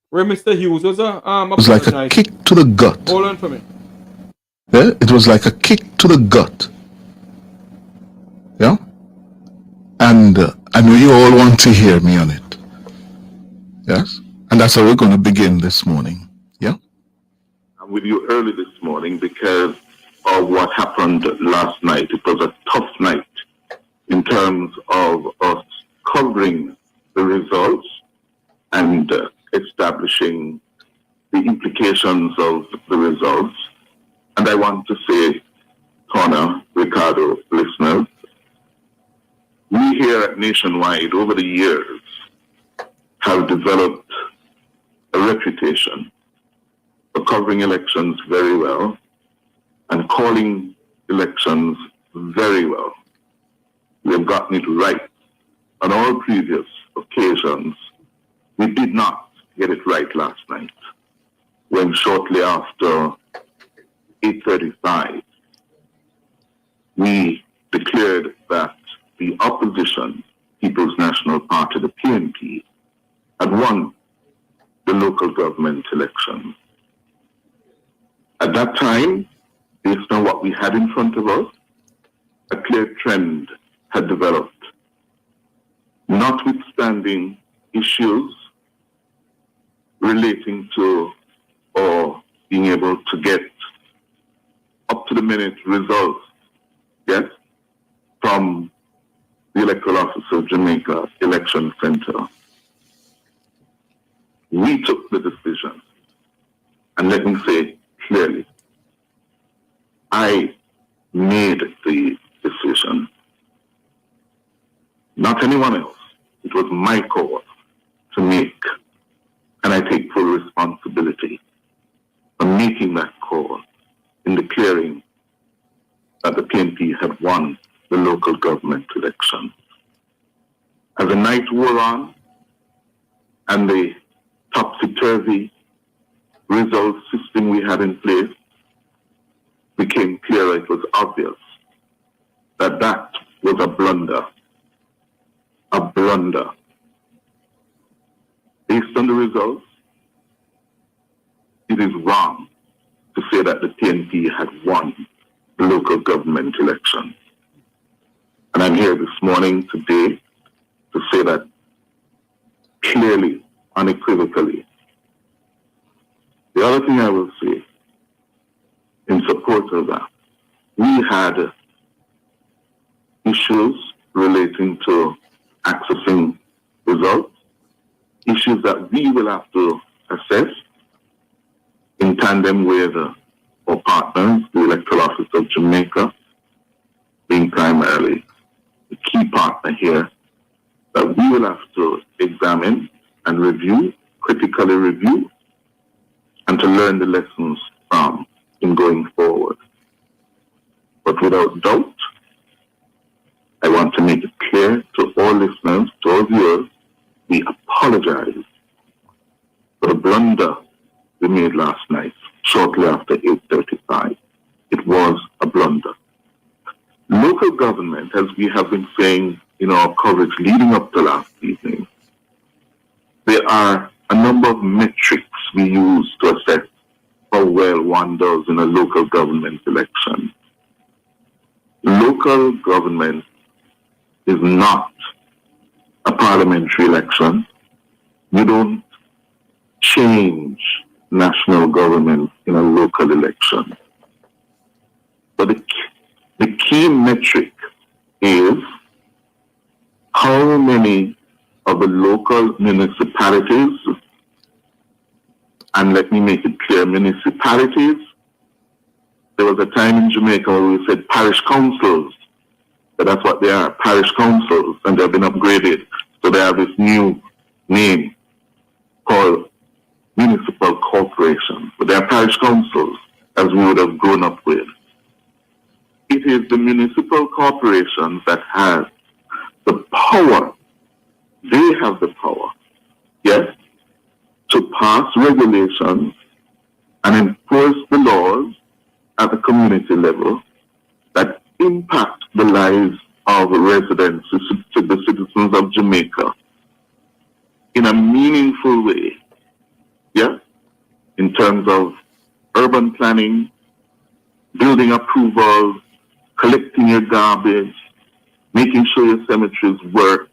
where Mr. Hughes was It was like a kick to the gut. Hold on for me. Yeah, it was like a kick to the gut. Yeah, and I know you all want to hear me on it. Yes, and that's how we're going to begin this morning. Yeah. I'm with you early this morning because of what happened last night. It was a tough night in terms of us covering the results and establishing the implications of the results. And I want to say, Connor, Ricardo, listeners, we here at Nationwide over the years have developed a reputation for covering elections very well and calling elections very well. We have gotten it right on all previous occasions. We did not get it right last night when shortly after 8:35 we declared that the opposition, People's National Party, the PNP, had won the local government elections. At that time, based on what we had in front of us, a clear trend had developed. Notwithstanding issues relating to or being able to get up-to-the-minute results, yes, from the Electoral Office of Jamaica Election Center, we took the decision, and let me say clearly, I made the decision, not anyone else. It was my call to make, and I take full responsibility for making that call in declaring that the PNP had won the local government election. As the night wore on and the topsy-turvy result system we had in place became clear, it was obvious that that was a blunder. A blunder. Based on the results, it is wrong to say that the PNP had won the local government election. And I'm here this morning, today, to say that clearly, unequivocally. The other thing I will say in support of that, we had issues relating to accessing results, issues that we will have to assess in tandem with our partners, the Electoral Office of Jamaica, being primarily the key partner here, that we will have to examine and review, critically review, and to learn the lessons from in going forward. But without doubt, I want to make it clear to all listeners, to all viewers, we apologize for the blunder we made last night, shortly after 8:35. It was a blunder. Local government, as we have been saying in our coverage leading up to last evening, there are a number of metrics we use to assess how well one does in a local government election. Local government is not a parliamentary election. You don't change national government in a local election. But the key metric is how many of the local municipalities, and let me make it clear, municipalities, there was a time in Jamaica where we said parish councils, but that's what they are, parish councils, and they've been upgraded. So they have this new name called municipal corporations, but they are parish councils, as we would have grown up with. it is the municipal corporations that have the power. They have the power, yes, to pass regulations and enforce the laws at the community level that impact the lives of residents, to the citizens of Jamaica, in a meaningful way, yes, in terms of urban planning, building approvals, collecting your garbage, making sure your cemeteries work,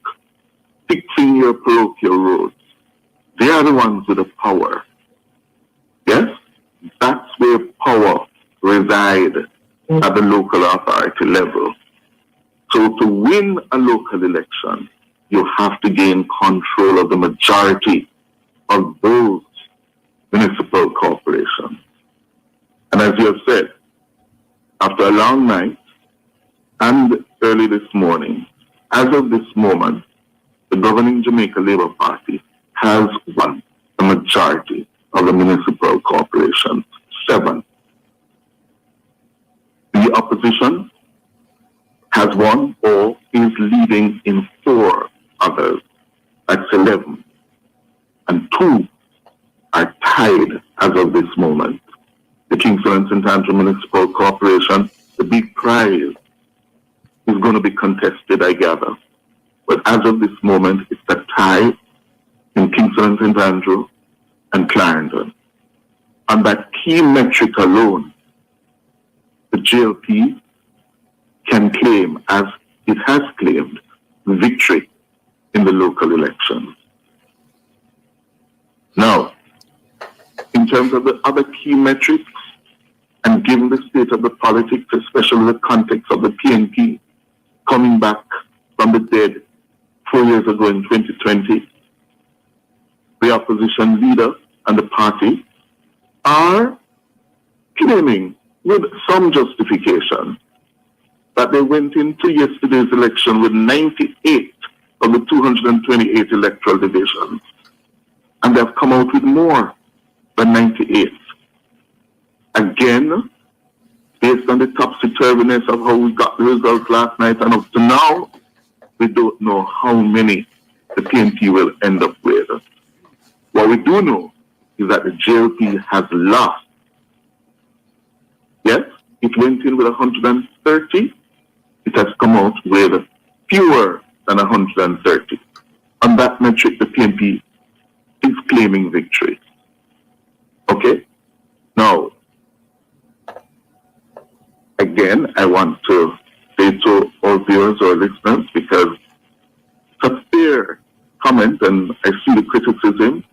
fixing your parochial roads. They are the ones with the power. Yes? That's where power resides at the local authority level. So to win a local election, you have to gain control of the majority of those municipal corporations. And as you have said, after a long night and early this morning, as of this moment, the governing Jamaica Labour Party has won the majority of the municipal corporations, 7. The opposition has won or is leading in 4 others. That's 11. And 2 are tied as of this moment. The Kingston and St. Andrew Municipal Corporation, the big prize is going to be contested, I gather. But as of this moment, it's a tie in Kingston and St. Andrew and Clarendon. On that key metric alone, the JLP can claim, as it has claimed, victory in the local elections. Now, in terms of the other key metrics, and given the state of the politics, especially the context of the PNP coming back from the dead 4 years ago in 2020, the opposition leader and the party are claiming with some justification that they went into yesterday's election with 98 of the 228 electoral divisions, and they've come out with more than 98. Again, based on the topsy-turviness of how we got the results last night and up to now, we don't know how many the PNP will end up with. What we do know is that the JLP has lost. Yes, it went in with 130. It has come out with fewer than 130. On that metric, the PNP is claiming victory. Okay? Now, again, I want to say to all viewers or listeners, because it's a fair comment and I see the criticism,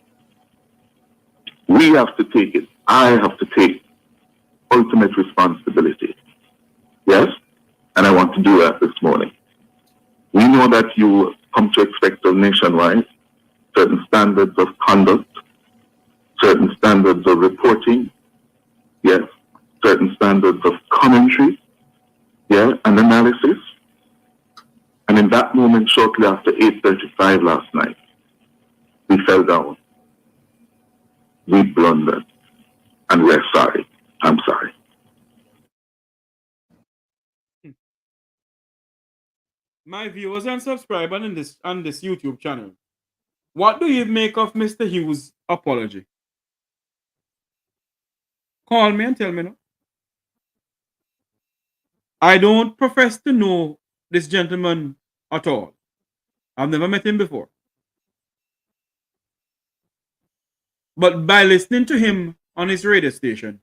we have to take it. I have to take ultimate responsibility. Yes? And I want to do that this morning. We know that you come to expect of nationwide certain standards of conduct, certain standards of reporting, yes, certain standards of commentary, yeah, and analysis. And in that moment, shortly after 8:35 last night, we fell down. We blundered. And we're sorry. I'm sorry. My viewers and subscribers on this YouTube channel, what do you make of Mr. Hughes' apology? Call me and tell me no. I don't profess to know this gentleman at all. I've never met him before. But by listening to him on his radio station,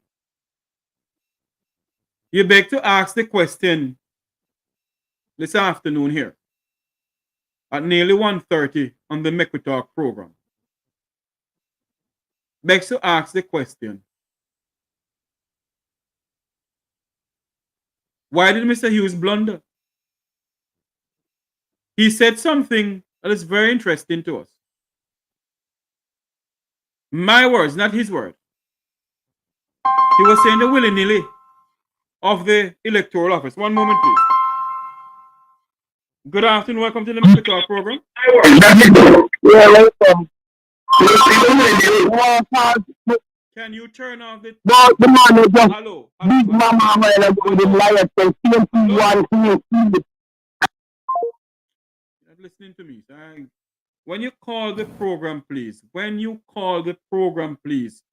you beg to ask the question this afternoon here at nearly 1:30 on the Make We Talk program. Begs to ask the question, why did Mr. Hughes blunder? He said something that is very interesting to us. My words, not his word. He was saying the willy-nilly of the electoral office. One moment, please. Good afternoon. Welcome to the Make We Talk program. Yeah, welcome. Can you turn off the... But the man is just Hello. big mama while ago the liar say PNP 1 You're not listening to me. When you call the program, please. When you call the program, please.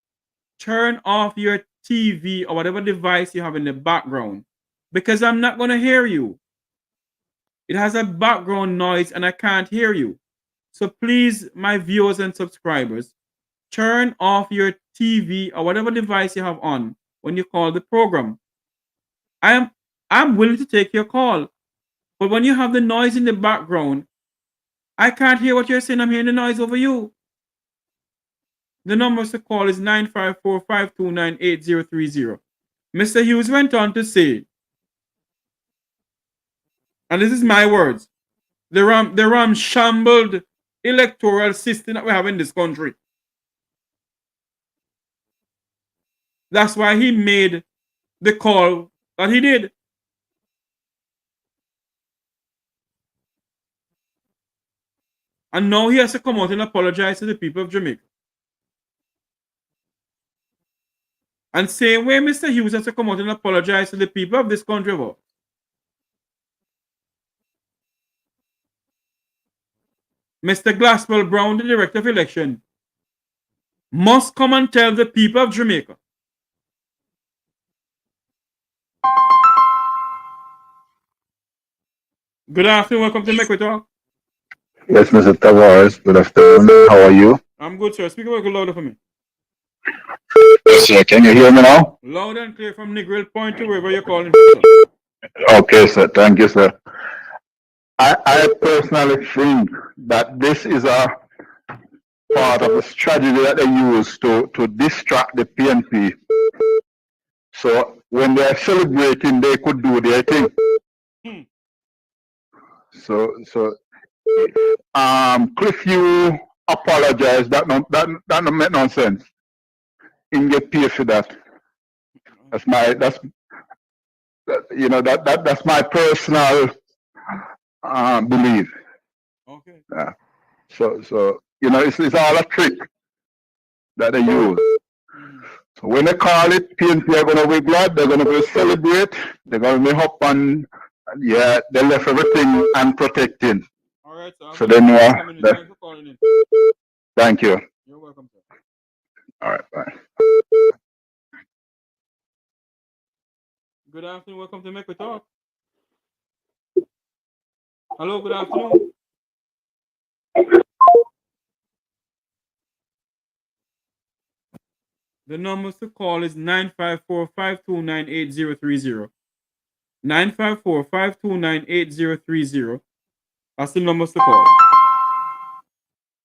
Turn off your TV or whatever device you have in the background. Because I'm not going to hear you. It has a background noise and I can't hear you. So please, my viewers and subscribers, turn off your TV or whatever device you have on when you call the program. I'm willing to take your call. But when you have the noise in the background, I can't hear what you're saying. I'm hearing the noise over you. The number to call is 954-529-8030. Mr. Hughes went on to say, and this is my words, the ramshambled electoral system that we have in this country. That's why he made the call that he did. And now he has to come out and apologize to the people of Jamaica. And same way Mr. Hughes has to come out and apologize to the people of this country. Mr. Glasswell Brown, the Director of Election, must come and tell the people of Jamaica Good afternoon. Welcome to Make We Talk. Yes, Mr. Tavares. Good afternoon. How are you? I'm good, sir. Speak a little louder for me. Yes, sir. Can you hear me now? Loud and clear from Negril Point to wherever you're calling from. Okay, sir. Thank you, sir. I personally think that this is a part of the strategy that they use to distract the PNP. So when they are celebrating, they could do their thing. So Cliff, you apologize. That don't make no sense. You get paid for that. That's my personal belief. Okay. So it's all a trick that they use. So when they call it, PNP are gonna be glad. They're gonna go celebrate. They're gonna be up and yeah, they left everything unprotected. All right, so they know Thanks for calling in. Thank you. You're welcome, sir. All right, bye. Good afternoon. Welcome to Make We Talk. Hello, good afternoon. The numbers to call is 954-529-8030. 954-529-8030. That's the numbers to call.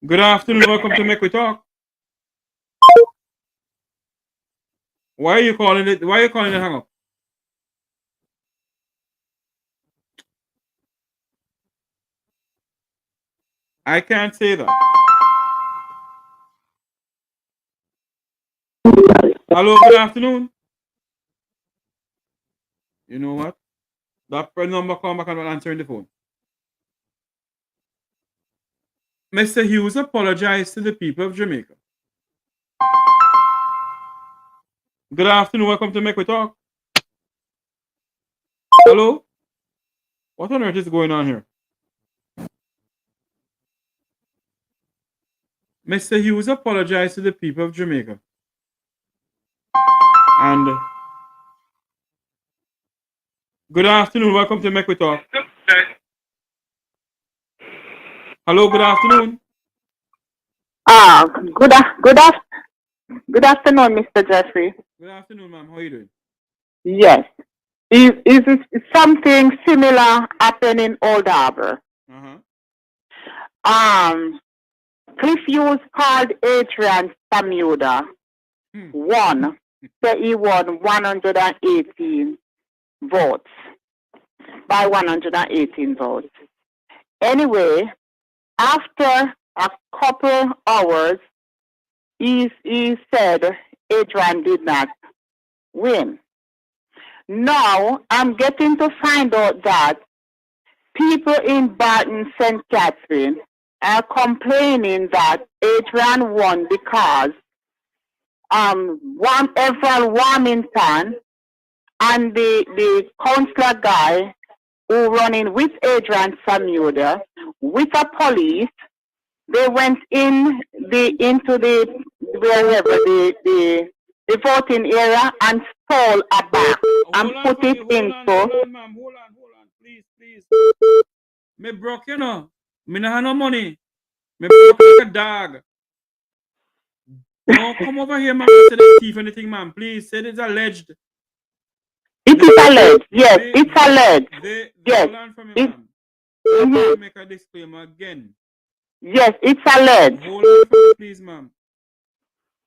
Good afternoon. Welcome to Make We Talk. Why are you calling it? Why are you calling it hang up? I can't say that. Hello, good afternoon. You know what? That number come back and not answering the phone. Mr. Hughes apologized to the people of Jamaica. Good afternoon. Welcome to Make We Talk. Hello? What on earth is going on here? Mr. Hughes apologized to the people of Jamaica. And good afternoon. Welcome to Make We Talk. Hello, good afternoon. Good afternoon, Mr. Jeffrey. Good afternoon, ma'am. How are you doing? Yes. Is something similar happening in Old Harbor? Cliff Hughes called Adrian Samuda won. So he won 118 votes. By 118 votes. Anyway, after a couple hours, he said Adrian did not win. Now, I'm getting to find out that people in Barton, St. Catherine are complaining that Adrian won because Everett Warmington and the councillor guy who running with Adrian Samuda with a police. They went into the wherever the voting area and stole a box and put it into. Hold on, please. Me broke, you know. Me nah have no money. Me broke like a dog. Don't come over here, man, and say the thief anything, man. Please, say it's alleged. It is alleged. Yes, it's alleged. Yes. Hold on for me, ma'am. Let me make a disclaimer again. Yes, it's alleged. Hold on for me, please, ma'am.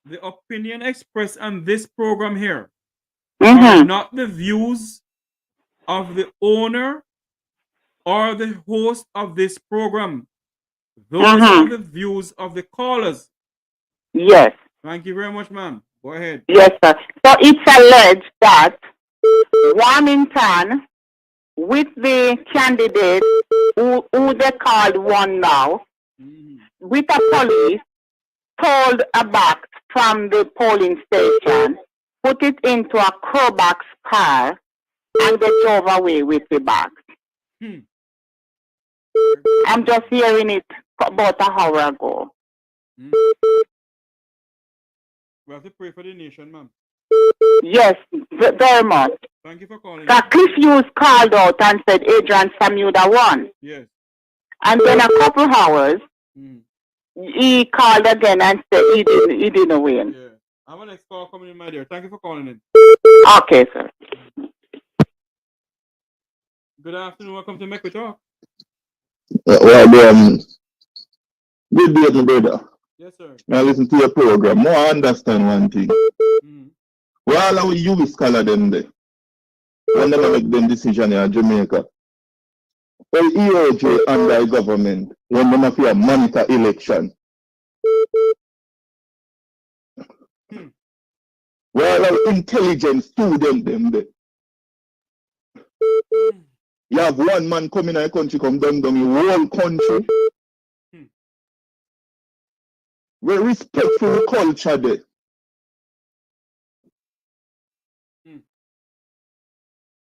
The opinion expressed on this program here are not the views of the owner or the host of this program. Those are the views of the callers. Yes. Thank you very much, ma'am. Go ahead. Yes, sir. So it's alleged that Warmington, with the candidate who they called one now, with a police, pulled a box from the polling station, put it into a crowbox car, and they drove away with the box. I'm just hearing it about an hour ago. We have to pray for the nation, ma'am. Yes, very much. Thank you for calling. Cliff Hughes called out and said Adrian Samuda won. Yes. And then a couple hours, he called again and said he didn't win. Yeah. I have a next call coming in, my dear. Thank you for calling in. Okay, sir. Good afternoon. Welcome to Make We Talk. Well, good day, my brother. Yes, sir. I listen to your program. More I understand one thing. Well, our youth scholar them there. And never make them decision in Jamaica. Well, EOJ under government when they have to monitor election. Well, our intelligence student them there. You have one man coming in a country, come down the whole country. We respectful culture there.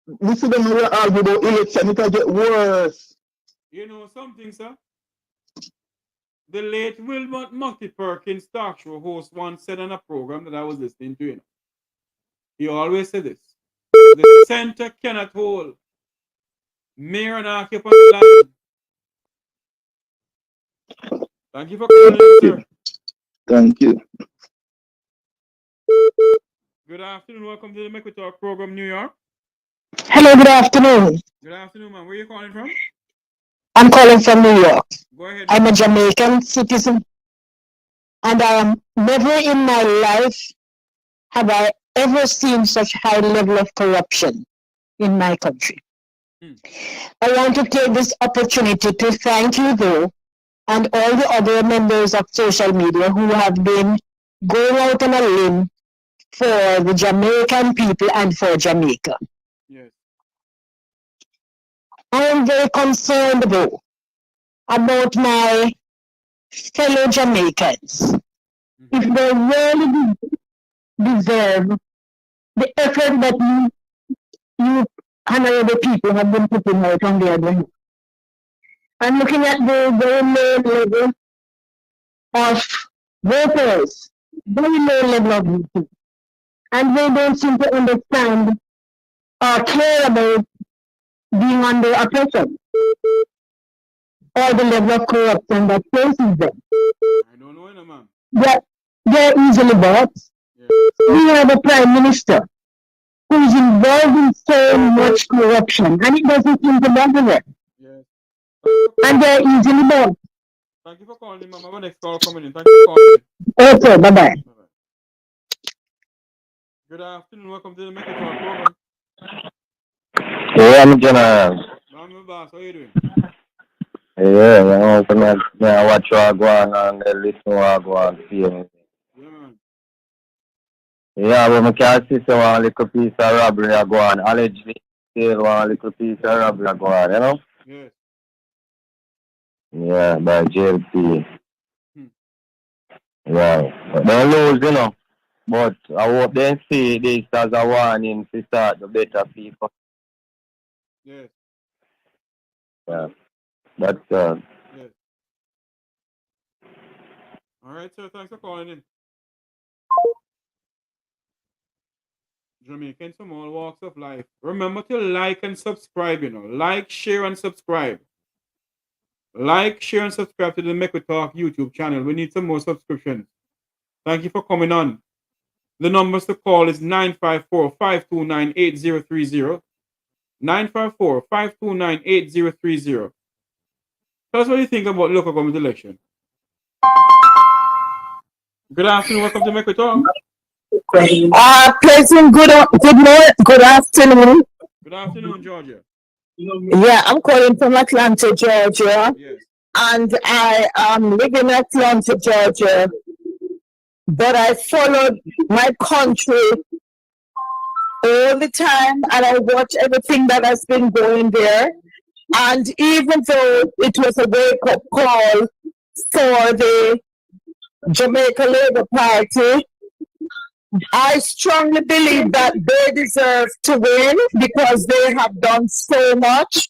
We see them argue about election, it'll get worse. You know something, sir? The late Wilmot Murty Perkins talk show host once said on a program that I was listening to, you know. He always said this. The center cannot hold. Mayor and occupant land. Thank you for calling, sir. Thank you. Good afternoon. Welcome to the Make We Talk program, New York. Hello, good afternoon. Good afternoon, man. Where are you calling from? I'm calling from New York. Go ahead. I'm a Jamaican citizen, and I am never in my life have I ever seen such high level of corruption in my country. I want to take this opportunity to thank you, though, and all the other members of social media who have been going out on a limb for the Jamaican people and for Jamaica. Yes. I am very concerned, though, about my fellow Jamaicans. If they really deserve the effort that you honorable people have been putting out on their behalf. I'm looking at the very low level of voters, very low level of voters, and they don't seem to understand or care about being under oppression or the level of corruption that faces them. I don't know, man. They're easily bought. Yeah. We have a prime minister who is involved in so much corruption, and it doesn't seem to bother them. Yes. And they're easily bought. Thank you for calling, Mama. Our next call coming in. Thank you for calling. Okay, bye-bye. Good afternoon. Welcome to the Make It Talk program. Yeah, I'm General. My boss, how are you doing? Yeah, I watch what go on and listen what go on. Yeah, but I can't see so one little piece of robbery go on. Allegedly, still one little piece of robbery go on, you know? Yes. Yeah, by JLP. Yeah, but they lose, you know. But I hope they see this as a warning to start the better people. Yes. Yeah. That's Yes. All right, sir. Thanks for calling in. Jamaicans from all walks of life. Remember to like and subscribe, Like, share, and subscribe. Like, share, and subscribe to the Make We Talk YouTube channel. We need some more subscriptions. Thank you for coming on. The numbers to call is 954-529-8030. 954-529-8030. Tell us what you think about local government election. Good afternoon. Welcome to Make We Talk. Pleasant good morning, good afternoon. Good afternoon, Georgia. Yeah, I'm calling from Atlanta, Georgia. Yes. And I live in Atlanta, Georgia. But I followed my country all the time and I watch everything that has been going there. And even though it was a wake-up call for the Jamaica Labour Party, I strongly believe that they deserve to win because they have done so much.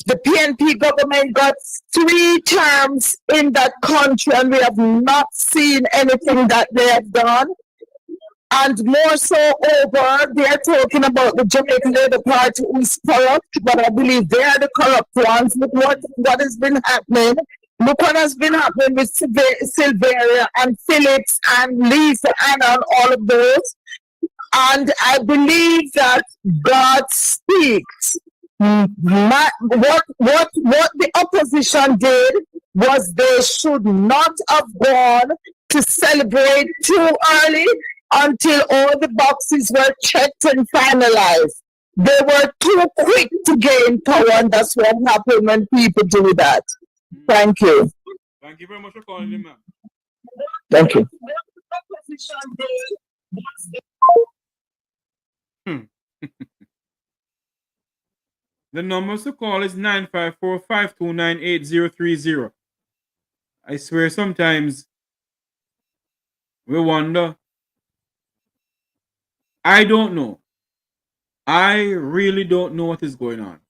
The PNP government got 3 terms in that country and we have not seen anything that they have done. And more so over, they're talking about the Jamaican Labour Party who is corrupt, but I believe they are the corrupt ones. Look what has been happening. Look what has been happening with Silveria and Phillips and Lisa and all of those. And I believe that God speaks. What the opposition did was they should not have gone to celebrate too early until all the boxes were checked and finalized. They were too quick to gain power, and that's what happens when people do that. Thank you. Thank you very much for calling in, ma'am. Thank you. The numbers to call is 954-529-8030. I swear sometimes we wonder. I don't know. I really don't know what is going on.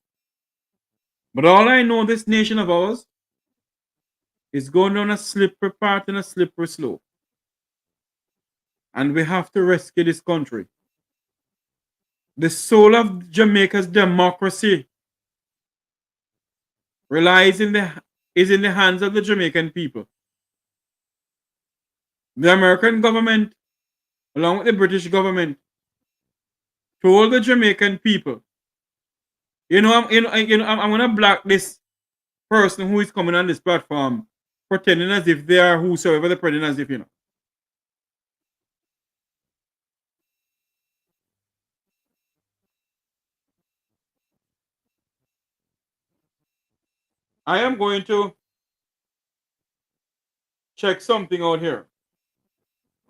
But all I know, this nation of ours is going down a slippery path and a slippery slope. And we have to rescue this country. The soul of Jamaica's democracy is in the hands of the Jamaican people. The American government, along with the British government, told the Jamaican people, I'm gonna block this person who is coming on this platform pretending as if they are whosoever they're pretending as if, I am going to check something out here.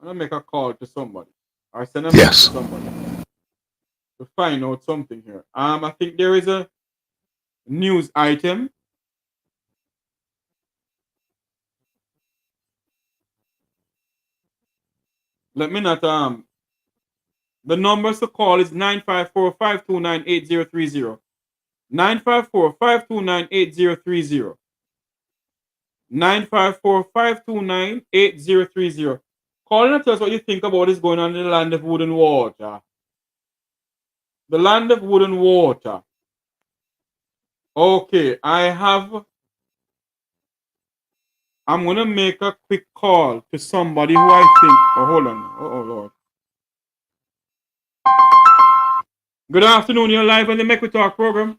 I'm gonna make a call to somebody or send a message to somebody to find out something here. I think there is a news item. Let me not the numbers to call is 954-529-8030. 954-529-8030. 954-529-8030. Call and tell us what you think about what is going on in the land of wood and water. The land of wood and water. Okay, I'm going to make a quick call to somebody who I think, hold on. Oh, Lord. Good afternoon, you're live on the Make We Talk program.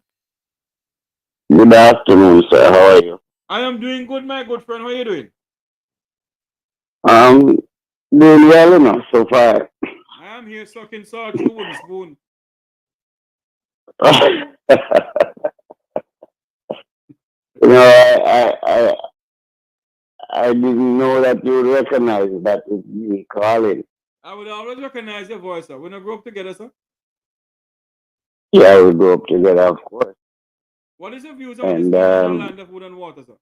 Good afternoon, sir. How are you? I am doing good, my good friend. How are you doing? Doing well enough so far. I am here sucking salt through a wooden spoon. I didn't know that you would recognize that it's me calling. I would always recognize your voice, sir. We not grow up together, sir. Yeah, we grew up together, of course. What is your views on this land of wood and water, sir?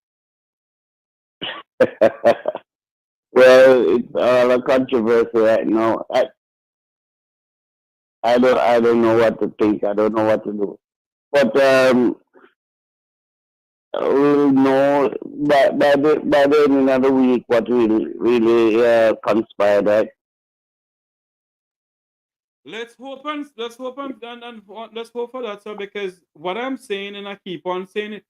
Well, it's all a controversy right now. I don't know what to think. I don't know what to do. But we'll know by the end of the week what really conspired. Right? Let's hope and let's hope for that, sir. Because what I'm saying, and I keep on saying it,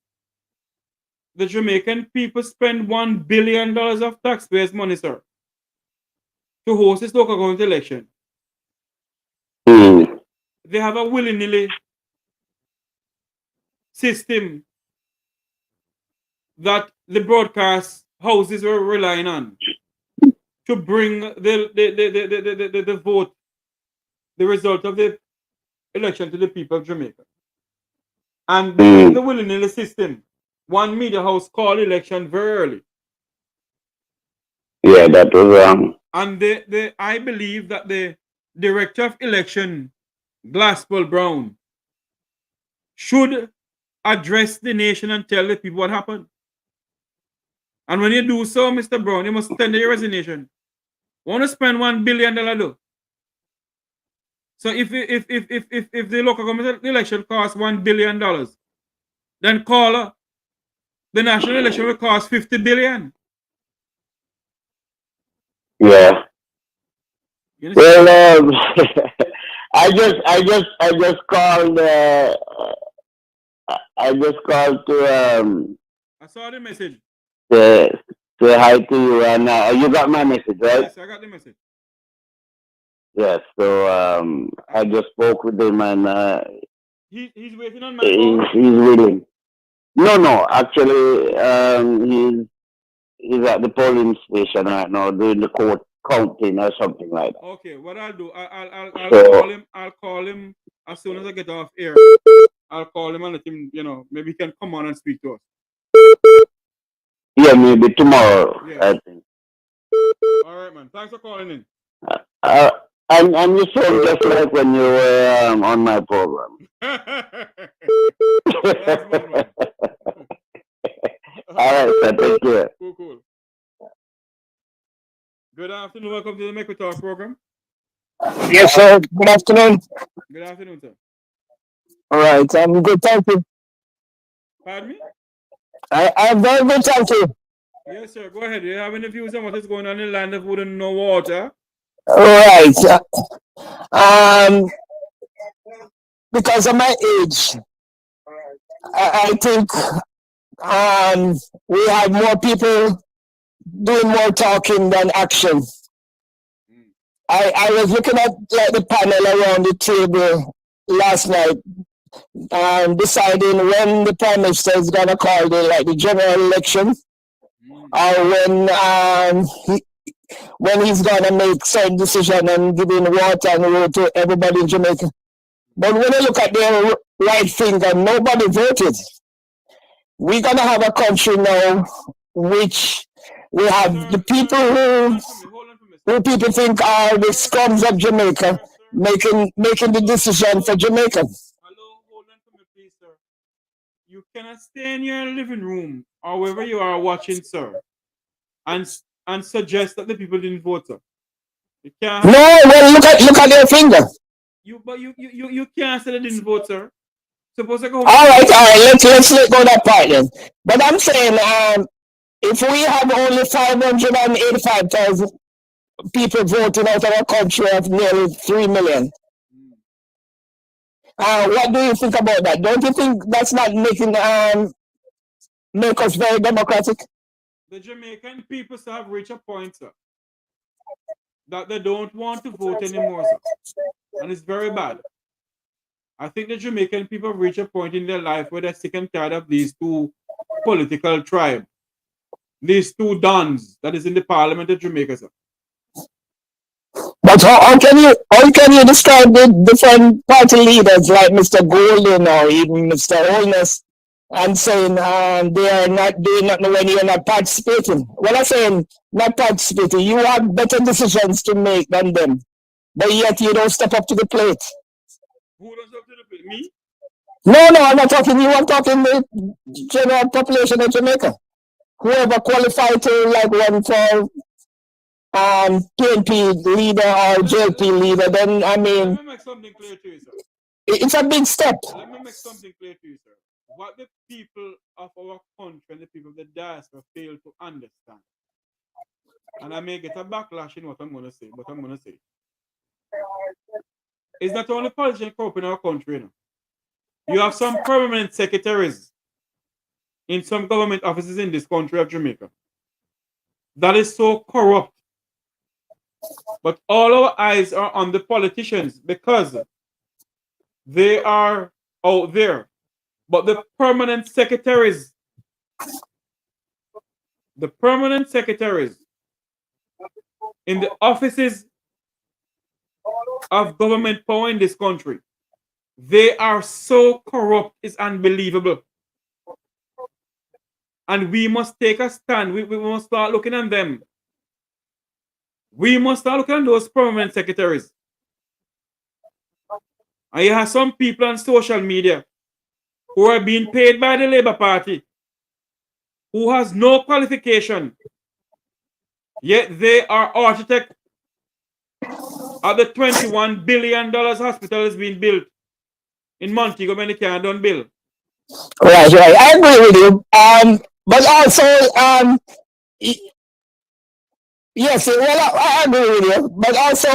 the Jamaican people spend $1 billion of taxpayers' money, sir, to host this local government election. They have a willy-nilly system that the broadcast houses were relying on to bring the vote, the result of the election to the people of Jamaica. And because of the willy-nilly system, one media house called election very early. Yeah, that was wrong. And I believe that the director of election, Glaspel Brown, should address the nation and tell the people what happened. And when you do so, Mr. Brown, you must tender your resignation. Want to spend $1 billion though? So if the local government election costs $1 billion, then call the national election will cost $50 billion. Yeah. Well, I just called. I just called to I saw the message. Say hi to you, and you got my message, right? Yes, I got the message. Yes. So I just spoke with him, and he's waiting on my call. He's willing. No. Actually, he's at the polling station right now doing the court counting or something like that. Okay, what I'll do, I'll So- call him. I'll call him as soon as I get off air. I'll call him and let him, maybe he can come on and speak to us. Yeah, maybe tomorrow. Yeah. I think. All right, man. Thanks for calling in. And you sound just like when you were on my program. All right, sir. Take care. Cool. Good afternoon. Welcome to the Make We Talk program. Yes, sir. Good afternoon. Good afternoon, sir. All right, I'm good, thank you. Pardon me? I'm very good, thank you. Yes, sir. Go ahead. Do you have any views on what is going on in the land of wood and no water? All right. Because of my age, I think we have more people doing more talking than action. I was looking at the panel around the table last night, deciding when the Prime Minister is gonna call the general election, or when he's gonna make certain decision and giving water and road to everybody in Jamaica. But when you look at their right finger, nobody voted. We're gonna have a country now which we have the people who people think are the scums of Jamaica making the decision for Jamaica. You cannot stay in your living room or wherever you are watching, sir, and suggest that the people didn't vote, sir. You can't. No, well, look at their finger. You can't say they didn't vote, sir. Suppose I go. All right. Let's let go that part then. But I'm saying, if we have only 585,000 people voting out of a country of nearly 3 million, what do you think about that? Don't you think that's not making make us very democratic? The Jamaican people have reached a point, sir, that they don't want to vote anymore, sir. And it's very bad. I think the Jamaican people have reached a point in their life where they're sick and tired of these two political tribes, these two dons that is in the Parliament of Jamaica, sir. But how can you describe the different party leaders like Mr. Golden or even Mr. Holness and saying they are not doing nothing when you're not participating? Well, I'm saying not participating. You have better decisions to make than them, but yet you don't step up to the plate. Who does up to the plate? Me? No, I'm not talking you. I'm talking the general population of Jamaica. Whoever qualified to run for PNP leader or JLP leader, then I mean, let me make something clear to you, sir. It's a big step. Let me make something clear to you, sir. What the people of our country and the people of the diaspora fail to understand, and I may get a backlash in what I'm going to say, but I'm going to say, it's not only politicians corrupt in our country. You know. You have some permanent secretaries in some government offices in this country of Jamaica that is so corrupt. But all our eyes are on the politicians because they are out there. But the permanent secretaries in the offices of government power in this country, they are so corrupt, it's unbelievable. And we must take a stand. We must start looking at them. We must start looking at those permanent secretaries. And you have some people on social media who are being paid by the Labour Party, who has no qualification, yet they are architect of the $21 billion hospital is being built in Montego when they can't done bill. Right. I agree with you. But also, yes, well, I agree with you. But also,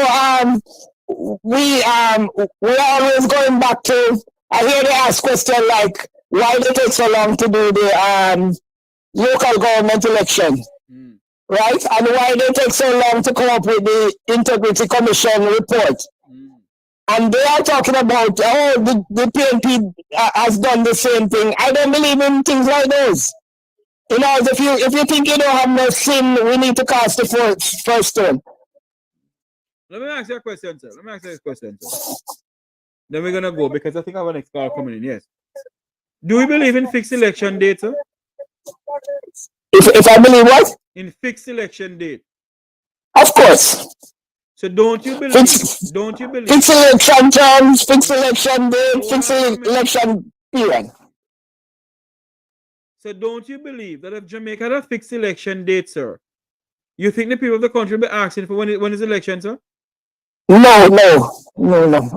we are always going back to. I hear they ask question like, why did it take so long to do the local government election, right? And why did it take so long to come up with the Integrity Commission report? And they are talking about, the PNP has done the same thing. I don't believe in things like those. You know, if you think you don't have no sin, we need to cast the first stone. Let me ask you a question, sir. Then we're going to go because I think I have a next call coming in. Yes. Do we believe in fixed election date, sir? If I believe what? In fixed election date. Of course. So don't you believe? Fixed election terms, fixed election date, fixed election period. So don't you believe that if Jamaica had a fixed election date, sir, you think the people of the country will be asking for when is election, sir? No.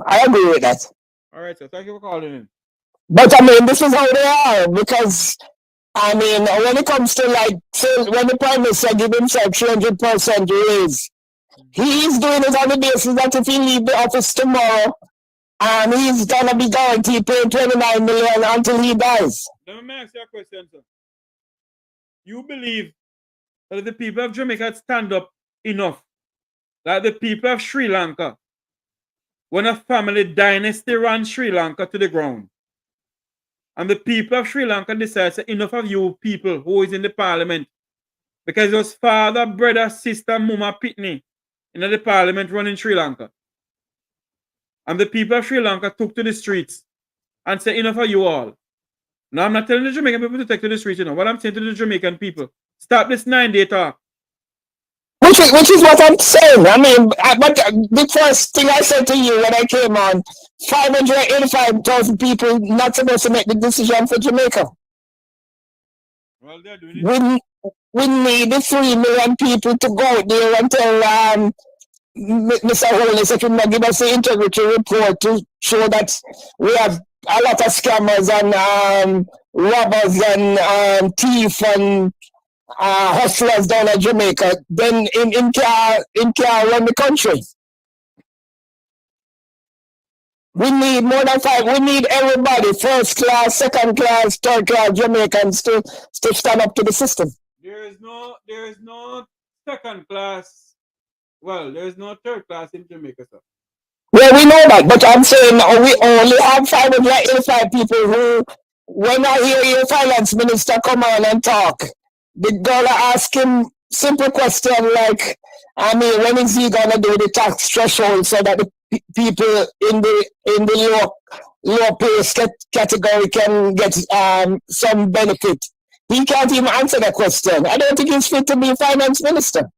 I agree with that. All right, sir. Thank you for calling in. But I mean, this is how they are because, I mean, when it comes to like, say, when the Prime Minister give himself 300% raise, he is doing it on the basis that if he leave the office tomorrow, he's gonna be guaranteed paying $29 million until he dies. Let me ask you a question, sir. You believe that if the people of Jamaica stand up enough, like the people of Sri Lanka, when a family dynasty ran Sri Lanka to the ground, and the people of Sri Lanka decide that enough of you people who is in the parliament, because it was father, brother, sister, mama, pitney in the parliament running Sri Lanka. And the people of Sri Lanka took to the streets and said, enough of you all. Now, I'm not telling the Jamaican people to take to the streets, you know. What I'm saying to the Jamaican people, stop this 9-day talk. Which is what I'm saying. I mean, but the first thing I said to you when I came on, 585,000 people not supposed to make the decision for Jamaica. Well, they're doing it. We need the 3 million people to go out there and tell Mr. Holness if he not give us the integrity report to show that we have a lot of scammers and robbers and thieves and hustlers down in Jamaica, then in can run the country. We need more than 5. We need everybody, first class, second class, third class Jamaicans to stand up to the system. There is no second class. Well, there is no third class in Jamaica, sir. Well, we know that, but I'm saying we only have 585 people who, when I hear your finance minister come on and talk, the girl ask him simple question like, I mean, when is he gonna do the tax threshold so that the people in the low pay category can get some benefit? He can't even answer that question. I don't think he's fit to be finance minister.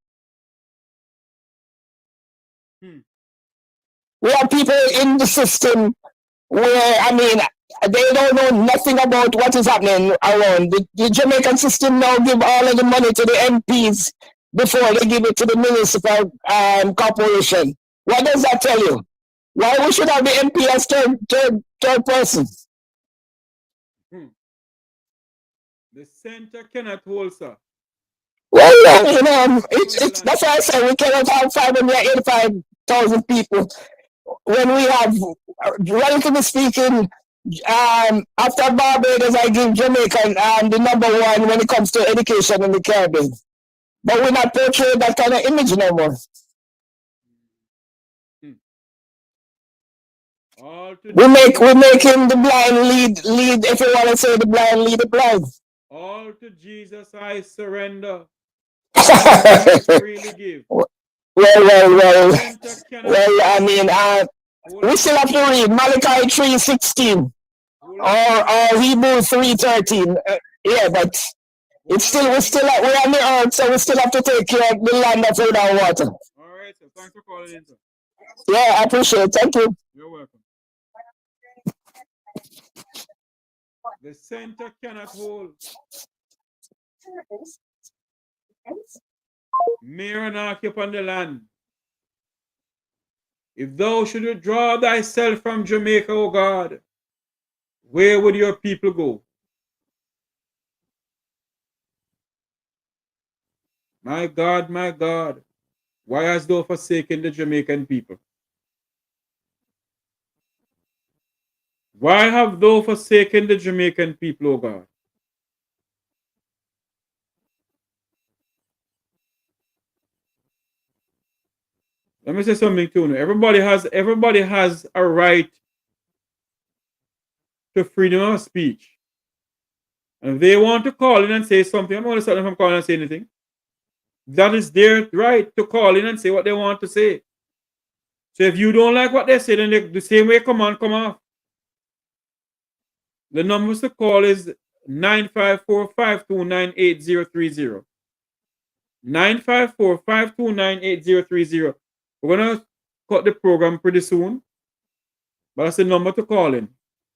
We have people in the system where, I mean, they don't know nothing about what is happening around. The Jamaican system now give all of the money to the MPs before they give it to the municipal corporation. What does that tell you? Why we should have the MP as third person? The center cannot hold, sir. Well, you know, it's that's why I say we cannot have 585,000 people when we have, relatively speaking, after Barbados, I give Jamaica the #1 when it comes to education in the Caribbean. But we're not portraying that kind of image no more. We're making the blind lead. If you want to say the blind lead the blind. All to Jesus I surrender. Really give. Well, I mean, we still have to read Malachi 3:16 or Hebrews 3:13. Yeah, but it's still we're on the earth, so we still have to take care of the land of food and water. All right, sir. Thanks for calling in, sir. Yeah, I appreciate it. Thank you. You're welcome. The center cannot hold. Mere anarchy upon the land. If thou should withdraw thyself from Jamaica, O God, where would your people go? My God, why hast thou forsaken the Jamaican people? Why have thou forsaken the Jamaican people, O God? Let me say something to you. Everybody has a right to freedom of speech. And if they want to call in and say something, I'm going to stop them from calling and say anything. That is their right to call in and say what they want to say. So if you don't like what they say, then the same way, come on, come off. The numbers to call is 954-529-8030. 954-529-8030. We're going to cut the program pretty soon. But that's the number to call in.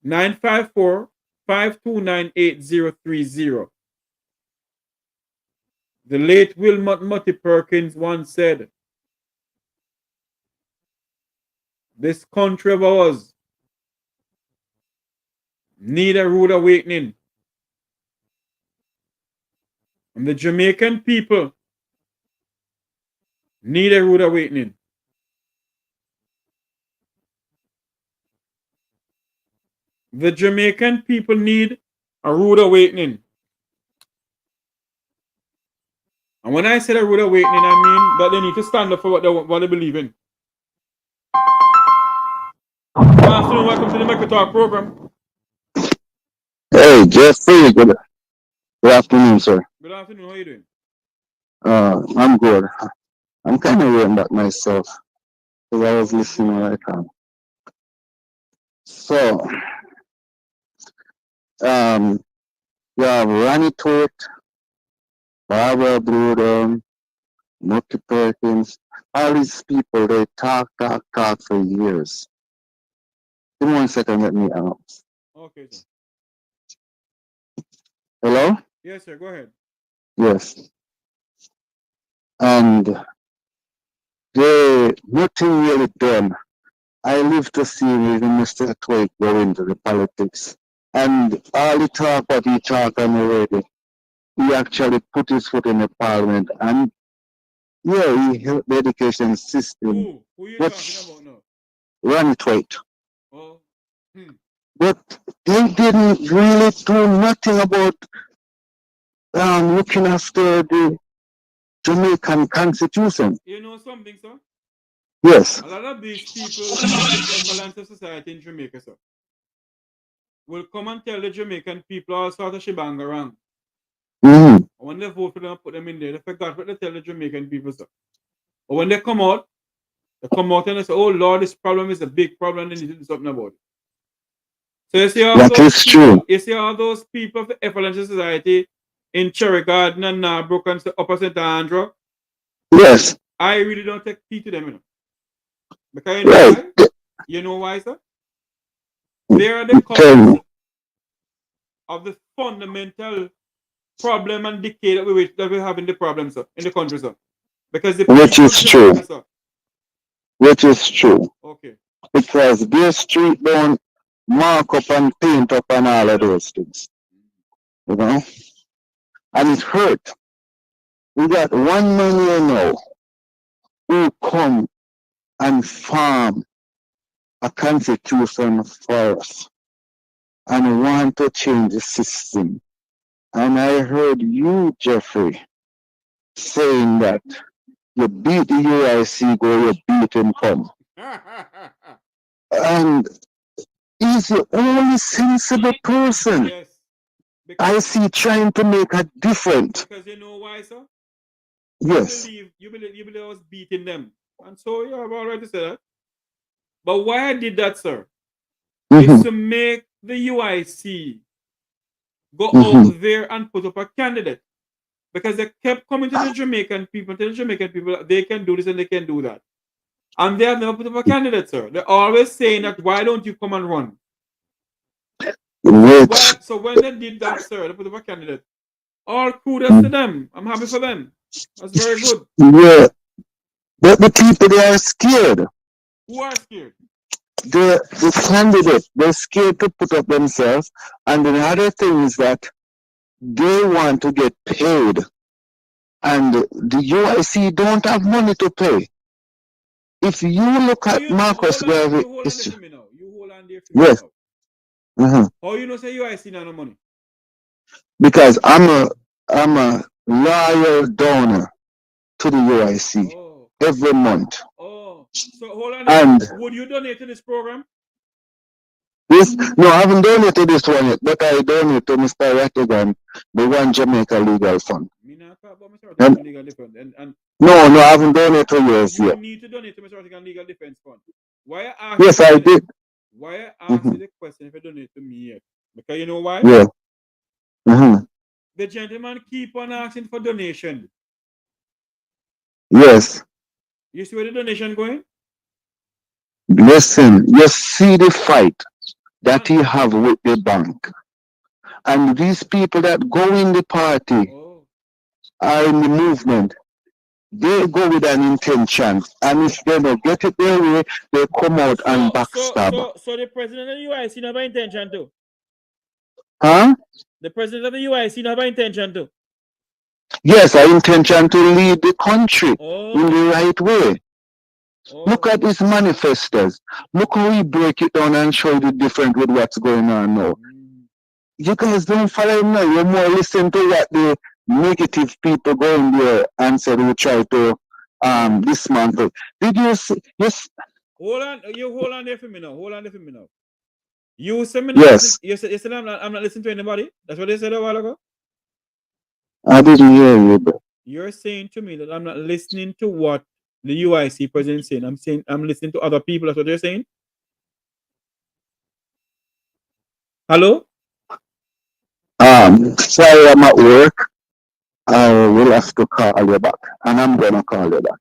954-529-8030. The late Wilmot Mutty Perkins once said, this country of ours need a rude awakening. And the Jamaican people need a rude awakening. The Jamaican people need a rude awakening. And when I say a rude awakening, I mean that they need to stand up for what they believe in. Good afternoon, welcome to the Make Talk program. Hey, Jeffrey, good afternoon, sir. Good afternoon, how are you doing? I'm good. I'm kind of waiting back myself because I was listening right now. So, you have Ronnie Toot, Barbara Bruder, Mookie Perkins, all these people, they talk for years. Give me 1 second, let me out. Okay, sir. Hello? Yes, sir, go ahead. Yes. And nothing really done. I live to see even Mr. Twig go into the politics. And all the talk what he talked on already, he actually put his foot in the parliament and yeah, he helped the education system. Who you talking about now? Ronnie Twig. Oh. But they didn't really do nothing about looking after the Jamaican constitution. You know something, sir? Yes. A lot of these people in the Elections of society in Jamaica, sir, will come and tell the Jamaican people all sorts of shebang around. Mm-hmm. When they vote for them and put them in there, they forgot what they tell the Jamaican people, sir. But when they come out and they say, oh Lord, this problem is a big problem, and they need to do something about it. So you see all that those is people, true. You see all those people of the Elections society in Cherry Garden and Narbrook and Upper St. Andrew? Yes. I really don't take heed to them, you know. Because you know why? You know why, sir? They are the cause of the fundamental problem and decay that we have in the problem, sir, in the country, sir. Because the Which people is of true. Jamaica, sir. Which is true. Okay. Because their street don't mark up and paint up and all of those things. You know? And it hurt. We got 1 million now who come and farm a constitution for us and want to change the system. And I heard you, Jeffrey, saying that you beat the UIC, go, you beat him come. And he's the only sensible person Yes. I see trying to make a difference. Because you know why, sir? Yes. You believe I was beating them. And so you have all right to say that. But why I did that, sir, is to make the UIC go out there and put up a candidate. Because they kept coming to the Jamaican people, they can do this and they can do that. And they have never put up a candidate, sir. They're always saying that, why don't you come and run? So when they did that, sir, they put up a candidate. All kudos to them. I'm happy for them. That's very good. Yeah. But the people, they are scared. Who are scared? The candidate, they're scared to put up themselves. And the other thing is that they want to get paid. And the UIC don't have money to pay. If you look at Marcus Garvey, you hold on there for yes. How you know say UIC not no money? Because I'm a loyal donor to the UIC every month. Oh, so hold on. And would you donate to this program? No, I haven't donated this one yet, but I donate to Mr. Rattigan, the One Jamaica Legal Fund. No, I haven't donated to yours yet. You need to donate to Mr. Rattigan Legal Defense Fund. Why I asked yes, I did. Why I asked you the question if you donate to me yet? Because you know why? Yeah. The gentleman keep on asking for donation. Yes. You see where the donation going? Listen, you see the fight that he have with the bank. And these people that go in the party are in the movement. They go with an intention. And if they don't get it their way, they come out and backstab. So the president of the UIC not have intention to? Huh? The president of the UIC not have intention to? Yes, I intention to lead the country in the right way. Look at his manifestos. Look how he break it down and show the difference with what's going on now. You guys don't follow him now. You're more listen to what the negative people go in there and say they try to dismantle. Did you see? Yes. Hold on there for me now. You said me yes. You said I'm not listening to anybody. That's what they said a while ago. I didn't hear you, bro. You're saying to me that I'm not listening to what the UIC president is saying. I'm saying I'm listening to other people. That's what they're saying. Hello? Sorry, I'm at work. I will have to call you back. And I'm gonna call you back.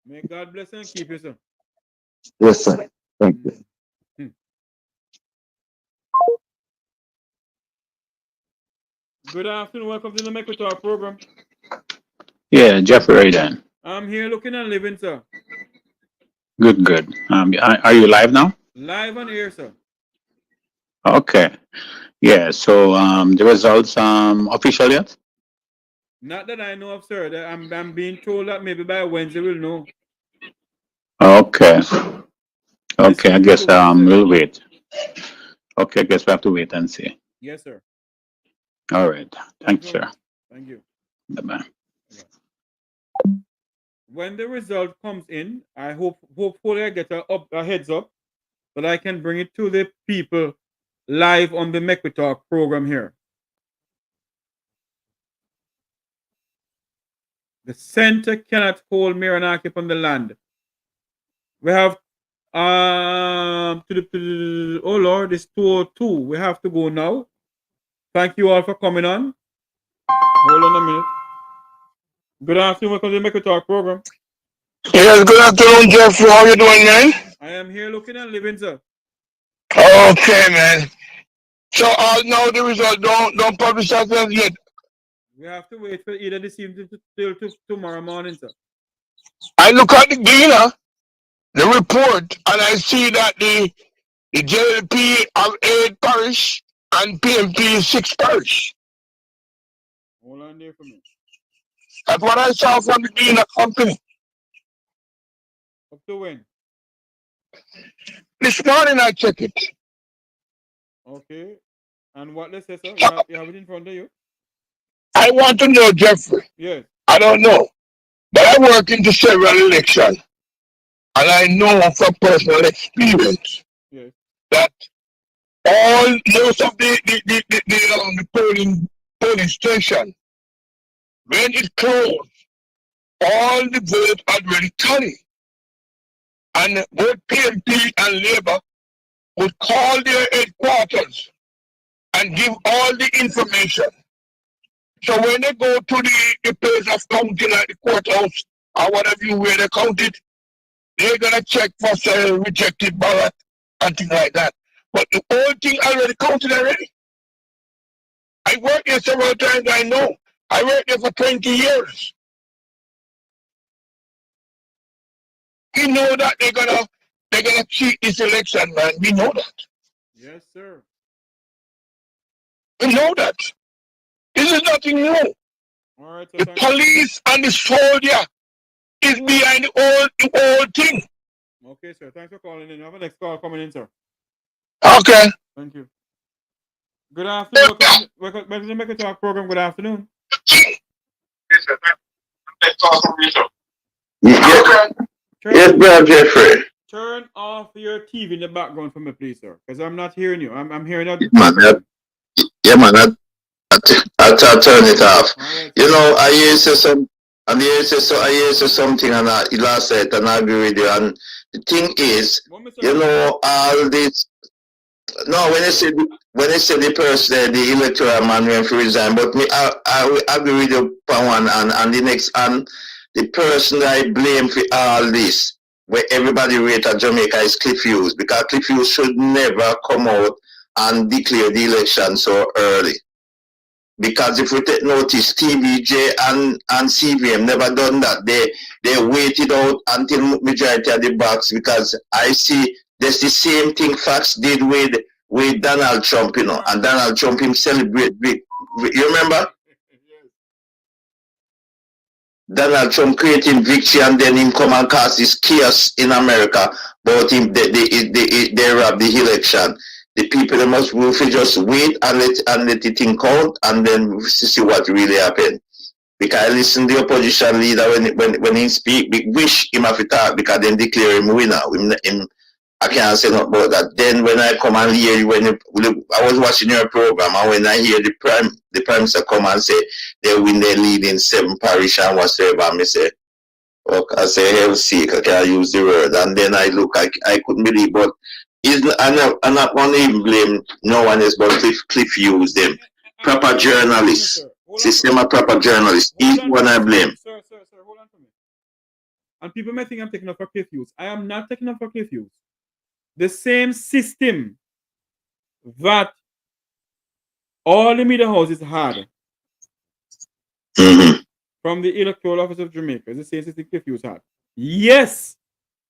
May God bless and keep you, sir. Yes, sir. Thank you. Good afternoon. Welcome to the Make We Talk program. Yeah, Jeffrey, right then. I'm here looking and living, sir. Good. Are you live now? Live on air, sir. Okay. Yeah, so the results official yet? Not that I know of, sir. I'm being told that maybe by Wednesday we'll know. Okay. I guess we'll wait. Okay, I guess we have to wait and see. Yes, sir. All right. Thanks, sir. Thank you. Bye-bye. When the result comes in, I hopefully I get a heads up that I can bring it to the people live on the Make We Talk program here. The center cannot hold Miranaki on the land. We have oh Lord, it's 2:02. We have to go now. Thank you all for coming on. Hold on a minute. Good afternoon, welcome to the Make We Talk program. Yes, good afternoon, Jeffrey. How you doing, man? I am here looking and living, sir. Okay, man. So now the result don't publish that yet. We have to wait for either this evening till tomorrow morning, sir. I look at the report, and I see that the JLP have 8 parish and PMP 6 parish. Hold on there for me. That's what I saw from the Gleaner company. Up to when? This morning I check it. Okay. And what they say, sir? You have it in front of you? I want to know, Jeffrey. Yes. I don't know. But I work in the several election. And I know from personal experience that most of the polling station, when it closed, all the vote already tallied. And both PMP and Labour would call their headquarters and give all the information. So when they go to the place of counting at the courthouse or whatever where they count it, they're gonna check for say rejected ballot and things like that. But the whole thing already counted already. I worked there several times, I know. I worked there for 20 years. We know that they're gonna cheat this election, man. We know that. Yes, sir. We know that. This is nothing new. All right, the police and the soldier is behind the whole thing. Okay, sir. Thanks for calling in. I have a next call coming in, sir. Okay. Thank you. Good afternoon. Welcome to the Make a Talk program. Good afternoon. Yes, Brother Jeffrey. Turn off your TV in the background for me, please, sir. Because I'm not hearing you. I'm hearing that. Yeah, man. I'll turn it off. Right. You know, I used to say something, and I last night, and I agree with you. And the thing is, you know, all this. No, when they say the person, the electoral man went to resign, but me, I agree with you for one, and the next, and the person that I blame for all this, where everybody rated Jamaica, is Cliff Hughes, because Cliff Hughes should never come out and declare the election so early. Because if we take notice, TVJ and CVM never done that. They waited out until majority of the box, because I see that's the same thing Fox did with Donald Trump, you know, and Donald Trump him celebrate. You remember? Donald Trump creating victory, and then him come and cause this chaos in America, but him they rob the election. The people they must just wait and let the thing count, and then see what really happened. Because I listen to the opposition leader when he speak, wish him have to talk, because then declare him winner. I can't say nothing about that. Then when I come and hear you, I was watching your program, and when I hear the prime minister come and say they win their lead in 7 parish and whatsoever, I say, okay, I say, hell sick, I can't use the word. And then I look, I couldn't believe, but I'm not going to even blame no one else but Cliff Hughes them. Proper journalists. System of proper journalists. Each one I blame. Sir, hold on for me. And people may think I'm taking up for Cliff Hughes. I am not taking up for Cliff Hughes. The same system that all the media houses had from the Electoral Office of Jamaica is the same system Cliff Hughes had. Yes,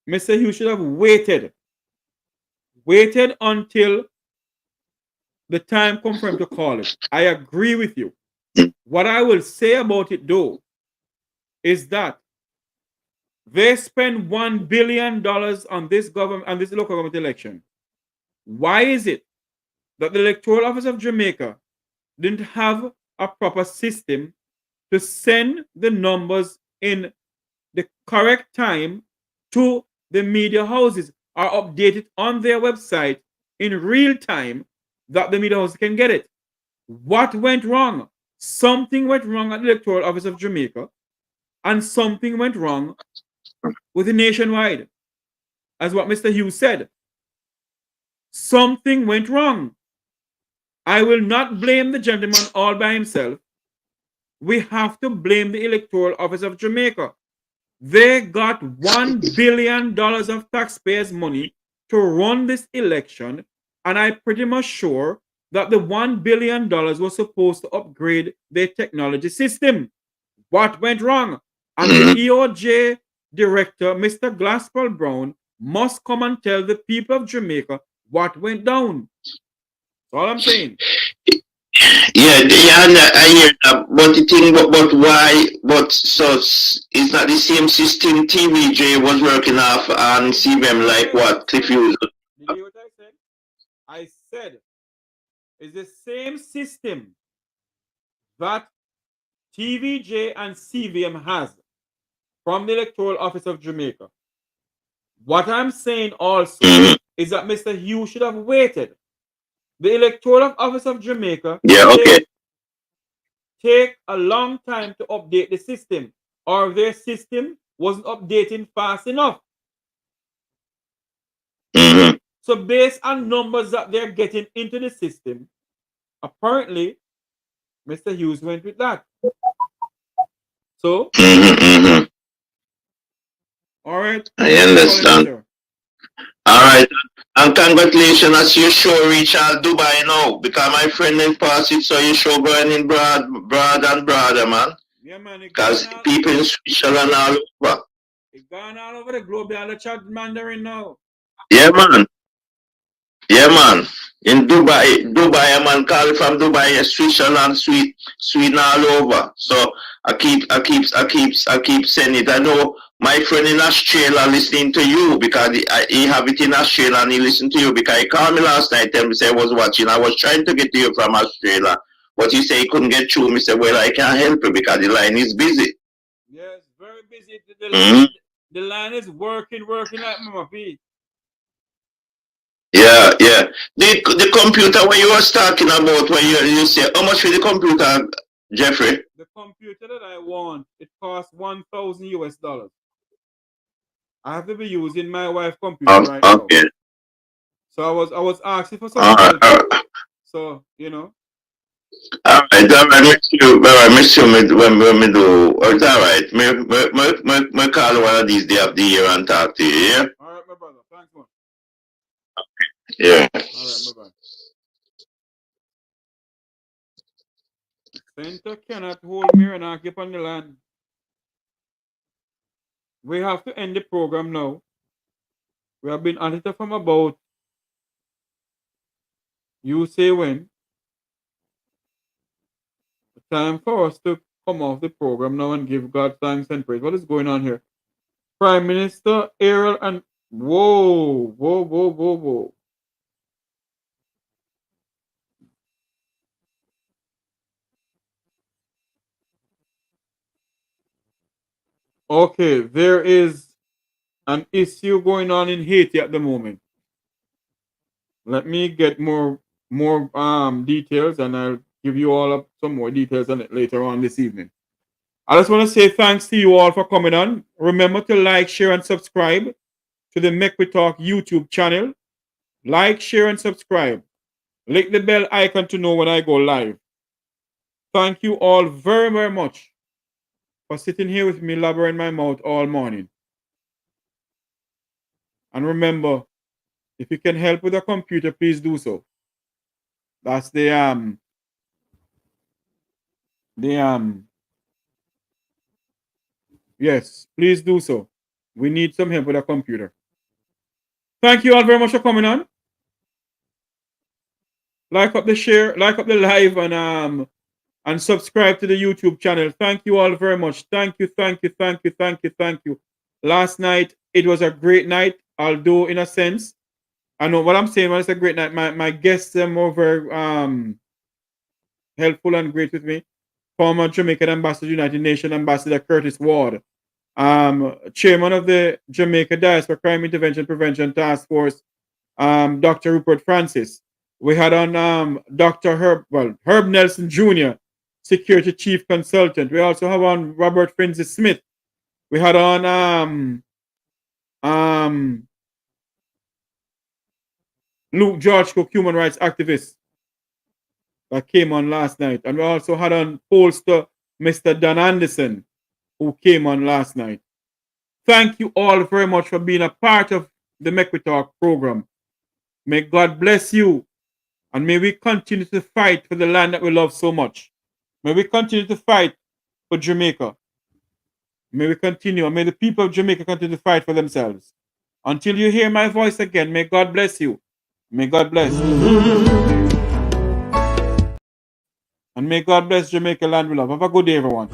Mr. Hughes should have waited until the time comes for him to call it. I agree with you. What I will say about it, though, is that they spend $1 billion on this government and this local government election. Why is it that the Electoral Office of Jamaica didn't have a proper system to send the numbers in the correct time to the media houses, or update it on their website in real time that the media houses can get it? What went wrong? Something went wrong at the Electoral Office of Jamaica, and something went wrong with the nationwide. As what Mr. Hughes said, something went wrong. I will not blame the gentleman all by himself. We have to blame the Electoral Office of Jamaica. They got $1 billion of taxpayers' money to run this election, and I'm pretty much sure that the $1 billion was supposed to upgrade their technology system. What went wrong? And the EOJ director, Mr. Glaspel Brown, must come and tell the people of Jamaica what went down. That's all I'm saying. Yeah, I hear that, but the thing, but why, but so it's not the same system TVJ was working off and CVM like what, Cliff Hughes? Did you hear what I said? I said it's the same system that TVJ and CVM has from the Electoral Office of Jamaica. What I'm saying also is that Mr. Hughes should have waited. The Electoral Office of Jamaica take a long time to update the system, or their system wasn't updating fast enough. So based on numbers that they're getting into the system, apparently Mr. Hughes went with that. So all right. I understand. All right. And congratulations as you show reach out Dubai now. Because my friend in pass it, so you show going in broad and broader, man. Yeah, man. Because people in Switzerland all over. It's gone all over the globe. They all chat Mandarin now. Yeah, man. Yeah, man. In Dubai, man, call from Dubai, Switzerland, Sweden all over. So I keep saying it. I know my friend in Australia listening to you because he have it in Australia and he listened to you because he called me last night and me say I was watching. I was trying to get to you from Australia, but he said he couldn't get through. Me said, well, I can't help you because the line is busy. Yes, very busy. The line is working like Mama P. Yeah. The computer when you was talking about when you say how much for the computer, Jeffrey? The computer that I want, it costs $1,000 US. I have to be using my wife's computer right now. So I was asking for some help. So you know. All right, miss you when we do. It's all right. Me call one of these days of the year and talk to you. Yeah. All right, my brother. Thanks, man. Yeah. All right, bye-bye. Center cannot hold me and I keep on the land. We have to end the program now. We have been at it from about, you say when. Time for us to come off the program now and give God thanks and praise. What is going on here? Prime Minister Ariel and whoa. Okay, there is an issue going on in Haiti at the moment. Let me get more details and I'll give you all some more details on it later on this evening. I just want to say thanks to you all for coming on. Remember to like, share, and subscribe to the Make We Talk YouTube channel. Like, share, and subscribe. Click the bell icon to know when I go live. Thank you all very, very much for sitting here with me, laboring my mouth all morning. And remember, if you can help with a computer, please do so. That's yes, please do so. We need some help with a computer. Thank you all very much for coming on. Like up the share, like up the live, and subscribe to the YouTube channel. Thank you all very much. Thank you. Last night, it was a great night, although in a sense, I know what I'm saying when it's a great night. My guests were very helpful and great with me. Former Jamaican Ambassador, United Nations Ambassador Curtis Ward, Chairman of the Jamaica Diaspora Crime Intervention Prevention Task Force, Dr. Rupert Francis. We had on Dr. Herb Nelson Jr., Security Chief Consultant. We also have on Robert Francis Smith. We had on Luke George Cook, human rights activist, that came on last night. And we also had on pollster Mr. Dan Anderson, who came on last night. Thank you all very much for being a part of the Make We Talk program. May God bless you And may we continue to fight for the land that we love so much. May we continue to fight for Jamaica. May we continue, and may the people of Jamaica continue to fight for themselves. Until you hear my voice again, may God bless you. May God bless you. And may God bless Jamaica land we love. Have a good day, everyone.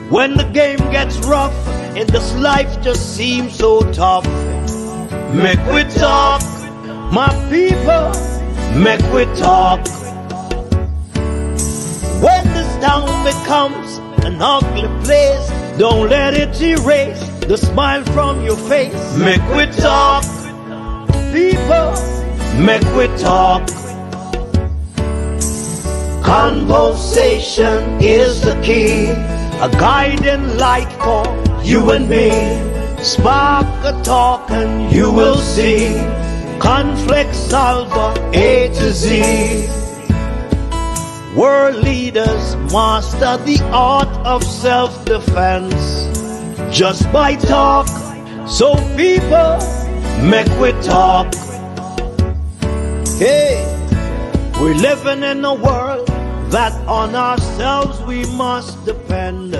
When the game gets rough and this life just seems so tough, make we talk, my people, make we talk. When this town becomes an ugly place, don't let it erase the smile from your face. Make we talk, people, make we talk. Conversation is the key, a guiding light for you and me. Spark a talk and you will see. Conflict solver A to Z. World leaders master the art of self-defense just by talk. So people, make we talk. Hey, we're living in a world that on ourselves we must depend.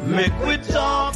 Make we talk.